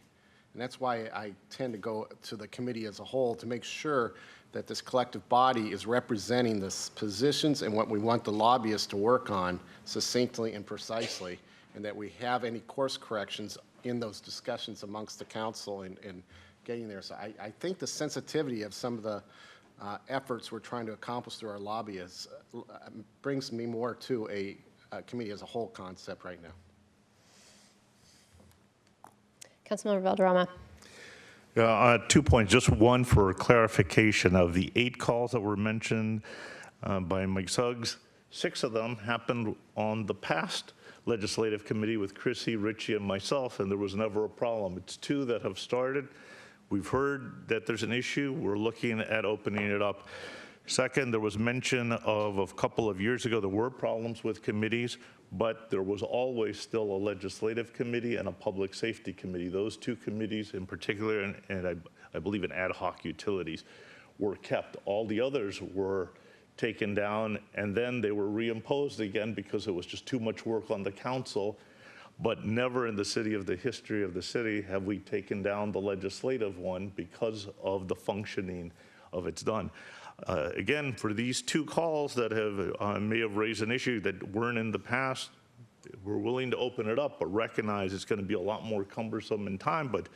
And that's why I tend to go to the committee as a whole to make sure that this collective body is representing the positions and what we want the lobbyists to work on succinctly and precisely, and that we have any course corrections in those discussions amongst the council and getting there. So I think the sensitivity of some of the efforts we're trying to accomplish through our lobbyists brings me more to a committee as a whole concept right now. Councilmember Valderrama. 2 points, just one for clarification. Of the 8 calls that were mentioned by Mike Suggs, 6 of them happened on the past legislative committee with Chrissy, Richie, and myself, and there was never a problem. It's 2 that have started. We've heard that there's an issue. We're looking at opening it up. Second, there was mention of a couple of years ago there were problems with committees, but there was always still a legislative committee and a public safety committee. Those 2 committees in particular, and I believe in ad hoc utilities, were kept. All the others were taken down, and then they were reimposed again because it was just too much work on the council. But never in the history of the city have we taken down the legislative one because of the functioning of it's done. Again, for these 2 calls that may have raised an issue that weren't in the past, we're willing to open it up, but recognize it's going to be a lot more cumbersome in time. But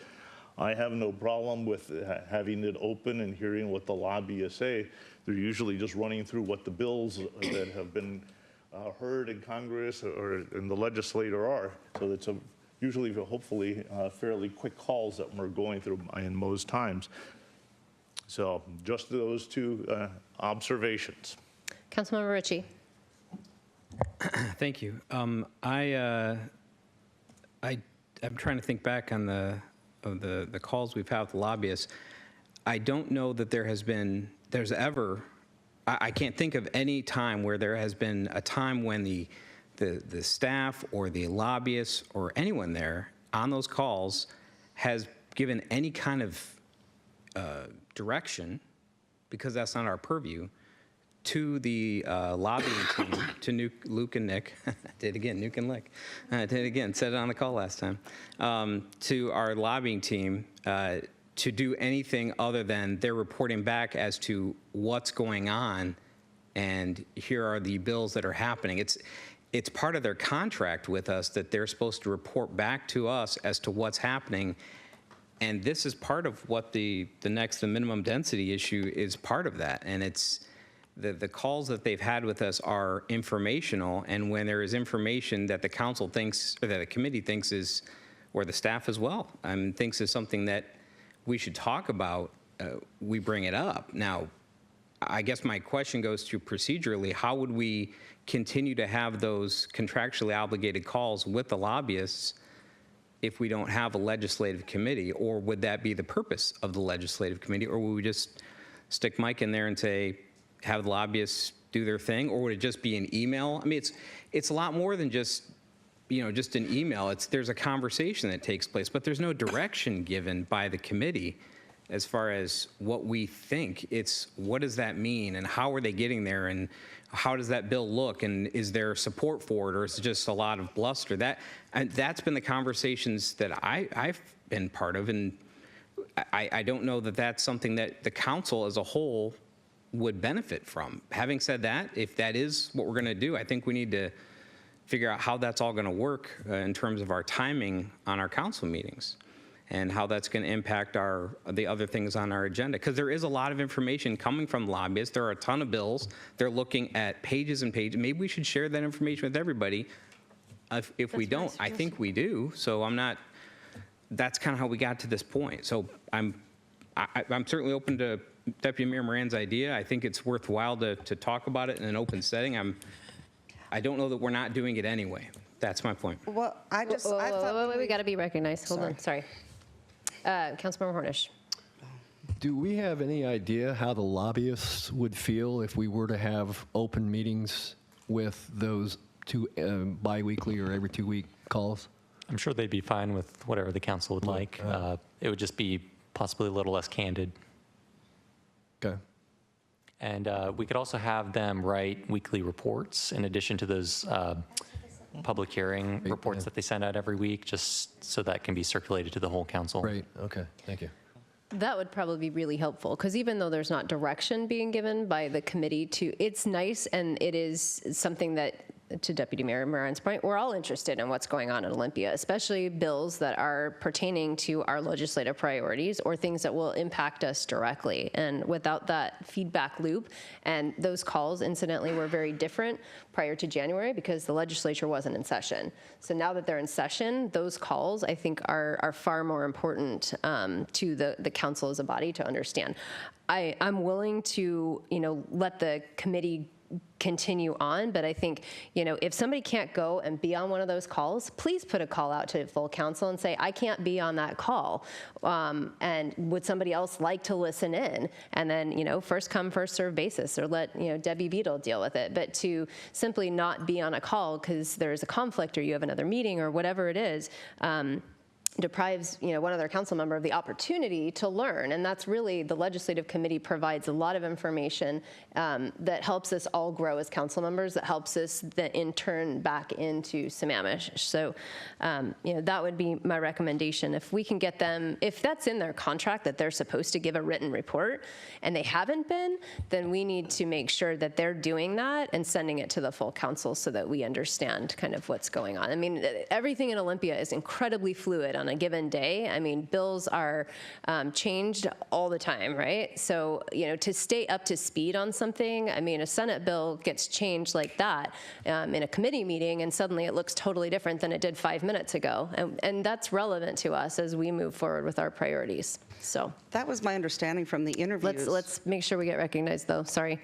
I have no problem with having it open and hearing what the lobbyists say. They're usually just running through what the bills that have been heard in Congress or in the legislature are. So it's usually, hopefully, fairly quick calls that we're going through in most times. So just those 2 observations. Councilmember Ritchie. Thank you. I'm trying to think back on the calls we've had with the lobbyists. I don't know that there's ever, I can't think of any time where there has been a time when the staff or the lobbyists or anyone there on those calls has given any kind of direction, because that's not our purview, to the lobbying team, to Luke and Nick, did it again, Nuke and Lick, did it again, said it on the call last time, to our lobbying team to do anything other than they're reporting back as to what's going on, and here are the bills that are happening. It's part of their contract with us that they're supposed to report back to us as to what's happening. And this is part of what the minimum density issue is part of that. And it's the calls that they've had with us are informational. And when there is information that the council thinks, or that the committee thinks is, or the staff as well, thinks is something that we should talk about, we bring it up. Now, I guess my question goes to procedurally, how would we continue to have those contractually obligated calls with the lobbyists if we don't have a legislative committee? Or would that be the purpose of the legislative committee? Or would we just stick Mike in there and say, have the lobbyists do their thing? Or would it just be an email? I mean, it's a lot more than just, just an email. There's a conversation that takes place, but there's no direction given by the committee as far as what we think. It's what does that mean, and how are they getting there, and how does that bill look, and is there support for it, or is it just a lot of bluster? That's been the conversations that I've been part of, and I don't know that that's something that the council as a whole would benefit from. Having said that, if that is what we're going to do, I think we need to figure out how that's all going to work in terms of our timing on our council meetings, and how that's going to impact the other things on our agenda. Because there is a lot of information coming from lobbyists. There are a ton of bills. They're looking at pages and pages. Maybe we should share that information with everybody. If we don't, I think we do. So that's kind of how we got to this point. So I'm certainly open to Deputy Mayor Moran's idea. I think it's worthwhile to talk about it in an open setting. I don't know that we're not doing it anyway. That's my point. Well, I thought... We got to be recognized. Hold on, sorry. Councilmember Hornish. Do we have any idea how the lobbyists would feel if we were to have open meetings with those two biweekly or every 2-week calls? I'm sure they'd be fine with whatever the council would like. It would just be possibly a little less candid. Okay. And we could also have them write weekly reports in addition to those public hearing reports that they send out every week, just so that can be circulated to the whole council. Great, okay, thank you. That would probably be really helpful, because even though there's not direction being given by the committee it's nice, and it is something that, to Deputy Mayor Moran's point, we're all interested in what's going on in Olympia, especially bills that are pertaining to our legislative priorities or things that will impact us directly. And without that feedback loop, and those calls, incidentally, were very different prior to January because the legislature wasn't in session. So now that they're in session, those calls, I think, are far more important to the council as a body to understand. I'm willing to, let the committee continue on, but I think, if somebody can't go and be on one of those calls, please put a call out to full council and say, I can't be on that call, and would somebody else like to listen in? And then, first come, first serve basis, or let, Debbie Beadle deal with it. But to simply not be on a call because there's a conflict or you have another meeting or whatever it is, deprives one other council member of the opportunity to learn. And that's really, the legislative committee provides a lot of information that helps us all grow as council members, that helps us then in turn back into Sammamish. So that would be my recommendation. If we can get them, if that's in their contract that they're supposed to give a written report and they haven't been, then we need to make sure that they're doing that and sending it to the full council so that we understand kind of what's going on. I mean, everything in Olympia is incredibly fluid on a given day. I mean, bills are changed all the time, right? So, to stay up to speed on something, I mean, a Senate bill gets changed like that in a committee meeting, and suddenly it looks totally different than it did 5 minutes ago. And that's relevant to us as we move forward with our priorities. So that was my understanding from the interviews. Let's make sure we get recognized, though. Sorry.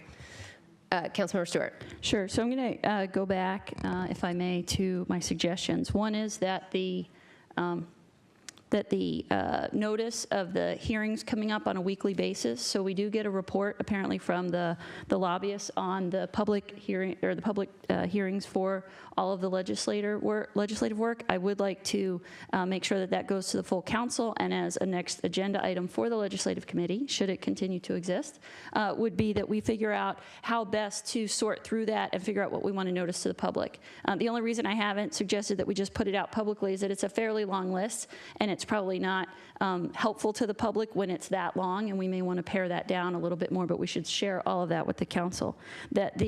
Councilmember Stewart. Sure. So I'm going to go back, if I may, to my suggestions. One is that the notice of the hearings coming up on a weekly basis. So we do get a report apparently from the lobbyists on the public hearing or the public hearings for all of the legislative work. I would like to make sure that that goes to the full council, and as a next agenda item for the legislative committee, should it continue to exist, would be that we figure out how best to sort through that and figure out what we want to notice to the public. The only reason I haven't suggested that we just put it out publicly is that it's a fairly long list, and it's probably not helpful to the public when it's that long, and we may want to pare that down a little bit more, but we should share all of that with the council. That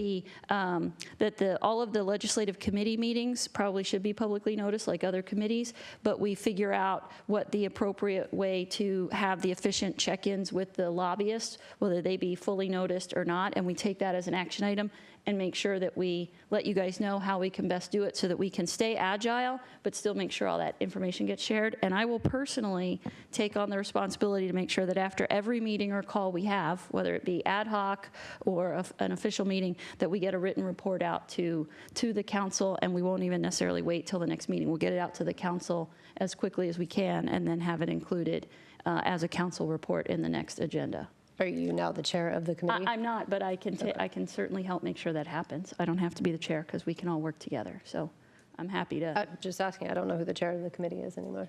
all of the legislative committee meetings probably should be publicly noticed like other committees, but we figure out what the appropriate way to have the efficient check-ins with the lobbyists, whether they be fully noticed or not, and we take that as an action item and make sure that we let you guys know how we can best do it so that we can stay agile, but still make sure all that information gets shared. And I will personally take on the responsibility to make sure that after every meeting or call we have, whether it be ad hoc or an official meeting, that we get a written report out to the council, and we won't even necessarily wait till the next meeting. We'll get it out to the council as quickly as we can and then have it included as a council report in the next agenda. Are you now the chair of the committee? I'm not, but I can certainly help make sure that happens. I don't have to be the chair because we can all work together. So I'm happy to. Just asking, I don't know who the chair of the committee is anymore.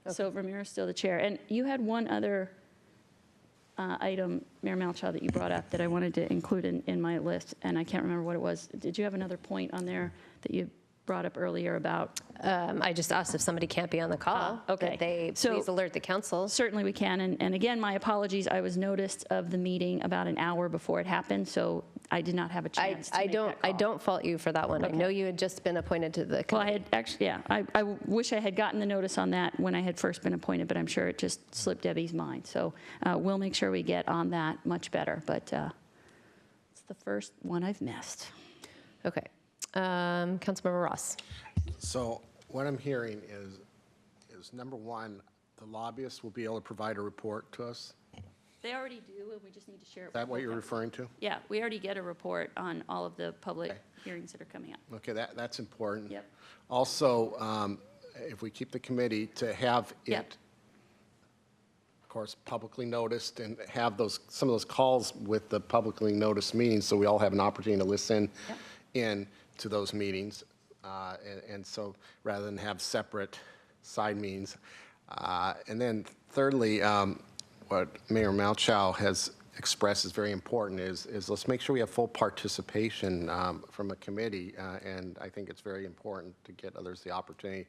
So Ramirez still the chair. And you had one other item, Mayor Malchow, that you brought up that I wanted to include in my list, and I can't remember what it was. Did you have another point on there that you brought up earlier about? I just asked if somebody can't be on the call. Okay. That they please alert the council. Certainly we can. And again, my apologies. I was noticed of the meeting about an hour before it happened, so I did not have a chance to make that call. I don't fault you for that one. Okay. I know you had just been appointed to the committee. Well, I had actually, yeah, I wish I had gotten the notice on that when I had first been appointed, but I'm sure it just slipped Debbie's mind. So we'll make sure we get on that much better, but it's the first one I've missed. Okay. Councilmember Ross. So what I'm hearing is number one, the lobbyists will be able to provide a report to us. They already do, and we just need to share it. Is that what you're referring to? Yeah, we already get a report on all of the public hearings that are coming up. Okay, that's important. Yep. Also, if we keep the committee to have it, Yep. of course, publicly noticed and have some of those calls with the publicly noticed meetings so we all have an opportunity to listen in to those meetings. And so rather than have separate side meetings. And then thirdly, what Mayor Malchow has expressed is very important is let's make sure we have full participation from a committee. And I think it's very important to get others the opportunity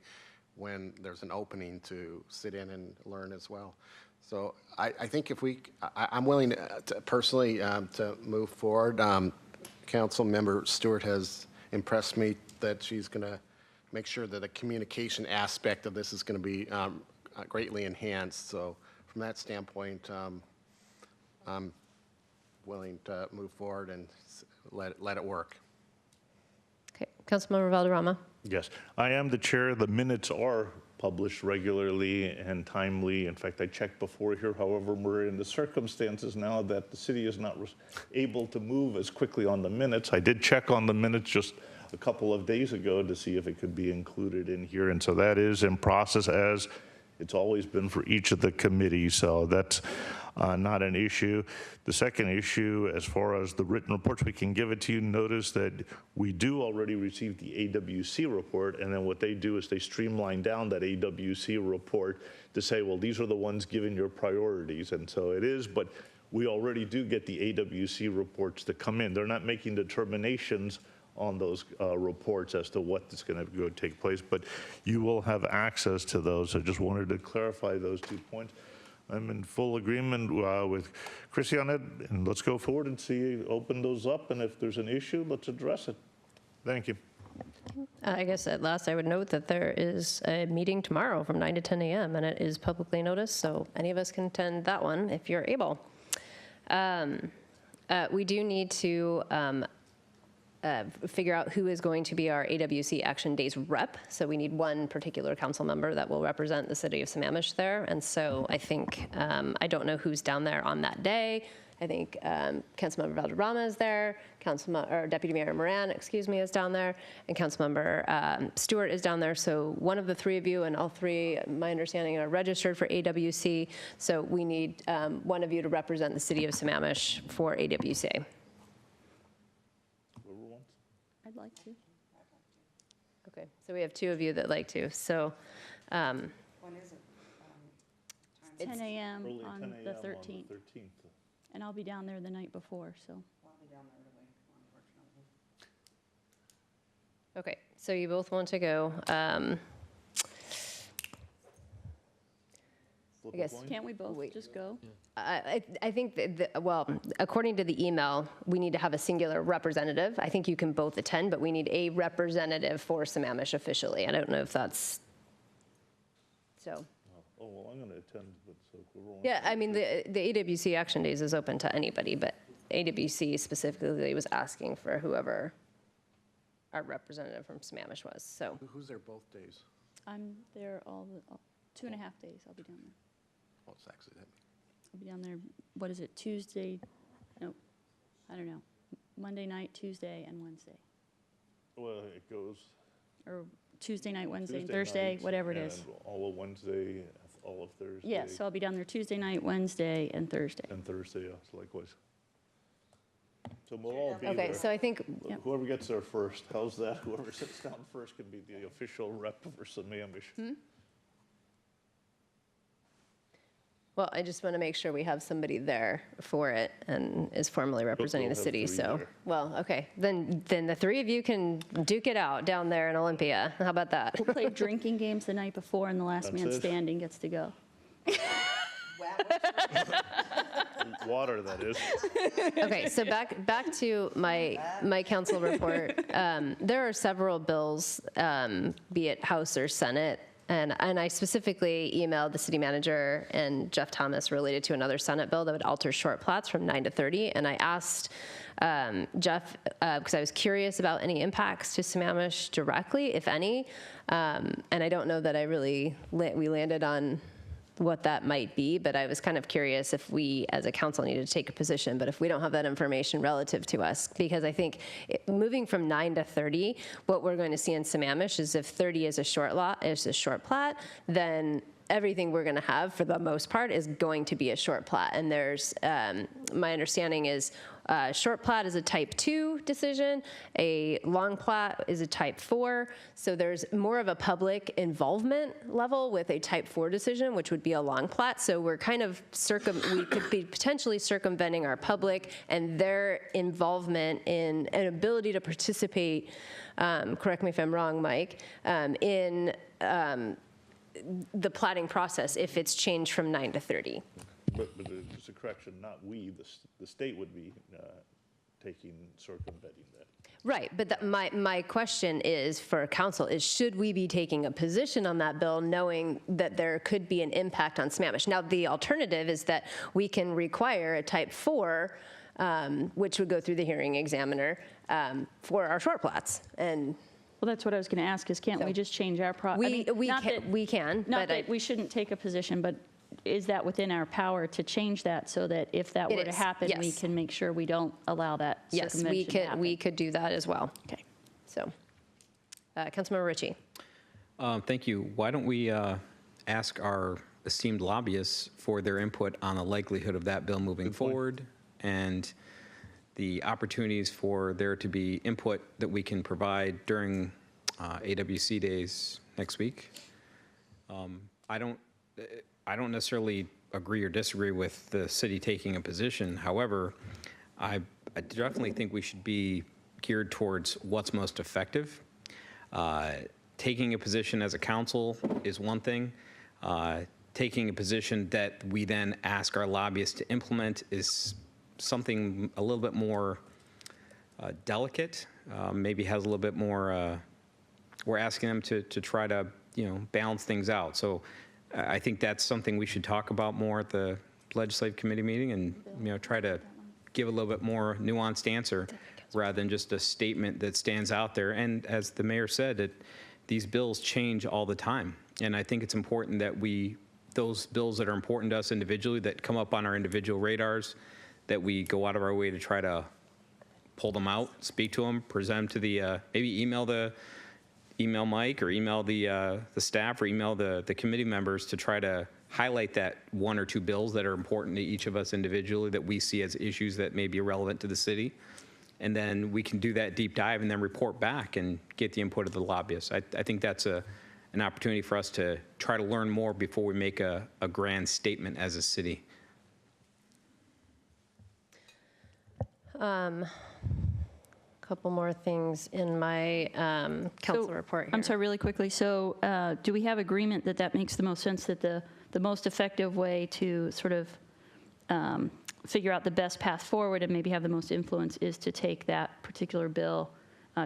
when there's an opening to sit in and learn as well. So I think if I'm willing to personally to move forward. Council Member Stewart has impressed me that she's going to make sure that the communication aspect of this is going to be greatly enhanced. So from that standpoint, I'm willing to move forward and let it work. Okay. Councilmember Valderrama. Yes, I am the chair. The minutes are published regularly and timely. In fact, I checked before here. However, we're in the circumstances now that the city is not able to move as quickly on the minutes. I did check on the minutes just a couple of days ago to see if it could be included in here. And so that is in process, as it's always been for each of the committees. So that's not an issue. The second issue, as far as the written reports, we can give it to you. Notice that we do already receive the AWC report, and then what they do is they streamline down that AWC report to say, well, these are the ones given your priorities. And so it is, but we already do get the AWC reports that come in. They're not making determinations on those reports as to what is going to go take place, but you will have access to those. I just wanted to clarify those 2 points. I'm in full agreement with Chrissy on it, and let's go forward and open those up, and if there's an issue, let's address it. Thank you. I guess at last I would note that there is a meeting tomorrow from 9 to 10 a.m. and it is publicly noticed, so any of us can attend that one if you're able. We do need to figure out who is going to be our AWC Action Days rep. So we need one particular council member that will represent the city of Sammamish there. And so I think, I don't know who's down there on that day. I think Councilmember Valderrama is there, Deputy Mayor Moran, is down there, and Councilmember Stewart is down there. So one of the three of you, and all three, my understanding, are registered for AWC. So we need one of you to represent the city of Sammamish for AWC. I'd like to. Okay, so we have two of you that like to. So, When is it? 10 a.m. Early on 10 the a.m. 13th. on the 13th. And I'll be down there the night before, so. I'll be down there the week, unfortunately. okay, so you both want to go. I guess. Can't we both just go? I think that, well, according to the email, we need to have a singular representative. I think you can both attend, but we need a representative for Sammamish officially. I don't know if that's, so. Oh, well, I'm going to attend, but so we're all. Yeah, I mean, the AWC Action Days is open to anybody, but AWC specifically was asking for whoever our representative from Sammamish was, so. Who's there both days? I'm there all 2.5 days. I'll be down there. What's actually that? I'll be down there, what is it, Tuesday? No, I don't know. Monday night, Tuesday, and Wednesday. Well, it goes Or Tuesday night, Wednesday, and Tuesday Thursday, night whatever it is. and all of Wednesday, all of Thursday. Yes, so I'll be down there Tuesday night, Wednesday, and Thursday. And Thursday, yes, likewise. So we'll all be Okay, there. so I think, Whoever gets there first, how's that? Whoever sits down first can be the official rep for Sammamish. well, I just want to make sure we have somebody there for it and is formally representing the have city, three so. there. Well, okay, then the three of you can duke it out down there in Olympia. How about that? We'll play drinking games the night before, and the last That's man it. standing gets to go. Water, that is. Okay, so back to my council report. There are several bills, be it House or Senate, and I specifically emailed the city manager and Jeff Thomas related to another Senate bill that would alter short plats from 9 to 30, and I asked Jeff, because I was curious about any impacts to Sammamish directly, if any, and I don't know that we landed on what that might be, but I was kind of curious if we as a council needed to take a position, but if we don't have that information relative to us, because I think moving from 9 to 30, what we're going to see in Sammamish is if 30 is a short plat, then everything we're going to have for the most part is going to be a short plat. And there's, my understanding is short plat is a type 2 decision, a long plat is a type 4. So there's more of a public involvement level with a type 4 decision, which would be a long plat. So we're kind of we could be potentially circumventing our public and their involvement in an ability to participate, correct me if I'm wrong, Mike, in the platting process if it's changed from 9 to 30. But just a correction, not we, the state would be circumventing that. Right, but my question is for council is should we be taking a position on that bill knowing that there could be an impact on Sammamish? Now, the alternative is that we can require a type 4, which would go through the hearing examiner for our short plats. And Well, that's what I was going to ask, is can't we just change our we can, Not but that we shouldn't take a position, but is that within our power to change that so that if that It were to is, happen, we yes. can make sure we don't allow that yes, circumvention to happen? we could do that as well. Okay. So, Councilmember Ritchie. Thank you. Why don't we ask our esteemed lobbyists for their input on the likelihood of that bill moving forward and the opportunities for there to be input that we can provide during AWC days next week. I don't necessarily agree or disagree with the city taking a position. However, I definitely think we should be geared towards what's most effective. Taking a position as a council is one thing. Taking a position that we then ask our lobbyists to implement is something a little bit more delicate, maybe has a little bit more, we're asking them to try to, balance things out. So I think that's something we should talk about more at the legislative committee meeting and, try to give a little bit more nuanced answer rather than just a statement that stands out there. And as the mayor said, these bills change all the time. And I think it's important that those bills that are important to us individually, that come up on our individual radars, that we go out of our way to try to pull them out, speak to them, present them to the, maybe email Mike or email the staff or email the committee members to try to highlight that one or two bills that are important to each of us individually that we see as issues that may be relevant to the city. And then we can do that deep dive and then report back and get the input of the lobbyists. I think that's an opportunity for us to try to learn more before we make a grand statement as a city. Couple more things in my council report here. I'm sorry, really quickly. So do we have agreement that that makes the most sense, that the most effective way to sort of figure out the best path forward and maybe have the most influence is to take that particular bill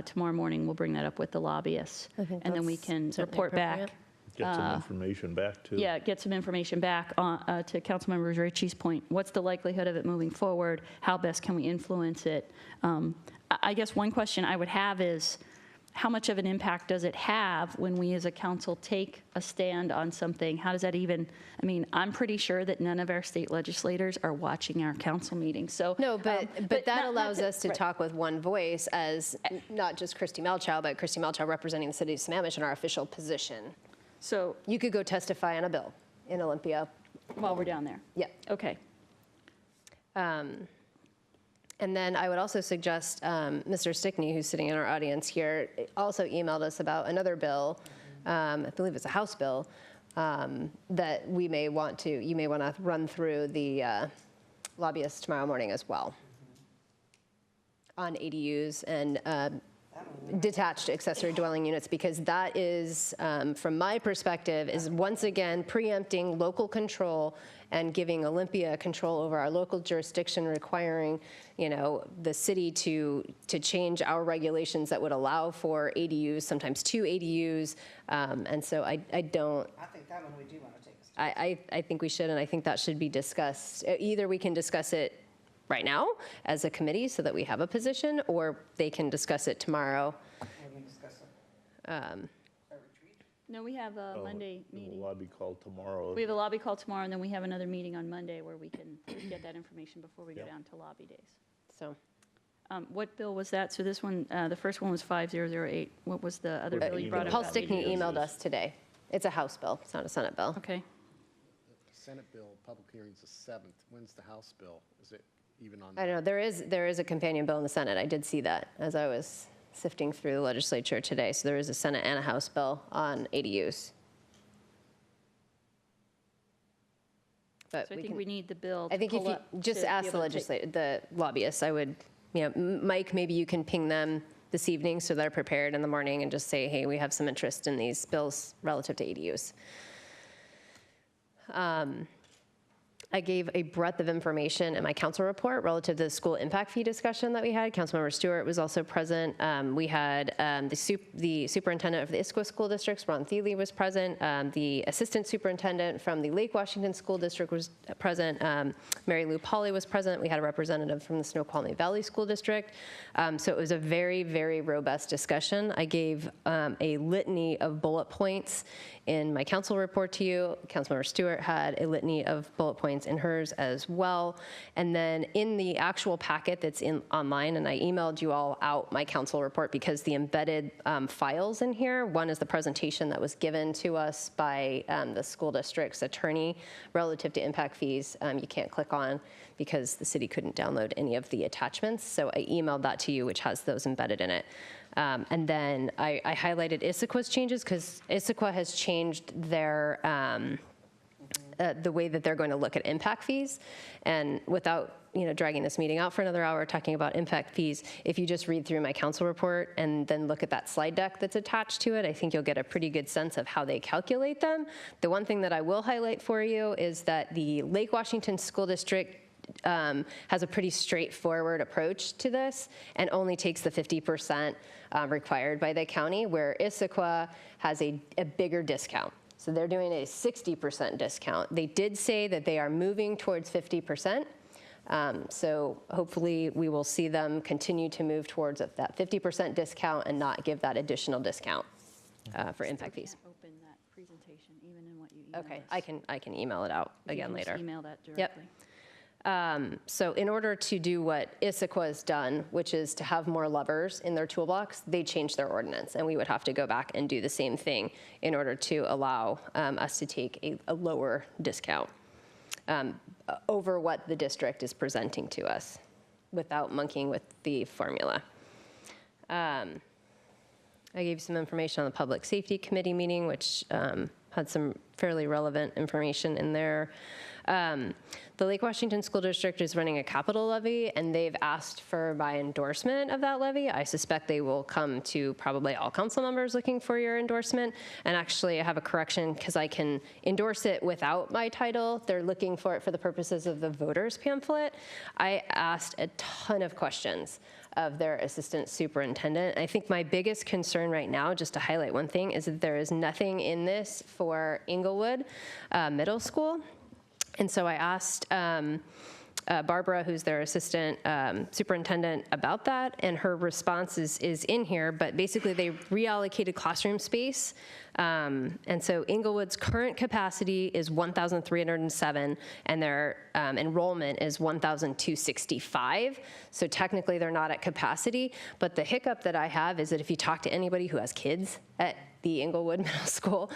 tomorrow morning? We'll bring that up with the lobbyists. And then we can report back. Get some information back, too. Yeah, get some information back to Councilmember Ritchie's point. What's the likelihood of it moving forward? How best can we influence it? I guess one question I would have is, how much of an impact does it have when we as a council take a stand on something? How does that even, I mean, I'm pretty sure that none of our state legislators are watching our council meetings, so. No, but that allows us to right. talk with one voice as not just Christy Melchow, but Christy Melchow representing the city of Sammamish in our official position. So. You could go testify on a bill in Olympia. While we're down there? Yeah. Okay. And then I would also suggest Mr. Stickney, who's sitting in our audience here, also emailed us about another bill, I believe it's a House bill, that you may want to run through the lobbyists tomorrow morning as well on ADUs and detached accessory dwelling units, because that is, from my perspective, is once again preempting local control and giving Olympia control over our local jurisdiction, requiring, the city to change our regulations that would allow for ADUs, sometimes 2 ADUs. And so I don't. I think that one we do want to take. I think we should, and I think that should be discussed. Either we can discuss it right now as a committee so that we have a position, or they can discuss it tomorrow. No, we have a Monday meeting. Lobby call tomorrow. We have a lobby call tomorrow, and then we have another meeting on Monday where we can get that information before we go down to lobby days. So, what bill was that? So this one, the first one was 5008. What was the other bill you brought up? Paul Stickney emailed us today. It's a House bill, it's not a Senate bill. Okay. Senate bill, public hearing's the 7th. When's the House bill? Is it even on? I don't know, there is a companion bill in the Senate. I did see that as I was sifting through the legislature today. So there is a Senate and a House bill on ADUs. But So I think we need the bill. I think if you just ask the lobbyists, I would, Mike, maybe you can ping them this evening so they're prepared in the morning and just say, hey, we have some interest in these bills relative to ADUs. I gave a breadth of information in my council report relative to the school impact fee discussion that we had. Councilmember Stewart was also present. We had the superintendent of the Issaquah School Districts, Ron Thiele, was present. The assistant superintendent from the Lake Washington School District was present. Mary Lou Pauley was present. We had a representative from the Snoqualmie Valley School District. So it was a very, very robust discussion. I gave a litany of bullet points in my council report to you. Councilmember Stewart had a litany of bullet points in hers as well. And then in the actual packet that's online, and I emailed you all out my council report because the embedded files in here, one is the presentation that was given to us by the school district's attorney relative to impact fees. You can't click on because the city couldn't download any of the attachments. So I emailed that to you, which has those embedded in it. And then I highlighted Issaquah's changes because Issaquah has changed their the way that they're going to look at impact fees. And without dragging this meeting out for another hour talking about impact fees, if you just read through my council report and then look at that slide deck that's attached to it, I think you'll get a pretty good sense of how they calculate them. The one thing that I will highlight for you is that the Lake Washington School District has a pretty straightforward approach to this and only takes the 50% required by the county, where Issaquah has a bigger discount. So they're doing a 60% discount. They did say that they are moving towards 50%. So hopefully we will see them continue to move towards that 50% discount and not give that additional discount for impact fees. Open that presentation, even in what you emailed Okay, us. I can email it out again later. Just email that directly. Yep. So in order to do what Issaquah has done, which is to have more levers in their toolbox, they changed their ordinance, and we would have to go back and do the same thing in order to allow us to take a lower discount over what the district is presenting to us without monkeying with the formula. I gave you some information on the Public Safety Committee meeting, which had some fairly relevant information in there. The Lake Washington School District is running a capital levy, and they've asked for my endorsement of that levy. I suspect they will come to probably all council members looking for your endorsement. And actually, I have a correction because I can endorse it without my title. They're looking for it for the purposes of the voters pamphlet. I asked a ton of questions of their assistant superintendent. I think my biggest concern right now, just to highlight one thing, is that there is nothing in this for Inglewood Middle School. And so I asked Barbara, who's their assistant superintendent, about that, and her response is in here, but basically they reallocated classroom space. And so Inglewood's current capacity is 1,307, and their enrollment is 1,265. So technically they're not at capacity, but the hiccup that I have is that if you talk to anybody who has kids at the Inglewood Middle School,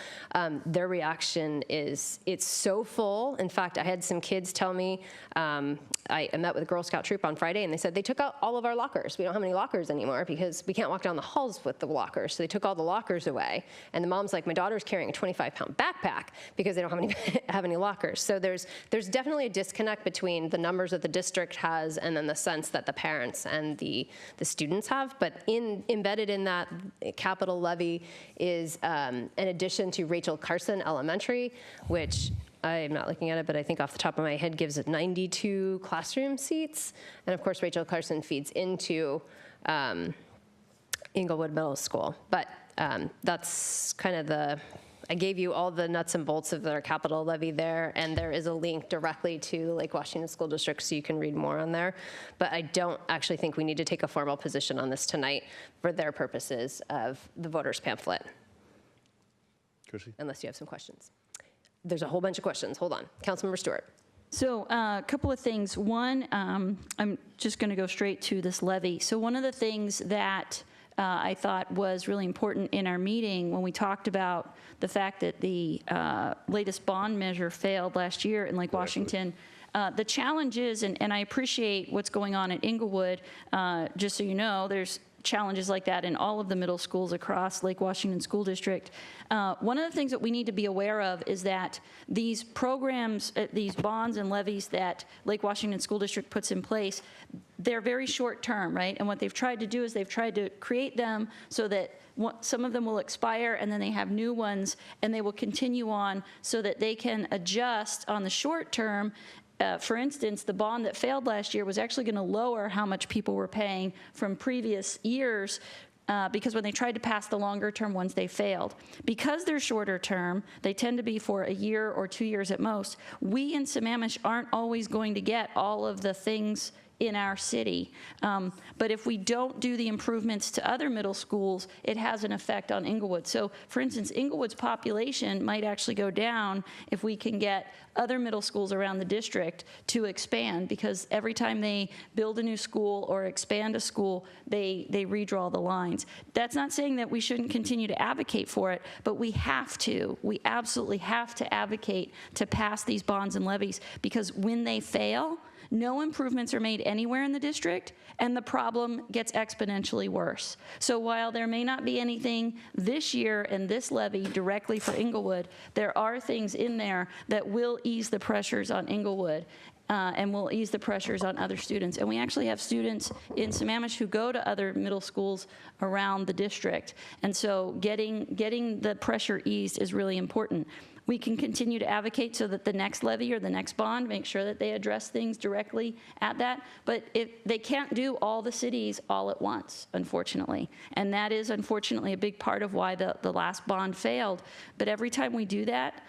their reaction is, it's so full. In fact, I had some kids tell me, I met with a Girl Scout troop on Friday, and they said they took out all of our lockers. We don't have any lockers anymore because we can't walk down the halls with the lockers. So they took all the lockers away. And the mom's like, my daughter's carrying a 25-pound backpack because they don't have any lockers. So there's definitely a disconnect between the numbers that the district has and then the sense that the parents and the students have. But embedded in that capital levy is an addition to Rachel Carson Elementary, which I'm not looking at it, but I think off the top of my head gives it 92 classroom seats. And of course, Rachel Carson feeds into Inglewood Middle School. But that's kind of I gave you all the nuts and bolts of their capital levy there, and there is a link directly to the Lake Washington School District, so you can read more on there. But I don't actually think we need to take a formal position on this tonight for their purposes of the voters pamphlet. Chrissy? Unless you have some questions. There's a whole bunch of questions. Hold on. Councilmember Stewart. So a couple of things. One, I'm just going to go straight to this levy. So one of the things that I thought was really important in our meeting when we talked about the fact that the latest bond measure failed last year in Lake Washington. The challenge is, and I appreciate what's going on at Inglewood, just so you know, there's challenges like that in all of the middle schools across Lake Washington School District. One of the things that we need to be aware of is that these programs, these bonds and levies that Lake Washington School District puts in place, they're very short term, right? And what they've tried to do is they've tried to create them so that some of them will expire and then they have new ones and they will continue on so that they can adjust on the short term. For instance, the bond that failed last year was actually going to lower how much people were paying from previous years because when they tried to pass the longer term ones, they failed. Because they're shorter term, they tend to be for a year or 2 years at most. We in Sammamish aren't always going to get all of the things in our city. But if we don't do the improvements to other middle schools, it has an effect on Inglewood. So for instance, Inglewood's population might actually go down if we can get other middle schools around the district to expand, because every time they build a new school or expand a school, they redraw the lines. That's not saying that we shouldn't continue to advocate for it, but we absolutely have to advocate to pass these bonds and levies, because when they fail, no improvements are made anywhere in the district, and the problem gets exponentially worse. So while there may not be anything this year in this levy directly for Inglewood, there are things in there that will ease the pressures on Inglewood and will ease the pressures on other students. And we actually have students in Sammamish who go to other middle schools around the district. And so getting the pressure eased is really important. We can continue to advocate so that the next levy or the next bond, make sure that they address things directly at that. But they can't do all the cities all at once, unfortunately. And that is, unfortunately, a big part of why the last bond failed. But every time we do that,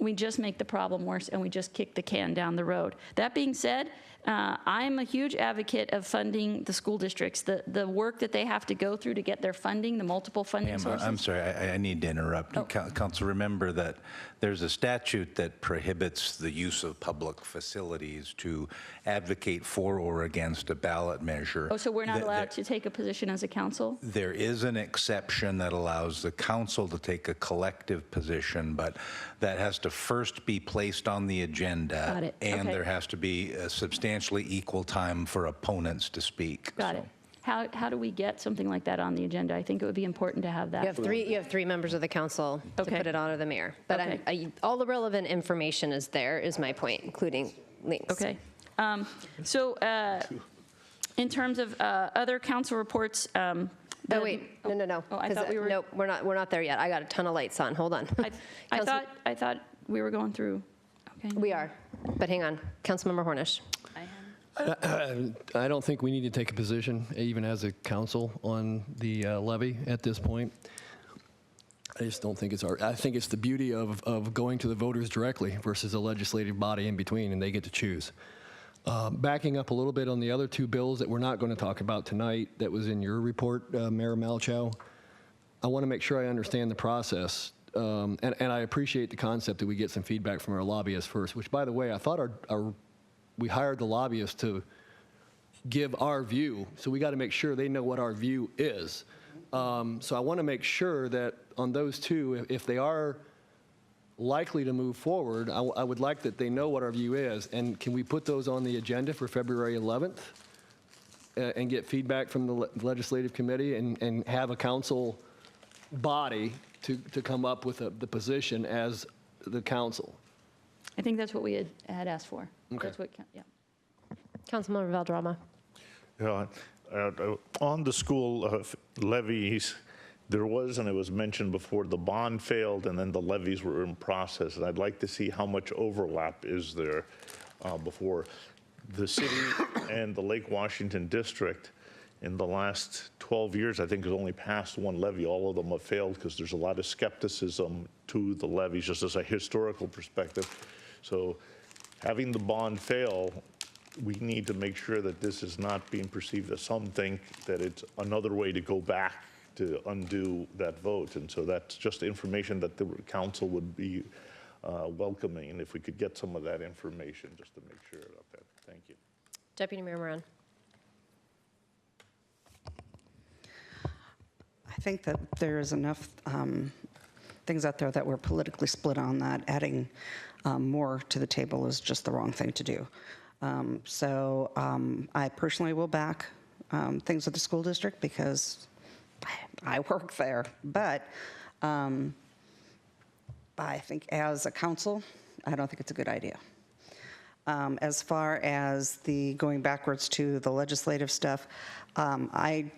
we just make the problem worse and we just kick the can down the road. That being said, I'm a huge advocate of funding the school districts, the work that they have to go through to get their funding, the multiple funding sources. I'm sorry, I need to interrupt. Oh. Council, remember that there's a statute that prohibits the use of public facilities to advocate for or against a ballot measure. Oh, so we're not allowed to take a position as a council? There is an exception that allows the council to take a collective position, but that has to first be placed on the agenda. Got it. And Okay. there has to be a substantially equal time for opponents to speak. Got it. How do we get something like that on the agenda? I think it would be important to have that. You have three members of the council to put it on, or the mayor. But Okay. all the relevant information is there, is my point, including links. Okay. So in terms of other council reports. Oh, wait, no. Oh, I thought we were. No, we're not there yet. I got a ton of lights on. Hold on. I thought we were going through. Okay. We are, but hang on. Councilmember Hornish. I don't think we need to take a position, even as a council, on the levy at this point. I just don't think I think it's the beauty of going to the voters directly versus a legislative body in between, and they get to choose. Backing up a little bit on the other two bills that we're not going to talk about tonight that was in your report, Mayor Malchow, I want to make sure I understand the process. And I appreciate the concept that we get some feedback from our lobbyists first, which, by the way, I thought we hired the lobbyists to give our view, so we got to make sure they know what our view is. So I want to make sure that on those two, if they are likely to move forward, I would like that they know what our view is. And can we put those on the agenda for February 11th and get feedback from the legislative committee and have a council body to come up with the position as the council? I think that's what we had asked for. Okay. That's what, yeah. Councilmember Valderrama. Yeah, on the school levies, there was, and it was mentioned before, the bond failed and then the levies were in process. And I'd like to see how much overlap is there before the city and the Lake Washington District in the last 12 years, I think, has only passed one levy. All of them have failed because there's a lot of skepticism to the levies, just as a historical perspective. So having the bond fail, we need to make sure that this is not being perceived as some think that it's another way to go back to undo that vote. And so that's just information that the council would be welcoming. And if we could get some of that information just to make sure of that. Thank you. Deputy Mayor Moran. I think that there is enough things out there that we're politically split on, that adding more to the table is just the wrong thing to do. So I personally will back things with the school district because I work there. But I think as a council, I don't think it's a good idea. As far as the going backwards to the legislative stuff, I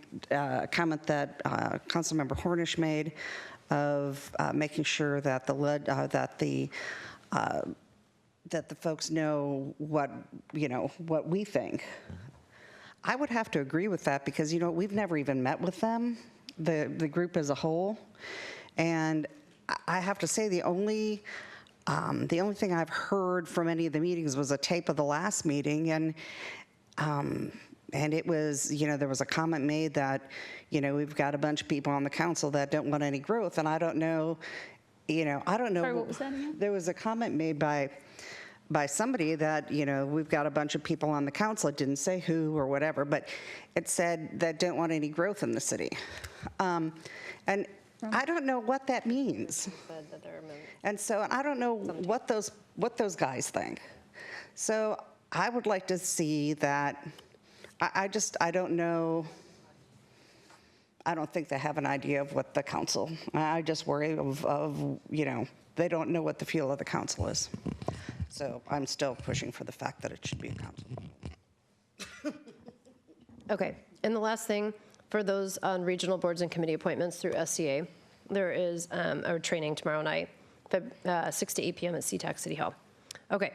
comment that Councilmember Hornish made of making sure that that the folks know what we think. I would have to agree with that because we've never even met with them, the group as a whole, and I have to say the only thing I've heard from any of the meetings was a tape of the last meeting, and it was, there was a comment made that, we've got a bunch of people on the council that don't want any growth, and I don't know. Sorry, what was that again? There was a comment made by somebody that, we've got a bunch of people on the council. It didn't say who or whatever, but it said that don't want any growth in the city. And I don't know what that means. And so I don't know what those guys think. So I would like to see that. I don't know. I don't think they have an idea of what the council, I just worry of they don't know what the feel of the council is. So I'm still pushing for the fact that it should be a council. Okay, and the last thing, for those on regional boards and committee appointments through SCA, there is a training tomorrow night, 6 to 8 p.m. at SeaTac City Hall. Okay,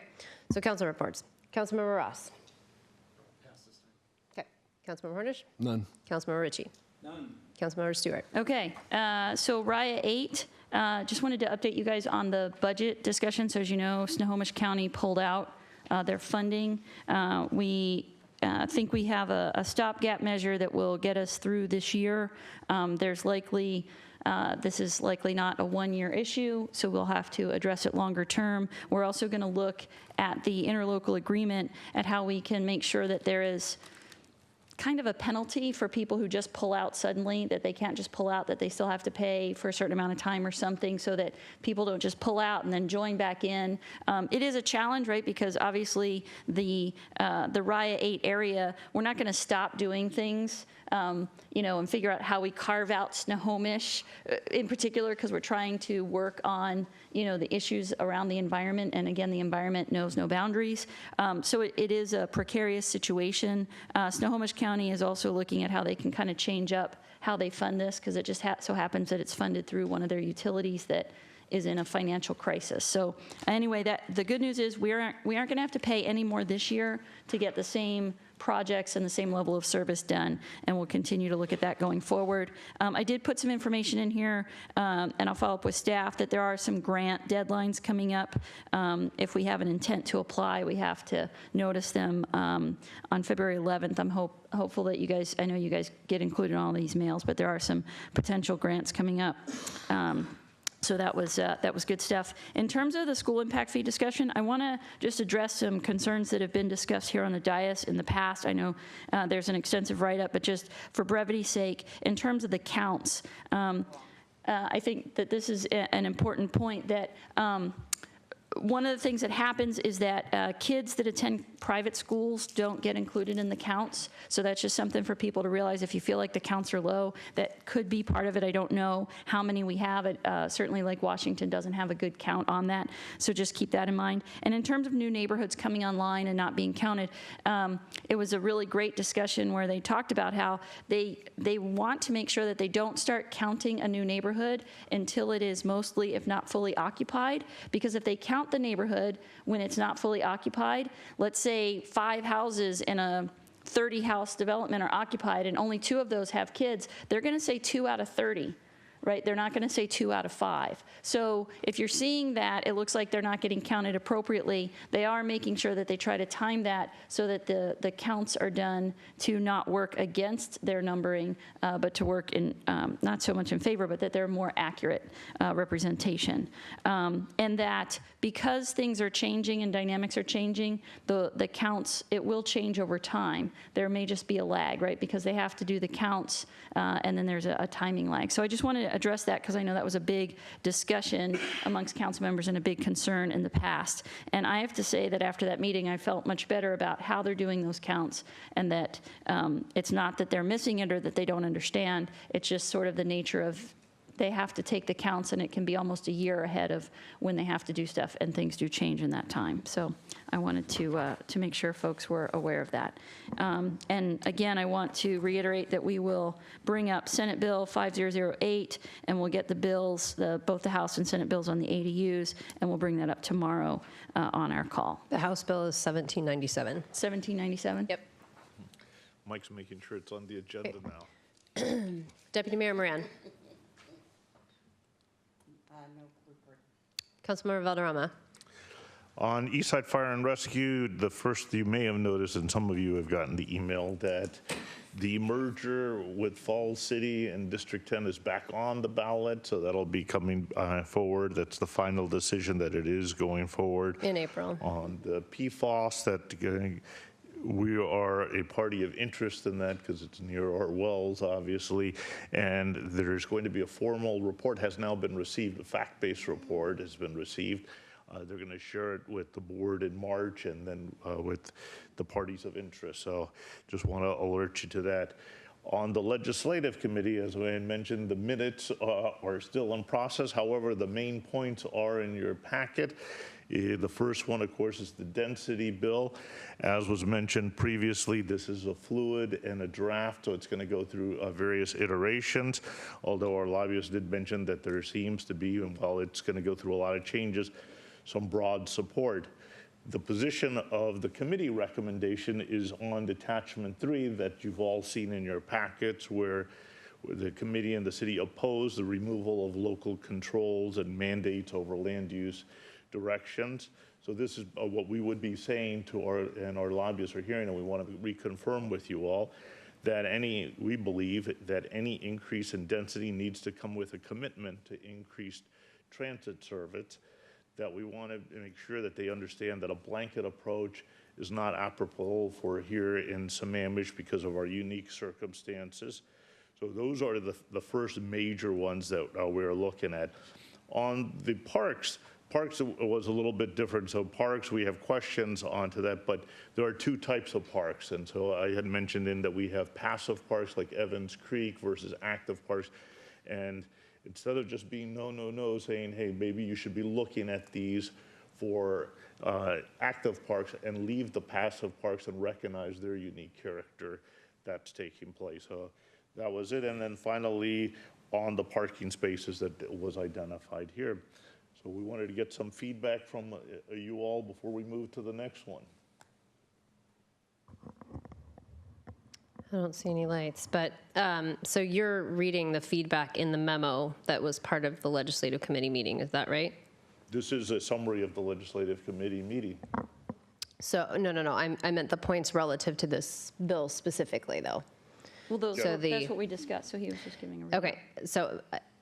so council reports. Councilmember Ross. Okay, Councilmember Hornish. None. Councilmember Ritchie. None. Councilmember Stewart. Okay, so RIA 8, just wanted to update you guys on the budget discussion. So as you know, Snohomish County pulled out their funding. We think we have a stopgap measure that will get us through this year. This is likely not a one-year issue, so we'll have to address it longer term. We're also going to look at the interlocal agreement, at how we can make sure that there is kind of a penalty for people who just pull out suddenly, that they can't just pull out, that they still have to pay for a certain amount of time or something, so that people don't just pull out and then join back in. It is a challenge, right? Because obviously the RIA 8 area, we're not going to stop doing things, and figure out how we carve out Snohomish in particular, because we're trying to work on, the issues around the environment. And again, the environment knows no boundaries. So it is a precarious situation. Snohomish County is also looking at how they can kind of change up how they fund this, because it just so happens that it's funded through one of their utilities that is in a financial crisis. So anyway, the good news is we aren't going to have to pay any more this year to get the same projects and the same level of service done, and we'll continue to look at that going forward. I did put some information in here, and I'll follow up with staff, that there are some grant deadlines coming up. If we have an intent to apply, we have to notice them on February 11th. I'm hopeful that you guys, I know you guys get included in all these mails, but there are some potential grants coming up. So that was good stuff. In terms of the school impact fee discussion, I want to just address some concerns that have been discussed here on the dais in the past. I know there's an extensive write-up, but just for brevity's sake, in terms of the counts, I think that this is an important point, that one of the things that happens is that kids that attend private schools don't get included in the counts. So that's just something for people to realize. If you feel like the counts are low, that could be part of it. I don't know how many we have. Certainly Lake Washington doesn't have a good count on that. So just keep that in mind. And in terms of new neighborhoods coming online and not being counted, it was a really great discussion where they talked about how they want to make sure that they don't start counting a new neighborhood until it is mostly, if not fully occupied. Because if they count the neighborhood when it's not fully occupied, let's say 5 houses in a 30-house development are occupied and only 2 of those have kids, they're going to say 2 out of 30. Right? They're not going to say 2 out of 5. So if you're seeing that, it looks like they're not getting counted appropriately. They are making sure that they try to time that so that the counts are done to not work against their numbering, but to work in, not so much in favor, but that they're more accurate representation. And that because things are changing and dynamics are changing, the counts, it will change over time. There may just be a lag, right? Because they have to do the counts, and then there's a timing lag. So I just wanted to address that because I know that was a big discussion amongst council members and a big concern in the past. And I have to say that after that meeting, I felt much better about how they're doing those counts, and that it's not that they're missing it or that they don't understand. It's just sort of the nature of they have to take the counts, and it can be almost a year ahead of when they have to do stuff, and things do change in that time. So I wanted to make sure folks were aware of that. And again, I want to reiterate that we will bring up Senate Bill 5008, and we'll get the bills, both the House and Senate bills on the ADUs, and we'll bring that up tomorrow on our call. The House bill is 1797. 1797? Yep. Mike's making sure it's on the agenda now. Deputy Mayor Moran. No report. Councilmember Valderrama. On Eastside Fire and Rescue, the first, you may have noticed, and some of you have gotten the email, that the merger with Falls City and District 10 is back on the ballot, so that'll be coming forward. That's the final decision that it is going forward. In April. On the PFOS, that we are a party of interest in that because it's near our wells, obviously, and there's going to be a formal report, has now been received, a fact-based report has been received. They're going to share it with the board in March and then with the parties of interest. So just want to alert you to that. On the legislative committee, as I mentioned, the minutes are still in process. However, the main points are in your packet. The first one, of course, is the density bill. As was mentioned previously, this is a fluid and a draft, so it's going to go through various iterations, although our lobbyist did mention that there seems to be, and while it's going to go through a lot of changes, some broad support. The position of the committee recommendation is on Detachment 3 that you've all seen in your packets, where the committee and the city oppose the removal of local controls and mandates over land use directions. So this is what we would be saying to our lobbyists are hearing, and we want to reconfirm with you all that we believe that any increase in density needs to come with a commitment to increased transit service, that we want to make sure that they understand that a blanket approach is not applicable for here in Sammamish because of our unique circumstances. So those are the first major ones that we're looking at. On the parks was a little bit different. So parks, we have questions onto that, but there are 2 types of parks. And so I had mentioned in that we have passive parks like Evans Creek versus active parks. And instead of just being no, saying, hey, maybe you should be looking at these for active parks and leave the passive parks and recognize their unique character that's taking place. So that was it. And then finally, on the parking spaces that was identified here. So we wanted to get some feedback from you all before we move to the next one. I don't see any lights, but so you're reading the feedback in the memo that was part of the legislative committee meeting, is that right? This is a summary of the legislative committee meeting. So, no, I meant the points relative to this bill specifically, though. Well, those, So that's what we discussed, so he was just giving a recap. Okay, so,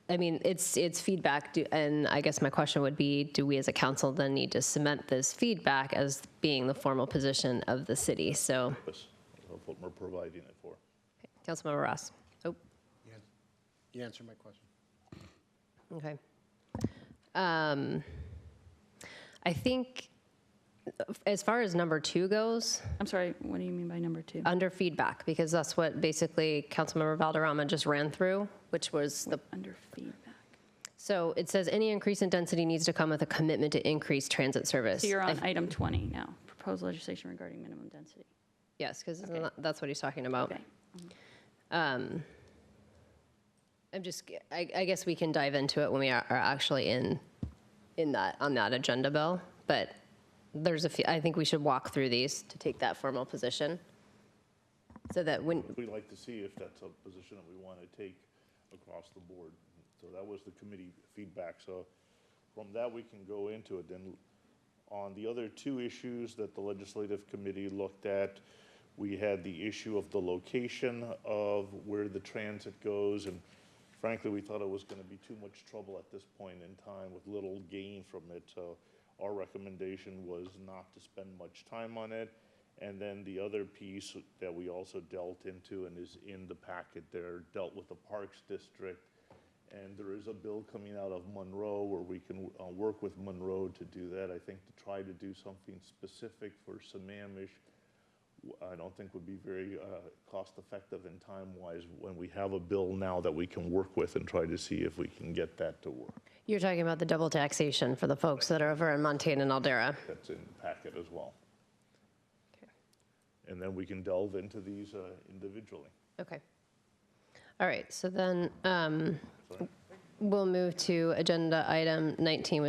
I mean, it's feedback, and I guess my question would be, do we as a council then need to cement this feedback as being the formal position of the city? So, That's what we're providing it for. Councilmember Ross. Oh, You answered my question. okay. I think, as far as number 2 goes, I'm sorry, what do you mean by number 2? under feedback, because that's what basically Councilmember Valderrama just ran through, which was the, Under feedback. so it says any increase in density needs to come with a commitment to increase transit service. So you're on item 20 now, proposed legislation regarding minimum density. Yes, because that's what he's talking about. Okay. I'm just, I guess we can dive into it when we are actually in that, on that agenda bill, but there's a few, I think we should walk through these to take that formal position. So that when, We'd like to see if that's a position that we want to take across the board. So that was the committee feedback. So from that, we can go into it. Then on the other 2 issues that the legislative committee looked at, we had the issue of the location of where the transit goes, and frankly, we thought it was going to be too much trouble at this point in time with little gain from it. So our recommendation was not to spend much time on it. And then the other piece that we also dealt into and is in the packet there dealt with the Parks District. And there is a bill coming out of Monroe where we can work with Monroe to do that. I think to try to do something specific for Sammamish, I don't think would be very cost-effective and time-wise when we have a bill now that we can work with and try to see if we can get that to work. you're talking about the double taxation for the folks that are over in Montana and Aldera. That's in the packet as well. And then we can delve into these individually. Okay. All right, so then we'll move to agenda item 19,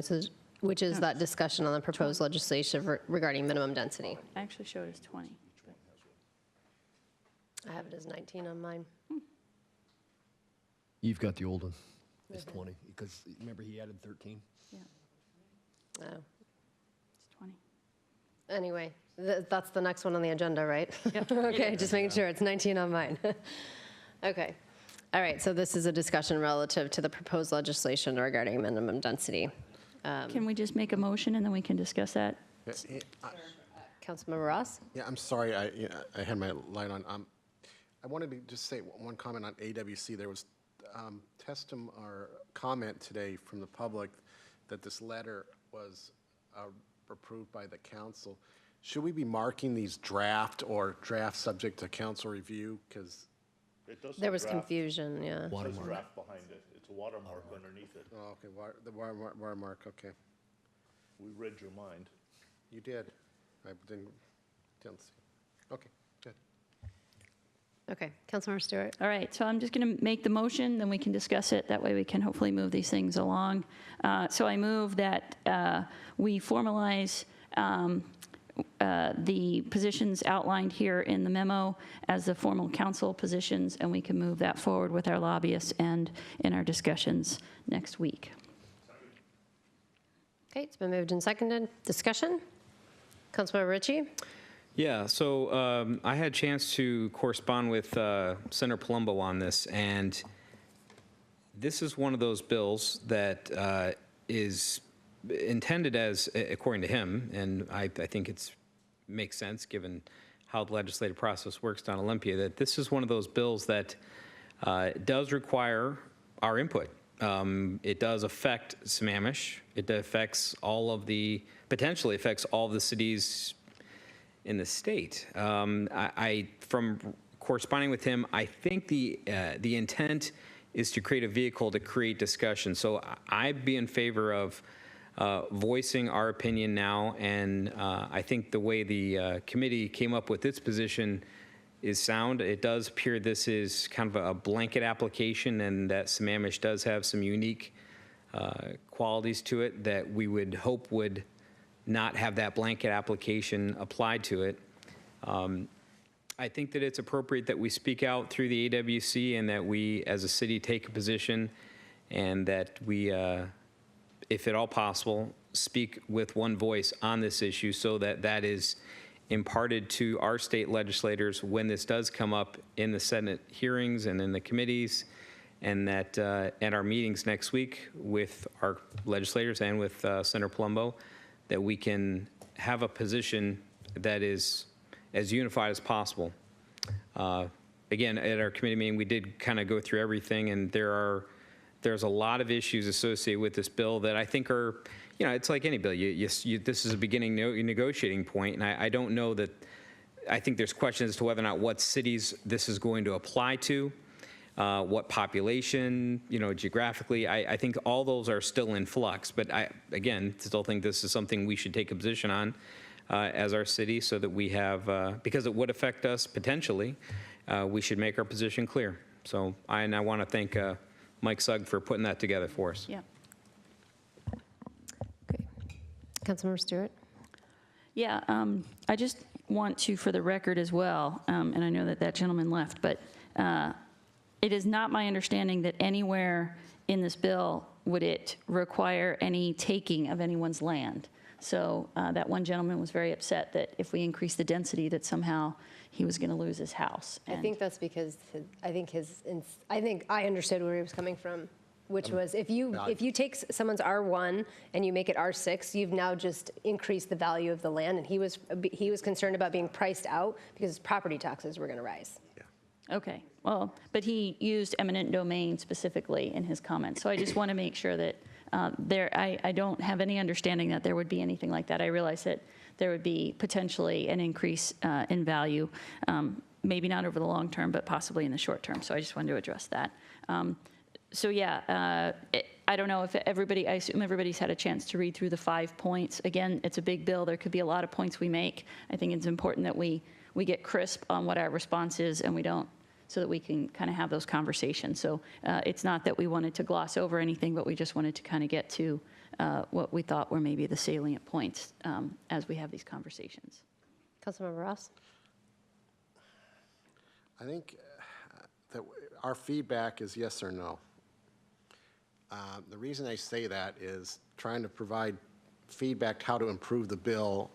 which is that discussion on the proposed legislation regarding minimum density. I actually showed us 20. I have it as 19 on mine. You've got the old one. It's 20, because remember he added 13? Yeah, Oh. it's 20. Anyway, that's the next one on the agenda, right? Yep. Okay, just making sure, it's 19 on mine. Okay. All right, so this is a discussion relative to the proposed legislation regarding minimum density. Can we just make a motion and then we can discuss that? Councilmember Ross? Yeah, I'm sorry, I had my light on. I wanted to just say one comment on AWC. There was or comment today from the public that this letter was approved by the council. Should we be marking these draft or draft subject to council review? Because There was confusion, yeah. It says draft behind it. It's a watermark underneath it. Oh, okay, the watermark, okay. We read your mind. You did. I didn't see. Okay, good. Okay, Councilmember Stewart? All right, so I'm just going to make the motion, then we can discuss it. That way we can hopefully move these things along. So I move that we formalize the positions outlined here in the memo as the formal council positions, and we can move that forward with our lobbyists and in our discussions next week. Okay, it's been moved and seconded. Discussion? Councilmember Ritchie? Yeah, so I had a chance to correspond with Senator Palumbo on this, and this is one of those bills that is intended as, according to him, and I think it makes sense given how the legislative process works down Olympia, that this is one of those bills that does require our input. It does affect Sammamish. It affects potentially affects all of the cities in the state. From corresponding with him, I think the intent is to create a vehicle to create discussion. So I'd be in favor of voicing our opinion now, and I think the way the committee came up with its position is sound. It does appear this is kind of a blanket application, and that Sammamish does have some unique qualities to it that we would hope would not have that blanket application applied to it. I think that it's appropriate that we speak out through the AWC and that we, as a city, take a position and that we, if at all possible, speak with one voice on this issue so that that is imparted to our state legislators when this does come up in the Senate hearings and in the committees, and that at our meetings next week with our legislators and with Senator Palumbo, that we can have a position that is as unified as possible. Again, at our committee meeting, we did kind of go through everything, and there's a lot of issues associated with this bill that I think are, you know, it's like any bill. This is a beginning negotiating point, and I don't know that, I think there's questions as to whether or not what cities this is going to apply to, what population, you know, geographically. I think all those are still in flux, but I, again, still think this is something we should take a position on as our city so that we have, because it would affect us potentially, we should make our position clear. So I want to thank Mike Sugg for putting that together for us. Yeah. Councilmember Stewart? Yeah, I just want to, for the record as well, and I know that that gentleman left, but it is not my understanding that anywhere in this bill would it require any taking of anyone's land. So that one gentleman was very upset that if we increase the density, that somehow he was going to lose his house. I think that's because I think I understood where he was coming from, which was if you take someone's R1 and you make it R6, you've now just increased the value of the land, and he was concerned about being priced out because property taxes were going to rise. Okay, well, but he used eminent domain specifically in his comments. So I just want to make sure that I don't have any understanding that there would be anything like that. I realize that there would be potentially an increase in value, maybe not over the long term, but possibly in the short term. So I just wanted to address that. So yeah, I don't know if I assume everybody's had a chance to read through the 5 points. Again, it's a big bill. There could be a lot of points we make. I think it's important that we get crisp on what our response is, and we don't, so that we can kind of have those conversations. So it's not that we wanted to gloss over anything, but we just wanted to kind of get to what we thought were maybe the salient points as we have these conversations. Councilmember Ross? I think that our feedback is yes or no. The reason I say that is trying to provide feedback how to improve the bill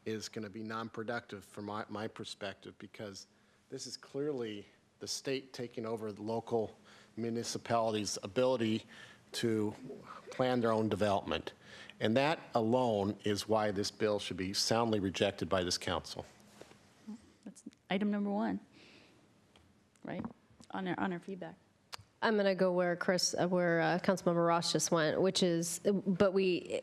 is going to be non-productive from my perspective, because this is clearly the state taking over the local municipalities' ability to plan their own development. And that alone is why this bill should be soundly rejected by this council. That's item number 1, right, on our feedback. I'm going to go where Councilmember Ross just went, which is, but we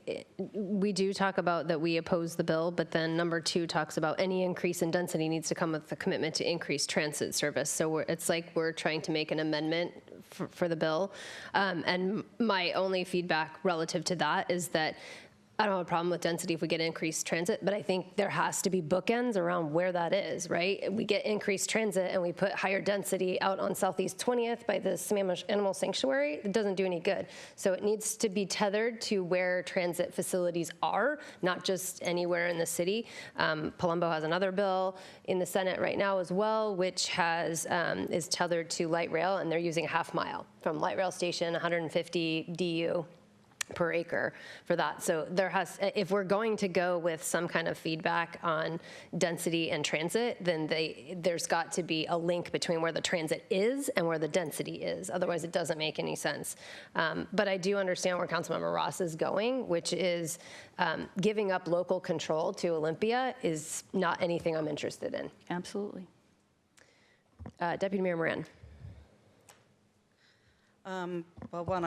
do talk about that we oppose the bill, but then number 2 talks about any increase in density needs to come with the commitment to increase transit service. So it's like we're trying to make an amendment for the bill. And my only feedback relative to that is that I don't have a problem with density if we get increased transit, but I think there has to be bookends around where that is, right? We get increased transit and we put higher density out on Southeast 20th by the Sammamish Animal Sanctuary. It doesn't do any good. So it needs to be tethered to where transit facilities are, not just anywhere in the city. Palumbo has another bill in the Senate right now as well, which is tethered to light rail, and they're using a half mile from light rail station, 150 DU per acre for that. So if we're going to go with some kind of feedback on density and transit, then there's got to be a link between where the transit is and where the density is. Otherwise, it doesn't make any sense. But I do understand where Councilmember Ross is going, which is giving up local control to Olympia is not anything I'm interested in. Absolutely. Deputy Mayor Moran. Well, one,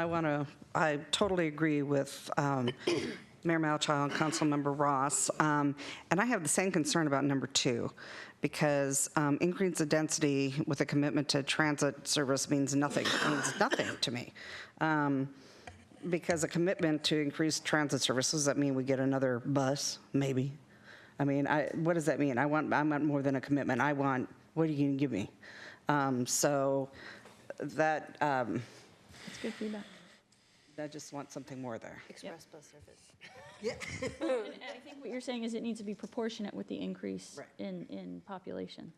I totally agree with Mayor Malchow and Councilmember Ross. And I have the same concern about number 2, because increase the density with a commitment to transit service means nothing to me. Because a commitment to increase transit service, does that mean we get another bus? Maybe. I mean, what does that mean? I want more than a commitment. What are you going to give me? So that... That's good feedback. I just want something more there. Express bus service. And I think what you're saying is it needs to be proportionate with the increase in population.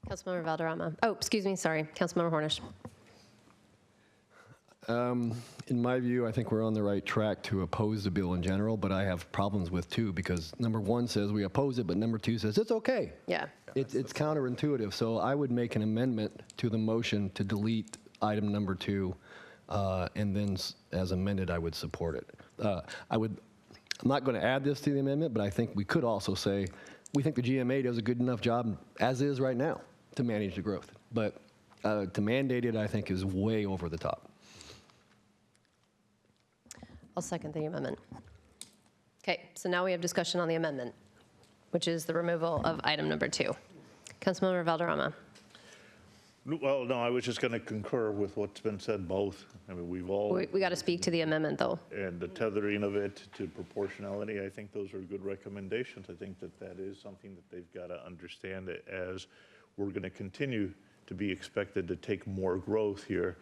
Councilmember Valderrama. Oh, excuse me, sorry. Councilmember Hornish. In my view, I think we're on the right track to oppose the bill in general, but I have problems with two because number one says we oppose it, but number two says it's okay. Yeah. It's counterintuitive. So I would make an amendment to the motion to delete item number 2, and then as amended, I would support it. I'm not going to add this to the amendment, but I think we could also say we think the GMA does a good enough job as is right now to manage the growth. But to mandate it, I think, is way over the top. I'll second the amendment. Okay, so now we have discussion on the amendment, which is the removal of item number 2. Councilmember Valderrama. Well, no, I was just going to concur with what's been said both. I mean, we've all... We got to speak to the amendment, though. And the tethering of it to proportionality, I think those are good recommendations. I think that is something that they've got to understand as we're going to continue to be expected to take more growth here,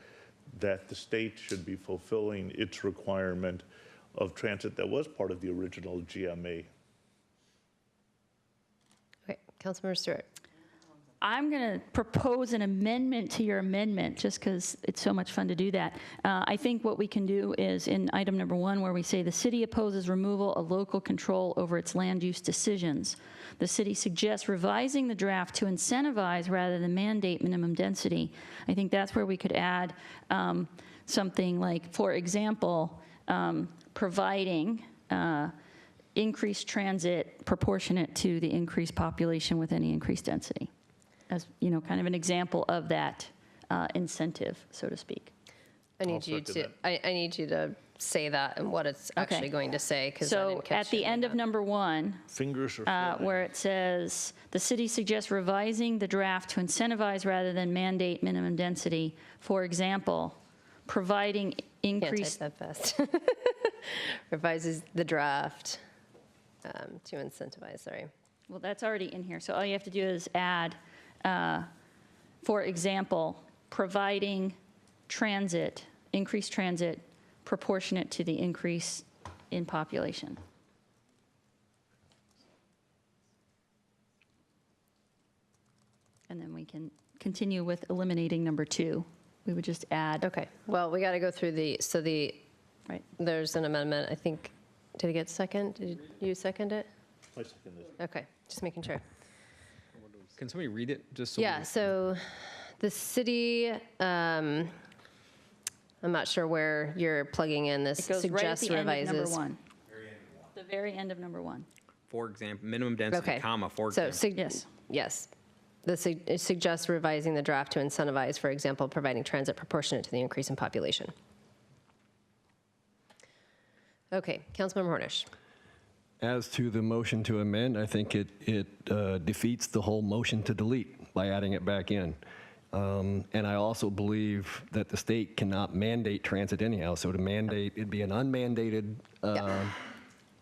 that the state should be fulfilling its requirement of transit that was part of the original GMA. Okay, Councilmember Stewart. I'm going to propose an amendment to your amendment, just because it's so much fun to do that. I think what we can do is in item number 1, where we say the city opposes removal of local control over its land use decisions. The city suggests revising the draft to incentivize rather than mandate minimum density. I think that's where we could add something like, for example, providing increased transit proportionate to the increased population with any increased density, as kind of an example of that incentive, so to speak. I need you to say that and what it's actually going to say, because I didn't catch at the end of number 1, fingers are where it says the city suggests revising the draft to incentivize rather than mandate minimum density. For example, providing increased. Can't type that fast. Revises the draft to incentivize. Sorry. Well, that's already in here. So all you have to do is add, for example, providing transit, increased transit proportionate to the increase in population. And then we can continue with eliminating number 2. We would just add. Okay. Well, we got to go through right. There's an amendment. I think, did it get second? Did you second it? I second it. Okay. Just making sure. Can somebody read it? Just so Yeah, so the city, I'm not sure where you're plugging in this. It goes right at Suggests the end of number revises. 1. The very end of number 1. For example, minimum density, Okay. comma, for So, example. yes. It suggests revising the draft to incentivize, for example, providing transit proportionate to the increase in population. Okay, Councilmember Hornish. As to the motion to amend, I think it defeats the whole motion to delete by adding it back in. And I also believe that the state cannot mandate transit anyhow. So to mandate, it'd be an unmandated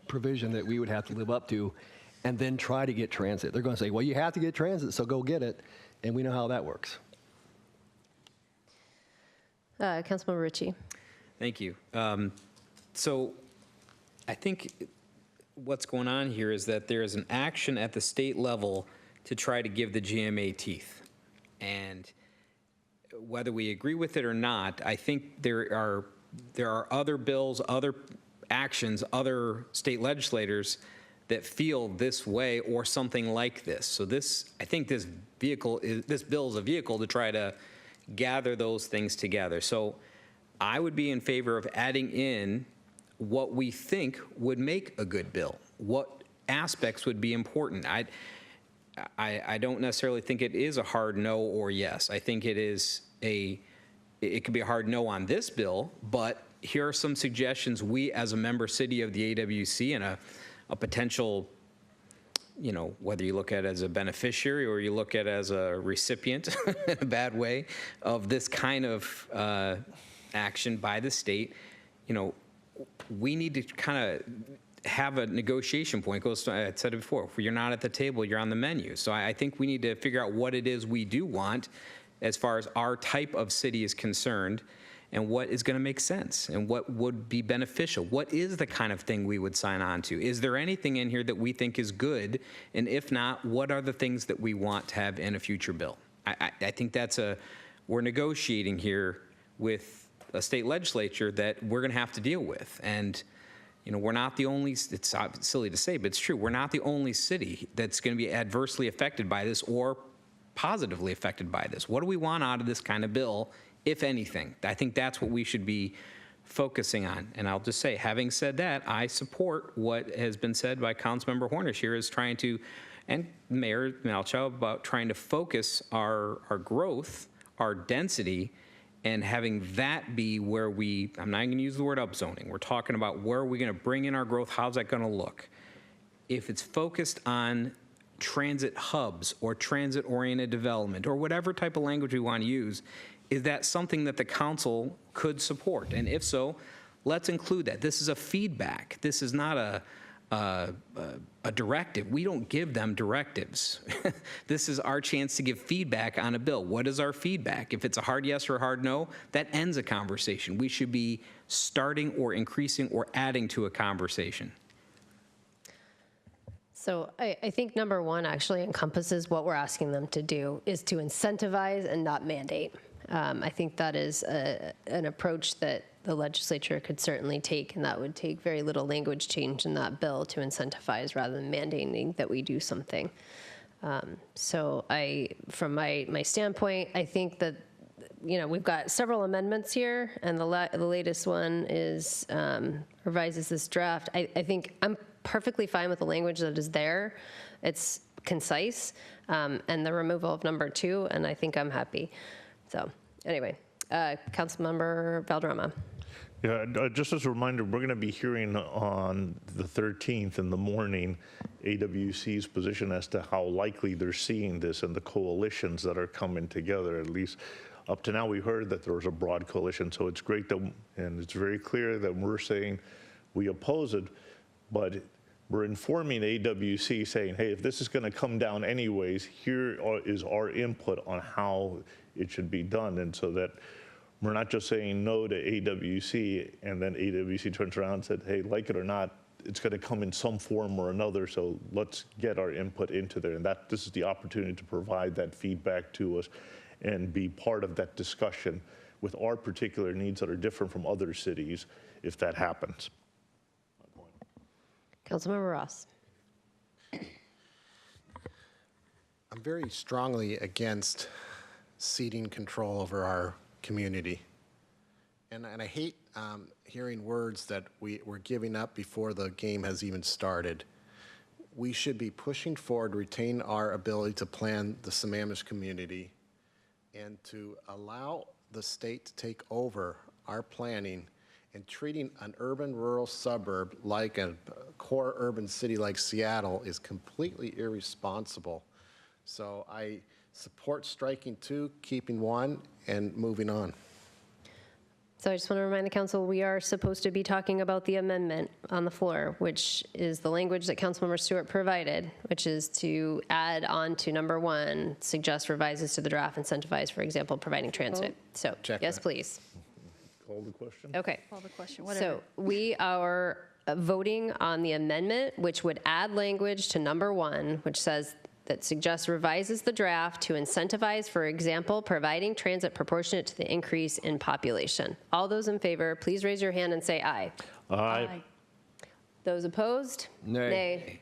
provision that we would have to live up to and then try to get transit. They're going to say, well, you have to get transit, so go get it. And we know how that works. Councilmember Ritchie. Thank you. So I think what's going on here is that there is an action at the state level to try to give the GMA teeth. And whether we agree with it or not, I think there are other bills, other actions, other state legislators that feel this way or something like this. So I think this bill is a vehicle to try to gather those things together. So I would be in favor of adding in what we think would make a good bill, what aspects would be important. I don't necessarily think it is a hard no or yes. I think it could be a hard no on this bill, but here are some suggestions we as a member city of the AWC and a potential, whether you look at it as a beneficiary or you look at it as a recipient in a bad way of this kind of action by the state, we need to kind of have a negotiation point. I said it before, if you're not at the table, you're on the menu. So I think we need to figure out what it is we do want as far as our type of city is concerned. and what is going to make sense and what would be beneficial. What is the kind of thing we would sign on to? Is there anything in here that we think is good? And if not, what are the things that we want to have in a future bill? I think we're negotiating here with a state legislature that we're going to have to deal with. And, we're not the only, it's silly to say, but it's true. We're not the only city that's going to be adversely affected by this or positively affected by this. What do we want out of this kind of bill, if anything? I think that's what we should be focusing on. And I'll just say, having said that, I support what has been said by Councilmember Hornish here is trying to, and Mayor Malchow, about trying to focus our growth, our density, and having that be where I'm not going to use the word upzoning. We're talking about where are we going to bring in our growth? How's that going to look? If it's focused on transit hubs or transit-oriented development or whatever type of language we want to use, is that something that the council could support? And if so, let's include that. This is a feedback. This is not a directive. We don't give them directives. This is our chance to give feedback on a bill. What is our feedback? If it's a hard yes or a hard no, that ends a conversation. We should be starting or increasing or adding to a conversation. So I think number one actually encompasses what we're asking them to do is to incentivize and not mandate. I think that is an approach that the legislature could certainly take, and that would take very little language change in that bill to incentivize rather than mandating that we do something. So from my standpoint, I think that, we've got several amendments here, and the latest one is revises this draft. I think I'm perfectly fine with the language that is there. It's concise, and the removal of number 2, and I think I'm happy. So anyway, Councilmember Valderrama. Yeah, just as a reminder, we're going to be hearing on the 13th in the morning AWC's position as to how likely they're seeing this and the coalitions that are coming together. At least up to now, we heard that there was a broad coalition, so it's great that, and it's very clear that we're saying we oppose it, but we're informing AWC saying, hey, if this is going to come down anyways, here is our input on how it should be done. And so that we're not just saying no to AWC and then AWC turns around and said, hey, like it or not, it's going to come in some form or another, so let's get our input into there. And this is the opportunity to provide that feedback to us and be part of that discussion with our particular needs that are different from other cities if that happens. Councilmember Ross. I'm very strongly against ceding control over our community. And I hate hearing words that we're giving up before the game has even started. We should be pushing forward to retain our ability to plan the Sammamish community and to allow the state to take over our planning, and treating an urban-rural suburb like a core urban city like Seattle is completely irresponsible. So I support striking 2, keeping 1, and moving on. So I just want to remind the council, we are supposed to be talking about the amendment on the floor, which is the language that Councilmember Stewart provided, which is to add on to number 1, suggest revises to the draft, incentivize, for example, providing transit. So, yes, please. Call the question? Okay. Call the question, whatever. So we are voting on the amendment, which would add language to number 1, which says that suggests revises the draft to incentivize, for example, providing transit proportionate to the increase in population. All those in favor, please raise your hand and say aye. Aye. Those opposed? Nay. Nay.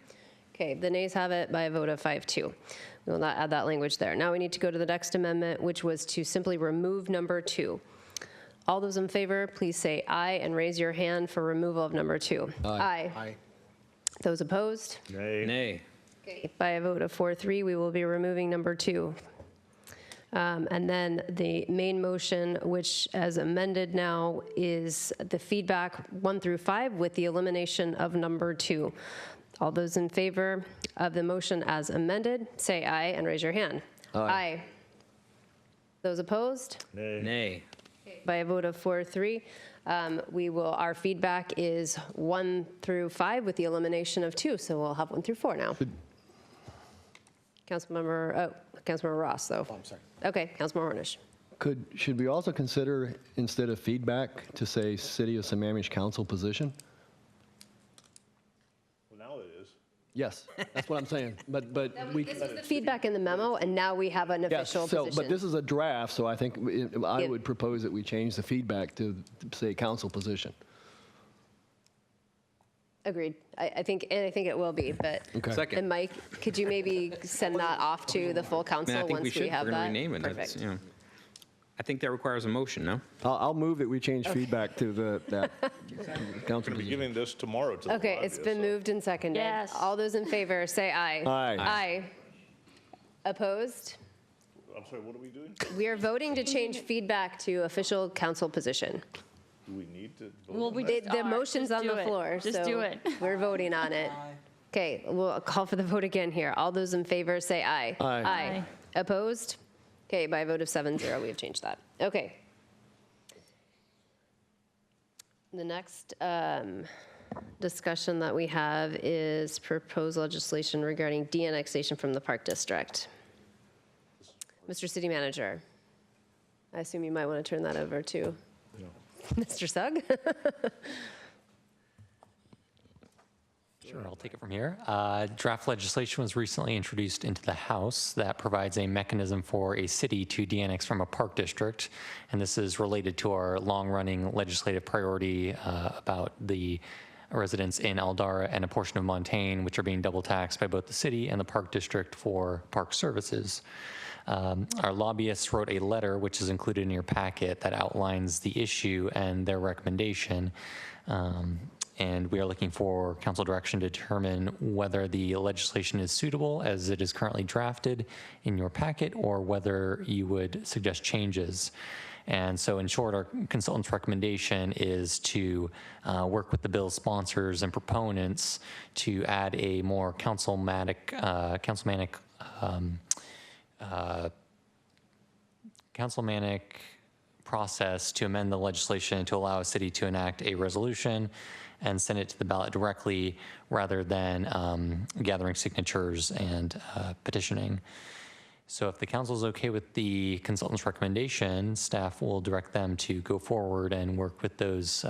Okay, the nays have it by a vote of 5-2. We will not add that language there. Now we need to go to the next amendment, which was to simply remove number 2. All those in favor, please say aye and raise your hand for removal of number 2. Aye. Aye. Those opposed? Nay. Nay. Okay, by a vote of 4-3, we will be removing number 2. And then the main motion, which as amended now, is the feedback 1 through 5 with the elimination of number 2. All those in favor of the motion as amended, say aye and raise your hand. Aye. Those opposed? Nay. Nay. By a vote of 4-3, our feedback is 1 through 5 with the elimination of 2, so we'll have 1 through 4 now. Councilmember Ross, though. Oh, I'm sorry. Okay, Councilmember Hornish. Should we also consider, instead of feedback, to say City of Sammamish Council position? Well, now it is. Yes, that's what I'm saying. But we. This was the feedback in the memo, and now we have an Yes, official so, position. but this is a draft, so I think I Yeah. would propose that we change the feedback to say council position. Agreed. I think it will be, but. Okay. Second. And Mike, could you maybe send that off to the full I council mean, I think we once should. we have We're that? going to rename it. That's, Perfect. you know, I think that requires a motion, no? I'll move that we change feedback to that I'm council going to be position. giving this tomorrow to the Okay, lobby, it's been so- moved and seconded. Yes. All those in favor, say aye. Aye. Aye. Opposed? I'm sorry, what are we doing? We are voting to change feedback to official council position. Do we need to vote Well, on we that? did- The All right, motion's just on do the it. floor, Just so do it. we're voting on it. Okay, we'll call for the vote again here. All those in favor, say aye. Aye. Aye. Opposed? Okay, by a vote of 7-0, we have changed that. Okay. The next discussion that we have is proposed legislation regarding de-annexation from the Park District. Mr. City Manager, I assume you might want to turn that over to Mr. Sugg? Sure, I'll take it from here. Draft legislation was recently introduced into the House that provides a mechanism for a city to de-annex from a park district. And this is related to our long-running legislative priority about the residents in Eldara and a portion of Montaigne, which are being double taxed by both the city and the park district for park services. Our lobbyists wrote a letter, which is included in your packet, that outlines the issue and their recommendation. And we are looking for council direction to determine whether the legislation is suitable as it is currently drafted in your packet, or whether you would suggest changes. And so in short, our consultant's recommendation is to work with the bill's sponsors and proponents to add a more councilmanic process to amend the legislation to allow a city to enact a resolution and send it to the ballot directly rather than gathering signatures and petitioning. So if the council is okay with the consultant's recommendation, staff will direct them to go forward and work with those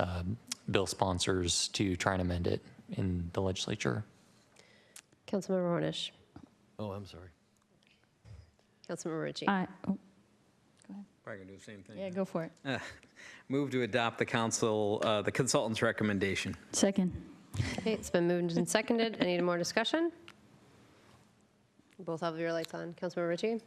bill sponsors to try and amend it in the legislature. Councilmember Hornish. Oh, I'm sorry. Councilmember Ritchie. Aye. Oh, Probably going to do the same thing. yeah, go for it. Move to adopt the consultant's recommendation. Second. Okay, it's been moved and seconded. Any more discussion? Both have your lights on. Councilmember Ritchie?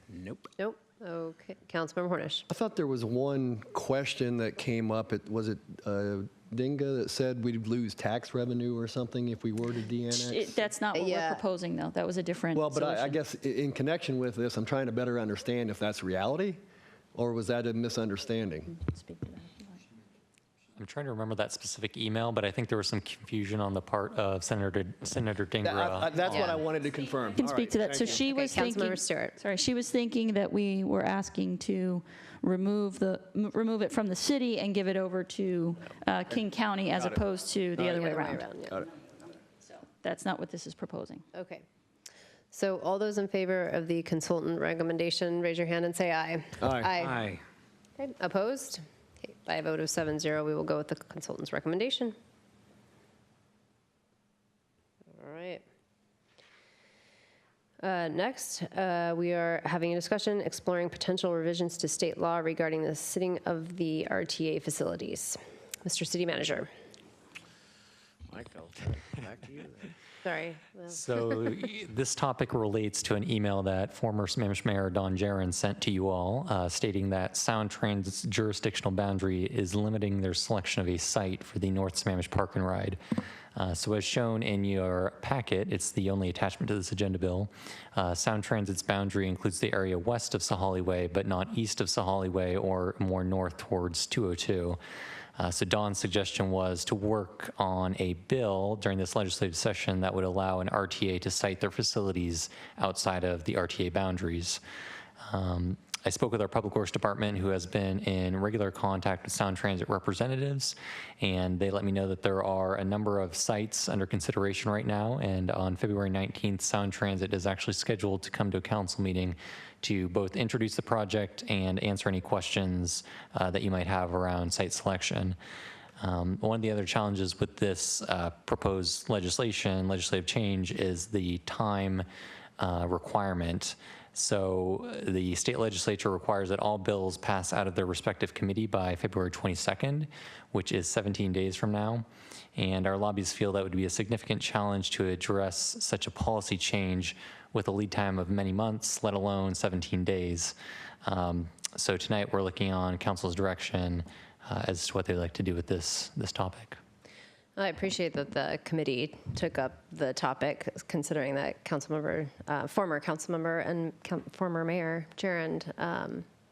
Nope. Nope. Okay. Councilmember Hornish. I thought there was one question that came up. Was it Dinga that said we'd lose tax revenue or something if we were to de-annex? That's not what Yeah. we're proposing, though. That was a different Well, but I solution. guess in connection with this, I'm trying to better understand if that's reality, or was that a misunderstanding? Speak to that. I'm trying to remember that specific email, but I think there was some confusion on the part of Senator Dingra. That's what I wanted to confirm. I can All speak right, to that. thank So you. she was thinking. Councilmember Stewart. Sorry, she was thinking that we were asking to remove it from the city and give it over to King County as opposed to the other way around. yeah. Got it. So that's not what this is proposing. Okay. So all those in favor of the consultant recommendation, raise your hand and say aye. Aye. Aye. Okay, opposed? Okay, by a vote of 7-0, we will go with the consultant's recommendation. All right. Next, we are having a discussion exploring potential revisions to state law regarding the sitting of the RTA facilities. Mr. City Manager. Michael, back to you then. Sorry. So this topic relates to an email that former Sammamish Mayor Don Jaron sent to you all, stating that Sound Transit's jurisdictional boundary is limiting their selection of a site for the North Sammamish Park and Ride. So as shown in your packet, it's the only attachment to this agenda bill. Sound Transit's boundary includes the area west of Sahali Way, but not east of Sahali Way or more north towards 202. So Don's suggestion was to work on a bill during this legislative session that would allow an RTA to site their facilities outside of the RTA boundaries. I spoke with our Public Works Department, who has been in regular contact with Sound Transit representatives, and they let me know that there are a number of sites under consideration right now, and on February 19th, Sound Transit is actually scheduled to come to a council meeting to both introduce the project and answer any questions that you might have around site selection. One of the other challenges with this proposed legislative change, is the time requirement. So the state legislature requires that all bills pass out of their respective committee by February 22nd, which is 17 days from now. And our lobbyists feel that would be a significant challenge to address such a policy change with a lead time of many months, let alone 17 days. So tonight we're looking on council's direction as to what they'd like to do with this topic. I appreciate that the committee took up the topic, considering that former council member and former mayor Gerand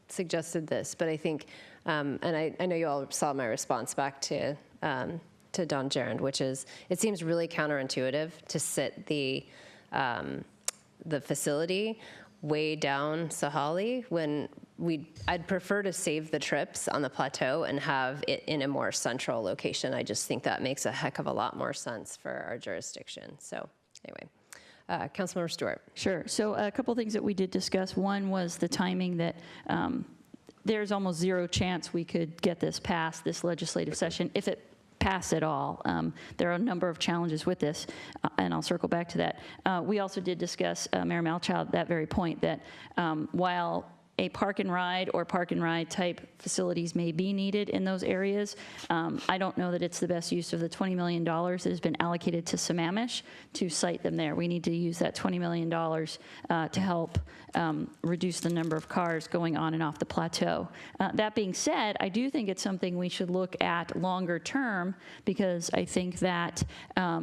suggested this. But I think, and I know you all saw my response back to Don Gerand, which is, it seems really counterintuitive to sit the facility way down Sahali when I'd prefer to save the trips on the plateau and have it in a more central location. I just think that makes a heck of a lot more sense for our jurisdiction. So anyway, Councilmember Stewart. Sure. So a couple things that we did discuss. One was the timing, that there's almost zero chance we could get this passed this legislative session, if it passed at all. There are a number of challenges with this, and I'll circle back to that. We also did discuss, Mayor Malchow, that very point, that while a park and ride or park and ride type facilities may be needed in those areas, I don't know that it's the best use of the $20 million that has been allocated to Sammamish to site them there. We need to use that $20 million to help reduce the number of cars going on and off the plateau. That being said, I do think it's something we should look at longer term, because I think that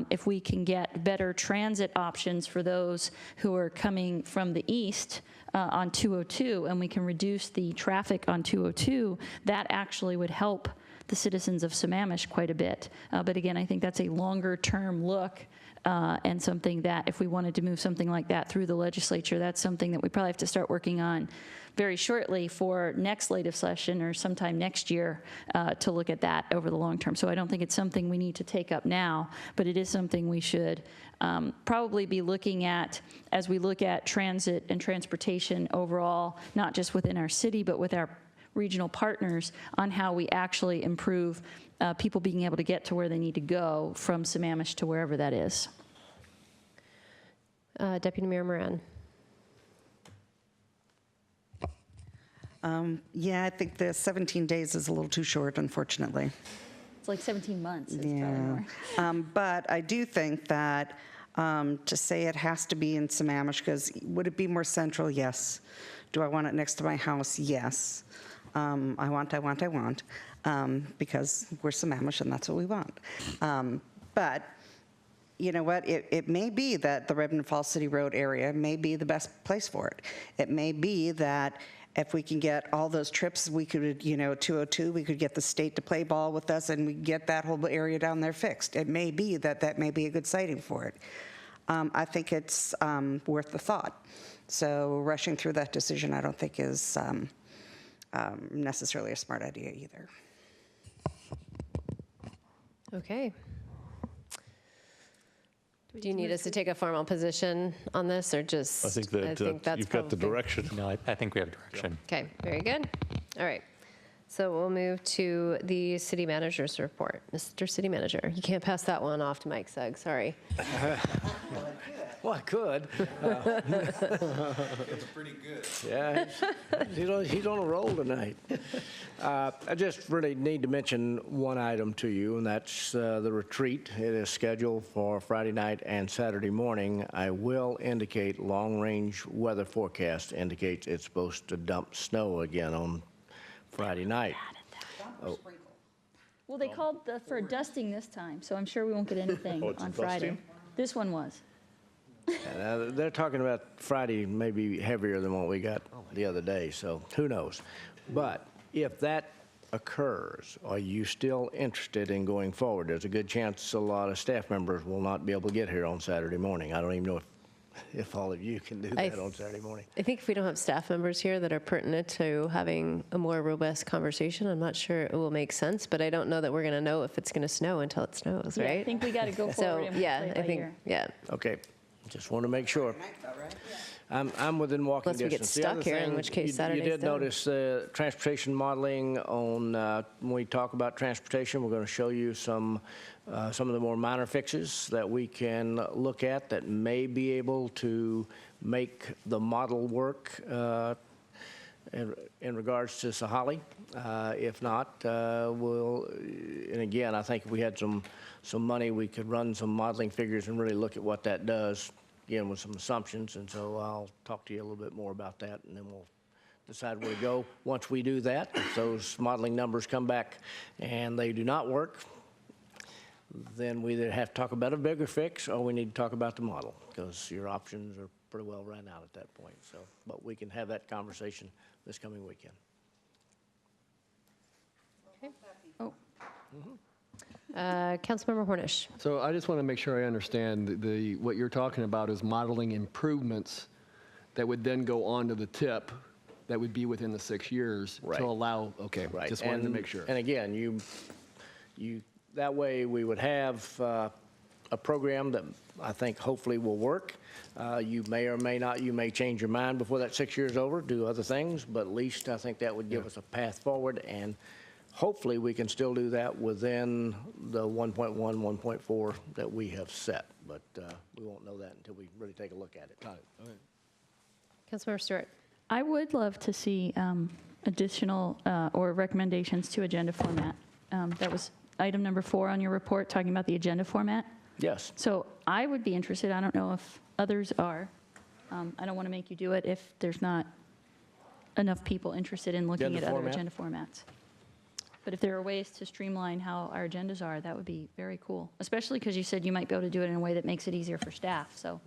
if we can get better transit options for those who are coming from the east on 202, and we can reduce the traffic on 202, that actually would help the citizens of Sammamish quite a bit. But again, I think that's a longer term look, and something that if we wanted to move something like that through the legislature, that's something that we probably have to start working on very shortly for next legislative session or sometime next year to look at that over the long term. So I don't think it's something we need to take up now, but it is something we should probably be looking at as we look at transit and transportation overall, not just within our city, but with our regional partners, on how we actually improve people being able to get to where they need to go from Sammamish to wherever that is. Deputy Mayor Moran. Yeah, I think the 17 days is a little too short, unfortunately. It's like 17 months. It's Yeah. But I do think that to say it has to be in Sammamish, because would it be more central? Yes. Do I want it next to my house? Yes. I want, because we're Sammamish and that's what we want. But you know what, it may be that the Redmond Falls City Road area may be the best place for it. It may be that if we can get all those trips, we could, 202, we could get the state to play ball with us and we get that whole area down there fixed. It may be that may be a good siting for it. I think it's worth the thought. So rushing through that decision, I don't think is necessarily a smart idea either. Okay. Do you need us to take a formal position on this, or just? I think that you've got the direction. No, I think we have direction. Okay, very good. All right. So we'll move to the city manager's report. Mr. City Manager, you can't pass that one off to Mike Sugg, sorry. Well, I could. It's pretty good. Yeah, he's on a roll tonight. I just really need to mention one item to you, and that's the retreat. It is scheduled for Friday night and Saturday morning. I will indicate long-range weather forecast indicates it's supposed to dump snow again on Friday night. Oh. Well, they called for dusting this time, so I'm sure we won't get anything on Friday. This one was. They're talking about Friday maybe heavier than what we got the other day, so who knows. But if that occurs, are you still interested in going forward? There's a good chance a lot of staff members will not be able to get here on Saturday morning. I don't even know if all of you can do I that on Saturday morning. I think if we don't have staff members here that are pertinent to having a more robust conversation, I'm not sure it will make sense, but I don't know that we're going to know if it's going to snow until it snows, Yeah, right? I think we got to go So, forward and yeah, play it I by think, ear. yeah. Okay, just want to make sure. I'm within walking Unless we get distance. The stuck other here, in thing, which case you Saturday's did done. notice transportation modeling on, when we talk about transportation, we're going to show you some of the more minor fixes that we can look at that may be able to make the model work in regards to Sahali. If not, and again, I think if we had some money, we could run some modeling figures and really look at what that does, again, with some assumptions. And so I'll talk to you a little bit more about that, and then we'll decide where to go. Once we do that, if those modeling numbers come back and they do not work, then we either have to talk about a bigger fix or we need to talk about the model, because your options are pretty well run out at that point. So, but we can have that conversation this coming weekend. Oh. Councilmember Hornish. So I just want to make sure I understand what you're talking about is modeling improvements that would then go on to the tip that would be within the 6 years Right. to allow, okay, Right. just wanted to make sure. And again, that way we would have a program that I think hopefully will work. You may or may not, you may change your mind before that 6 years over, do other things, but at least I think that would give us a path forward, and hopefully we can still do that within the 1.1, 1.4 that we have set, but we won't know that until we really take a look at it. Councilmember Stewart. I would love to see additional or recommendations to agenda format. That was item number 4 on your report, talking about the agenda format. Yes. So I would be interested, I don't know if others are. I don't want to make you do it if there's not enough people interested in looking Agenda at other format? agenda formats. But if there are ways to streamline how our agendas are, that would be very cool. Especially because you said you might be able to do it in a way that makes it easier for staff. So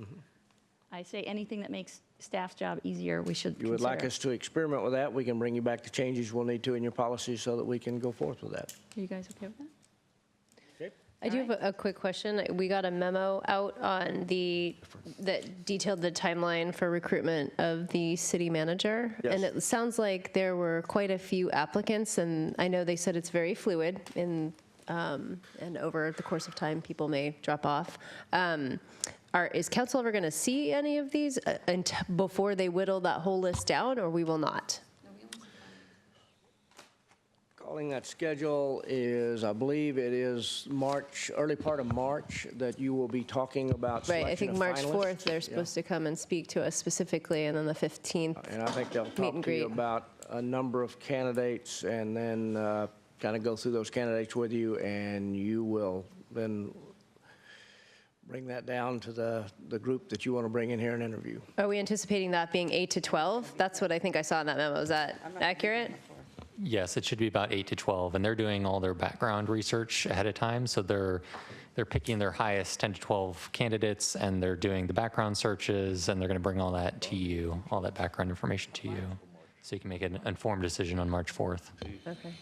I say anything that makes staff's job easier, we should You would like consider. us to experiment with that, we can bring you back the changes we'll need to in your policy so that we can go forth with that. Are you guys okay with that? I do have a quick question. We got a memo out on that detailed the timeline for recruitment of the city manager. Yes. And it sounds like there were quite a few applicants, and I know they said it's very fluid, and over the course of time, people may drop off. Is council ever going to see any of these before they whittle that whole list down, or we will not? Calling that schedule is, I believe it is March, early part of March, that you will be talking about Right, selection I think of March finalists. 4th, they're supposed to come and speak to us specifically, and then the 15th. And I think they'll Meet talk and to you greet. about a number of candidates and then kind of go through those candidates with you, and you will then bring that down to the group that you want to bring in here and interview. Are we anticipating that being 8 to 12? That's what I think I saw in that memo. Is that accurate? Yes, it should be about 8 to 12, and they're doing all their background research ahead of time, so they're picking their highest 10 to 12 candidates, and they're doing the background searches, and they're going to bring all that to you, all that background information to you, so you can make an informed decision on March 4th. Okay.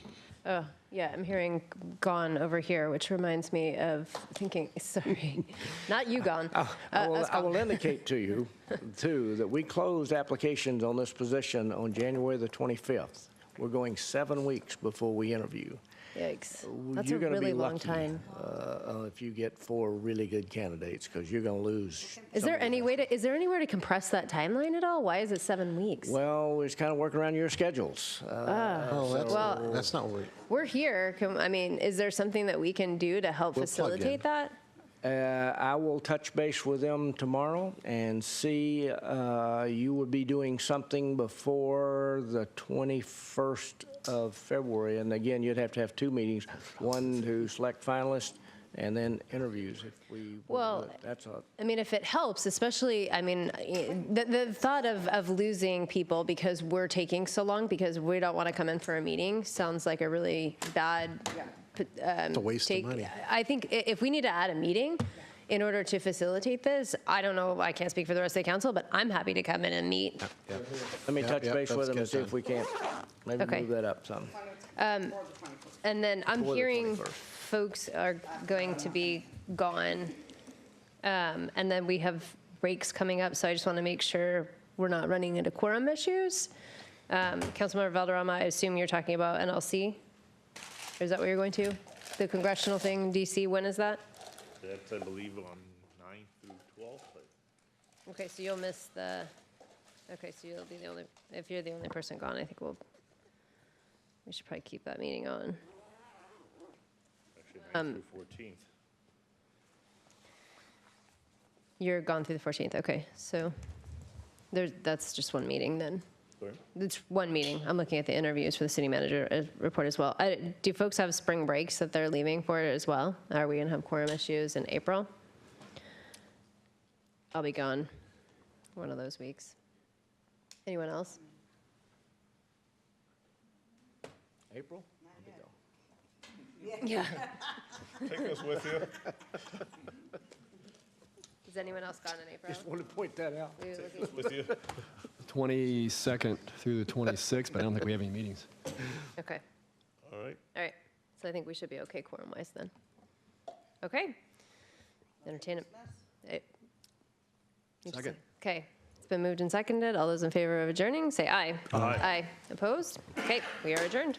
Oh, yeah, I'm hearing gone over here, which reminds me of thinking, sorry, not you gone. I us will gone. indicate to you, too, that we closed applications on this position on January the 25th. We're going 7 weeks before we interview. Yikes. That's a You're gonna really be long lucky, time. if you get 4 really good candidates, because you're going to lose. Is there anywhere to compress that timeline at all? Why is it 7 weeks? Well, we're just kind of working around your schedules. That's not what We're here. Is there something that we can do to help We'll plug in. facilitate that? I will touch base with them tomorrow and see, you would be doing something before the 21st of February. And again, you'd have to have 2 meetings, one to select finalists and then interviews if we. Well, That's a. if it helps, especially, the thought of losing people because we're taking so long because we don't want to come in for a meeting sounds like a really bad. It's a waste of money. I think if we need to add a meeting in order to facilitate this, I don't know, I can't speak for the rest of the council, but I'm happy to come in and meet. Let me touch base with that's them and good see if we can't maybe Okay. move that up some. And then I'm Before the hearing 21st. folks are going to be gone. And then we have breaks coming up, so I just want to make sure we're not running into quorum issues. Councilmember Valderrama, I assume you're talking about NLC? Or is that what you're going to? The congressional thing in DC, when is that? That's, I believe, on 9th through 12th. Okay, so you'll miss the, okay, so you'll be the only, if you're the only person gone, I think we should probably keep that meeting on. Actually, 9th through 14th. You're gone through the 14th, okay, so that's just one meeting then. Sorry? It's one meeting. I'm looking at the interviews for the city manager report as well. Do folks have spring breaks that they're leaving for as well? Are we going to have quorum issues in April? I'll be gone one of those weeks. Anyone else? April? Yeah. Take us with you. Is anyone else gone in April? Just want to point that out. We were Take looking- us with you. 22nd through the 26th, but I don't think we have any meetings. Okay, All right. all right. So I think we should be okay quorum-wise then. Okay. Entertain it. Second. Okay, it's been moved and seconded. All those in favor of adjourning, say aye. Aye. Aye. Opposed? Okay, we are adjourned.